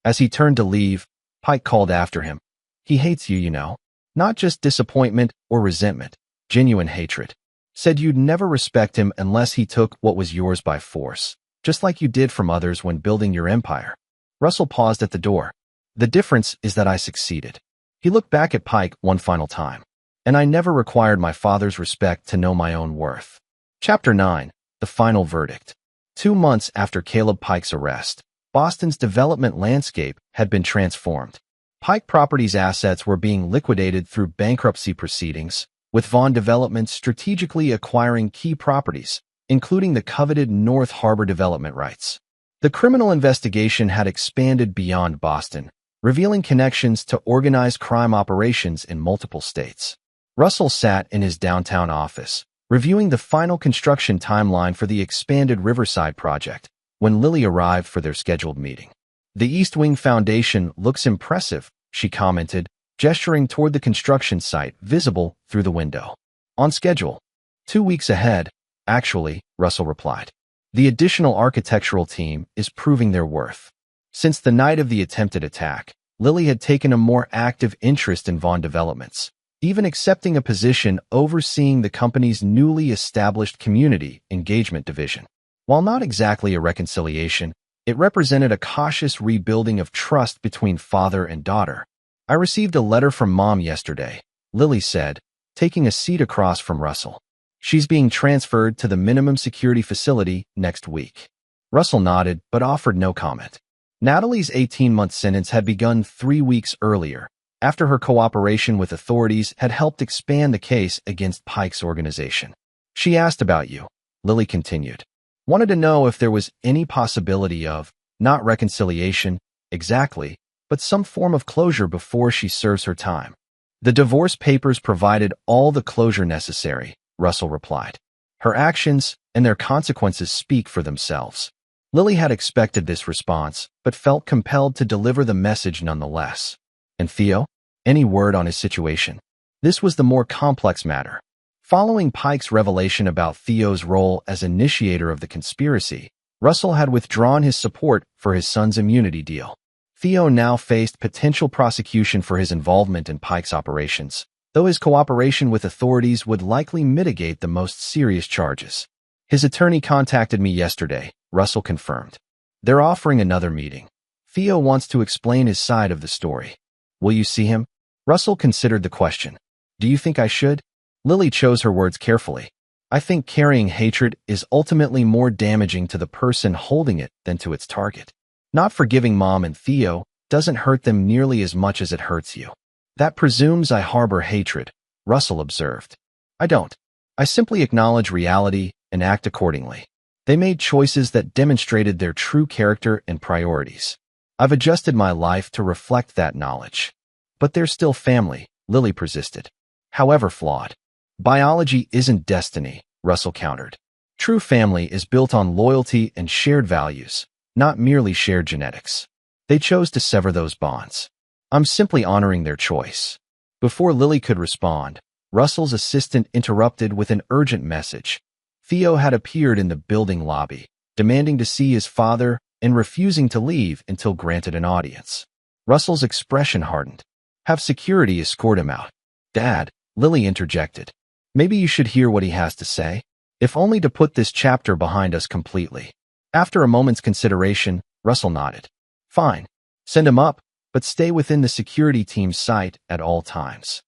As he turned to leave, Pike called after him. "He hates you, you know. Not just disappointment or resentment, genuine hatred. Said you'd never respect him unless he took what was yours by force, just like you did from others when building your empire." Russell paused at the door. "The difference is that I succeeded." He looked back at Pike one final time. "And I never required my father's respect to know my own worth." Chapter 9. The Final Verdict. 2 months after Caleb Pike's arrest, Boston's development landscape had been transformed. Pike Properties' assets were being liquidated through bankruptcy proceedings, with Vaughn Development strategically acquiring key properties, including the coveted North Harbor development rights. The criminal investigation had expanded beyond Boston, revealing connections to organized crime operations in multiple states. Russell sat in his downtown office, reviewing the final construction timeline for the expanded Riverside project, when Lily arrived for their scheduled meeting. "The East Wing Foundation looks impressive," she commented, gesturing toward the construction site visible through the window. "On schedule. 2 weeks ahead, actually," Russell replied. "The additional architectural team is proving their worth." Since the night of the attempted attack, Lily had taken a more active interest in Vaughn Developments, even accepting a position overseeing the company's newly established community engagement division. While not exactly a reconciliation, it represented a cautious rebuilding of trust between father and daughter. "I received a letter from Mom yesterday," Lily said, taking a seat across from Russell. "She's being transferred to the minimum security facility next week." Russell nodded but offered no comment. Natalie's 18-month sentence had begun 3 weeks earlier, after her cooperation with authorities had helped expand the case against Pike's organization. "She asked about you," Lily continued. "Wanted to know if there was any possibility of, not reconciliation, exactly, but some form of closure before she serves her time." "The divorce papers provided all the closure necessary," Russell replied. "Her actions and their consequences speak for themselves." Lily had expected this response, but felt compelled to deliver the message nonetheless. "And Theo? Any word on his situation?" This was the more complex matter. Following Pike's revelation about Theo's role as initiator of the conspiracy, Russell had withdrawn his support for his son's immunity deal. Theo now faced potential prosecution for his involvement in Pike's operations, though his cooperation with authorities would likely mitigate the most serious charges. His attorney contacted me yesterday, Russell confirmed. They're offering another meeting. Theo wants to explain his side of the story. Will you see him? Russell considered the question. Do you think I should? Lily chose her words carefully. I think carrying hatred is ultimately more damaging to the person holding it than to its target. Not forgiving Mom and Theo doesn't hurt them nearly as much as it hurts you. That presumes I harbor hatred, Russell observed. I don't. I simply acknowledge reality and act accordingly. They made choices that demonstrated their true character and priorities. I've adjusted my life to reflect that knowledge. But they're still family, Lily persisted. However flawed. Biology isn't destiny, Russell countered. True family is built on loyalty and shared values, not merely shared genetics. They chose to sever those bonds. I'm simply honoring their choice. Before Lily could respond, Russell's assistant interrupted with an urgent message. Theo had appeared in the building lobby, demanding to see his father and refusing to leave until granted an audience. Russell's expression hardened. Have security escort him out. Dad, Lily interjected. Maybe you should hear what he has to say, if only to put this chapter behind us completely. After a moment's consideration, Russell nodded. Fine. Send him up, but stay within the security team's sight at all times.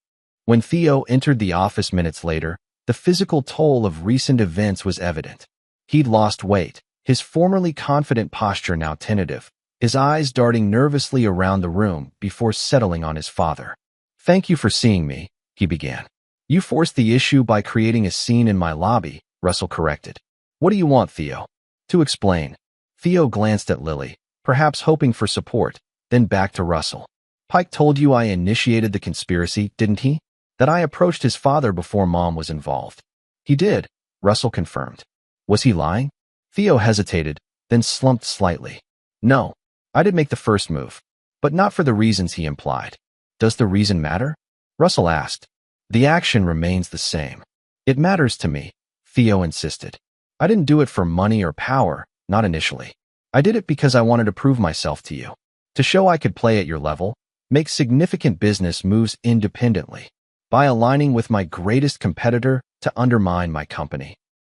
When Theo entered the office minutes later, the physical toll of recent events was evident. He'd lost weight, his formerly confident posture now tentative, his eyes darting nervously around the room before settling on his father. Thank you for seeing me, he began. You forced the issue by creating a scene in my lobby, Russell corrected. What do you want, Theo? To explain. Theo glanced at Lily, perhaps hoping for support, then back to Russell. Pike told you I initiated the conspiracy, didn't he? That I approached his father before Mom was involved. He did, Russell confirmed. Was he lying? Theo hesitated, then slumped slightly. No, I did make the first move, but not for the reasons he implied. Does the reason matter? Russell asked. The action remains the same. It matters to me, Theo insisted. I didn't do it for money or power, not initially. I did it because I wanted to prove myself to you. To show I could play at your level, make significant business moves independently, by aligning with my greatest competitor to undermine my company.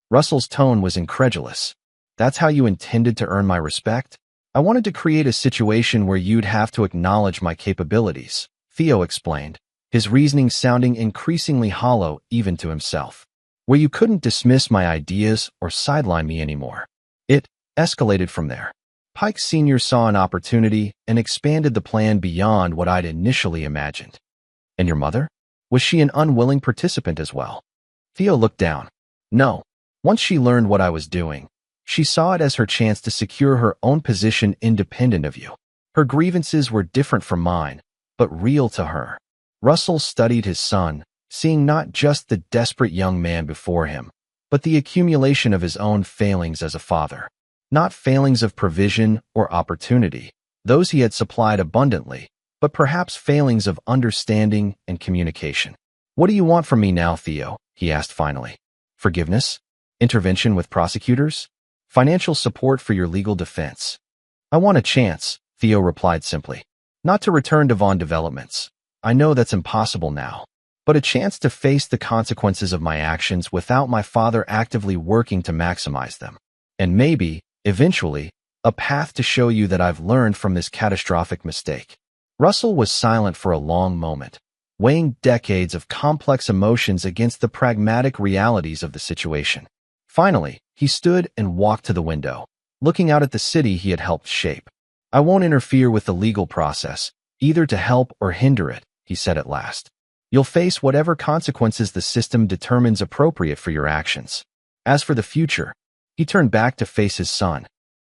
Russell's tone was incredulous. That's how you intended to earn my respect? I wanted to create a situation where you'd have to acknowledge my capabilities, Theo explained, his reasoning sounding increasingly hollow even to himself. Where you couldn't dismiss my ideas or sideline me anymore. It escalated from there. Pike Sr. saw an opportunity and expanded the plan beyond what I'd initially imagined. And your mother? Was she an unwilling participant as well? Theo looked down. No. Once she learned what I was doing, she saw it as her chance to secure her own position independent of you. Her grievances were different from mine, but real to her. Russell studied his son, seeing not just the desperate young man before him, but the accumulation of his own failings as a father. Not failings of provision or opportunity, those he had supplied abundantly, but perhaps failings of understanding and communication. What do you want from me now, Theo? He asked finally. Forgiveness? Intervention with prosecutors? Financial support for your legal defense? I want a chance, Theo replied simply. Not to return to Vaughn Developments. I know that's impossible now. But a chance to face the consequences of my actions without my father actively working to maximize them. And maybe, eventually, a path to show you that I've learned from this catastrophic mistake. Russell was silent for a long moment, weighing decades of complex emotions against the pragmatic realities of the situation. Finally, he stood and walked to the window, looking out at the city he had helped shape. I won't interfere with the legal process, either to help or hinder it, he said at last. You'll face whatever consequences the system determines appropriate for your actions. As for the future, he turned back to face his son.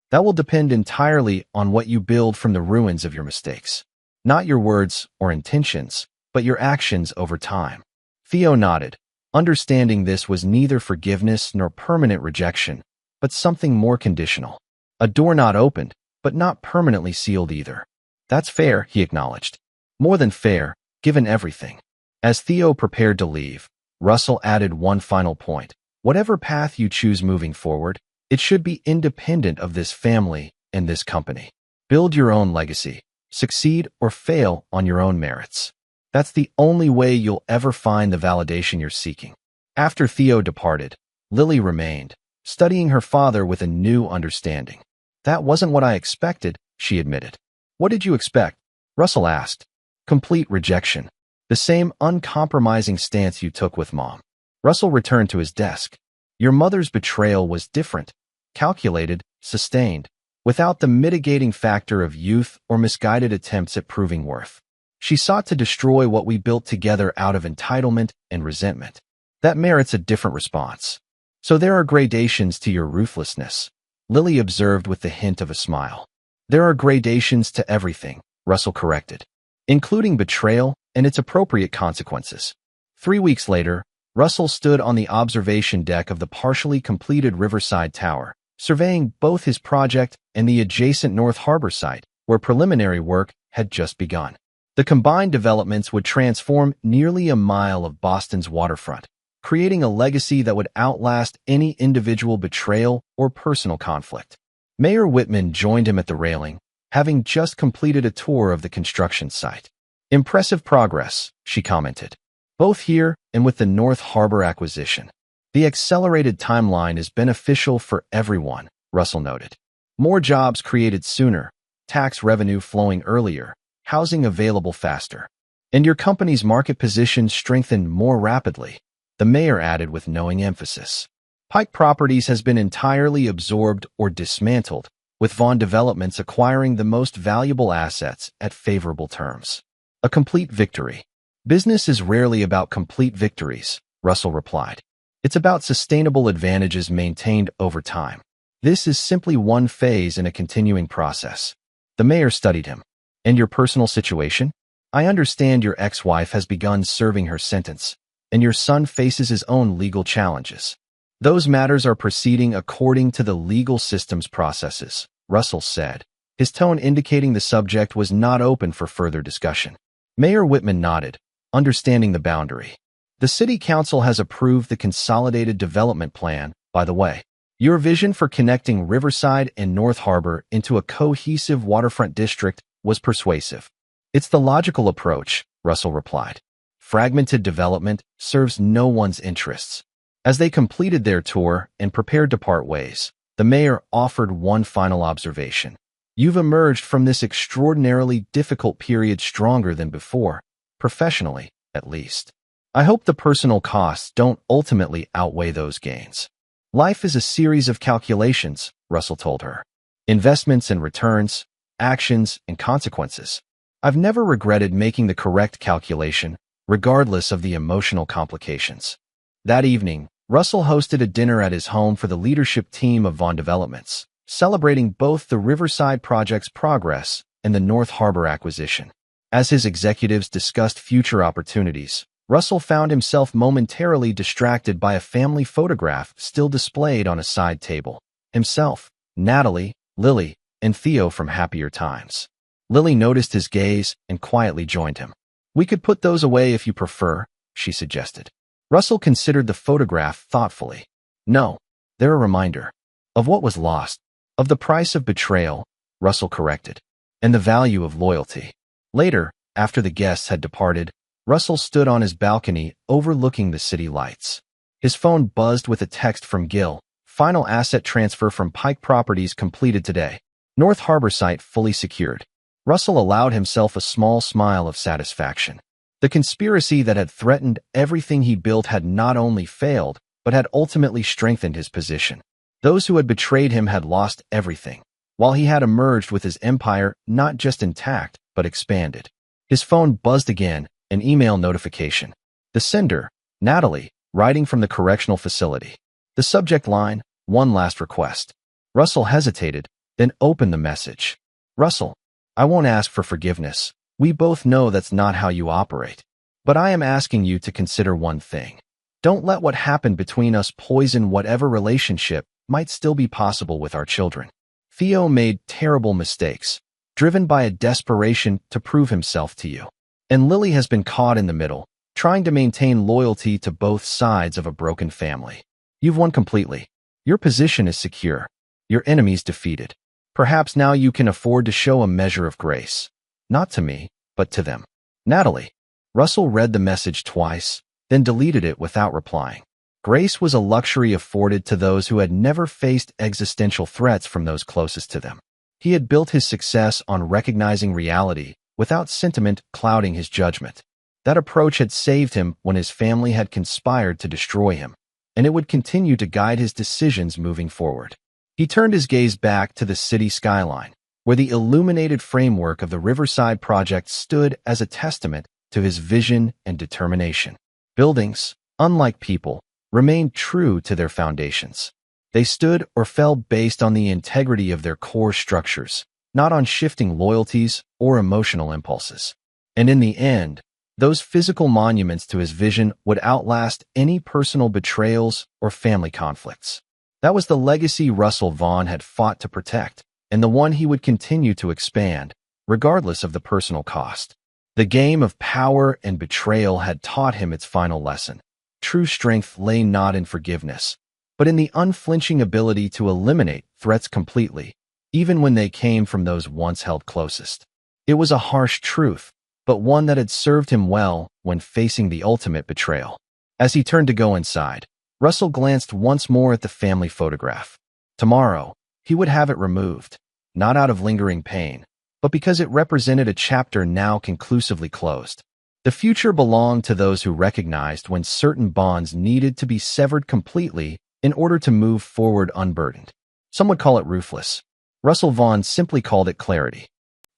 That will depend entirely on what you build from the ruins of your mistakes. Not your words or intentions, but your actions over time. Theo nodded, understanding this was neither forgiveness nor permanent rejection, but something more conditional. A door not opened, but not permanently sealed either. That's fair, he acknowledged. More than fair, given everything. As Theo prepared to leave, Russell added one final point. Whatever path you choose moving forward, it should be independent of this family and this company. Build your own legacy, Succeed or fail on your own merits. That's the only way you'll ever find the validation you're seeking. After Theo departed, Lily remained, studying her father with a new understanding. That wasn't what I expected, she admitted. What did you expect? Russell asked. Complete rejection. The same uncompromising stance you took with Mom. Russell returned to his desk. Your mother's betrayal was different, calculated, sustained, without the mitigating factor of youth or misguided attempts at proving worth. She sought to destroy what we built together out of entitlement and resentment. That merits a different response. So there are gradations to your ruthlessness, Lily observed with the hint of a smile. There are gradations to everything, Russell corrected, including betrayal and its appropriate consequences. 3 weeks later, Russell stood on the observation deck of the partially completed Riverside Tower, surveying both his project and the adjacent North Harbor site, where preliminary work had just begun. The combined developments would transform nearly a mile of Boston's waterfront, creating a legacy that would outlast any individual betrayal or personal conflict. Mayor Whitman joined him at the railing, having just completed a tour of the construction site. Impressive progress, she commented, both here and with the North Harbor acquisition. The accelerated timeline is beneficial for everyone, Russell noted. More jobs created sooner, tax revenue flowing earlier, housing available faster. And your company's market position strengthened more rapidly, the mayor added with knowing emphasis. Pike Properties has been entirely absorbed or dismantled, with Vaughn Developments acquiring the most valuable assets at favorable terms. A complete victory. Business is rarely about complete victories, Russell replied. It's about sustainable advantages maintained over time. This is simply one phase in a continuing process. The mayor studied him. And your personal situation? I understand your ex-wife has begun serving her sentence, and your son faces his own legal challenges. Those matters are proceeding according to the legal system's processes, Russell said, his tone indicating the subject was not open for further discussion. Mayor Whitman nodded, understanding the boundary. The City Council has approved the Consolidated Development Plan, by the way. Your vision for connecting Riverside and North Harbor into a cohesive waterfront district was persuasive. It's the logical approach, Russell replied. Fragmented development serves no one's interests. As they completed their tour and prepared to part ways, the mayor offered one final observation. You've emerged from this extraordinarily difficult period stronger than before, professionally, at least. I hope the personal costs don't ultimately outweigh those gains. Life is a series of calculations, Russell told her. Investments and returns, actions and consequences. I've never regretted making the correct calculation, regardless of the emotional complications. That evening, Russell hosted a dinner at his home for the leadership team of Vaughn Developments, celebrating both the Riverside project's progress and the North Harbor acquisition. As his executives discussed future opportunities, Russell found himself momentarily distracted by a family photograph still displayed on a side table. Himself, Natalie, Lily, and Theo from happier times. Lily noticed his gaze and quietly joined him. We could put those away if you prefer, she suggested. Russell considered the photograph thoughtfully. No, they're a reminder. Of what was lost. Of the price of betrayal, Russell corrected. And the value of loyalty. Later, after the guests had departed, Russell stood on his balcony overlooking the city lights. His phone buzzed with a text from Gil. Final asset transfer from Pike Properties completed today. North Harbor site fully secured. Russell allowed himself a small smile of satisfaction. The conspiracy that had threatened everything he built had not only failed, but had ultimately strengthened his position. Those who had betrayed him had lost everything, while he had emerged with his empire not just intact, but expanded. His phone buzzed again, an email notification. The sender, Natalie, writing from the correctional facility. The subject line, one last request. Russell hesitated, then opened the message. Russell, I won't ask for forgiveness. We both know that's not how you operate. But I am asking you to consider one thing. Don't let what happened between us poison whatever relationship might still be possible with our children. Theo made terrible mistakes, driven by a desperation to prove himself to you. And Lily has been caught in the middle, trying to maintain loyalty to both sides of a broken family. You've won completely. Your position is secure. Your enemies defeated. Perhaps now you can afford to show a measure of grace. Not to me, but to them. Natalie. Russell read the message twice, then deleted it without replying. Grace was a luxury afforded to those who had never faced existential threats from those closest to them. He had built his success on recognizing reality without sentiment clouding his judgment. That approach had saved him when his family had conspired to destroy him, and it would continue to guide his decisions moving forward. He turned his gaze back to the city skyline, where the illuminated framework of the Riverside Project stood as a testament to his vision and determination. Buildings, unlike people, remained true to their foundations. They stood or fell based on the integrity of their core structures, not on shifting loyalties or emotional impulses. And in the end, those physical monuments to his vision would outlast any personal betrayals or family conflicts. That was the legacy Russell Vaughn had fought to protect, and the one he would continue to expand, regardless of the personal cost. The game of power and betrayal had taught him its final lesson. True strength lay not in forgiveness, but in the unflinching ability to eliminate threats completely, even when they came from those once held closest. It was a harsh truth, but one that had served him well when facing the ultimate betrayal. As he turned to go inside, Russell glanced once more at the family photograph. Tomorrow, he would have it removed, not out of lingering pain, but because it represented a chapter now conclusively closed. The future belonged to those who recognized when certain bonds needed to be severed completely in order to move forward unburdened. Some would call it ruthless. Russell Vaughn simply called it clarity.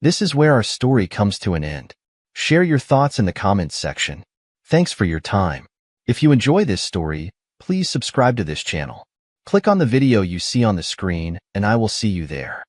This is where our story comes to an end. Share your thoughts in the comments section. Thanks for your time. If you enjoy this story, please subscribe to this channel. Click on the video you see on the screen, and I will see you there.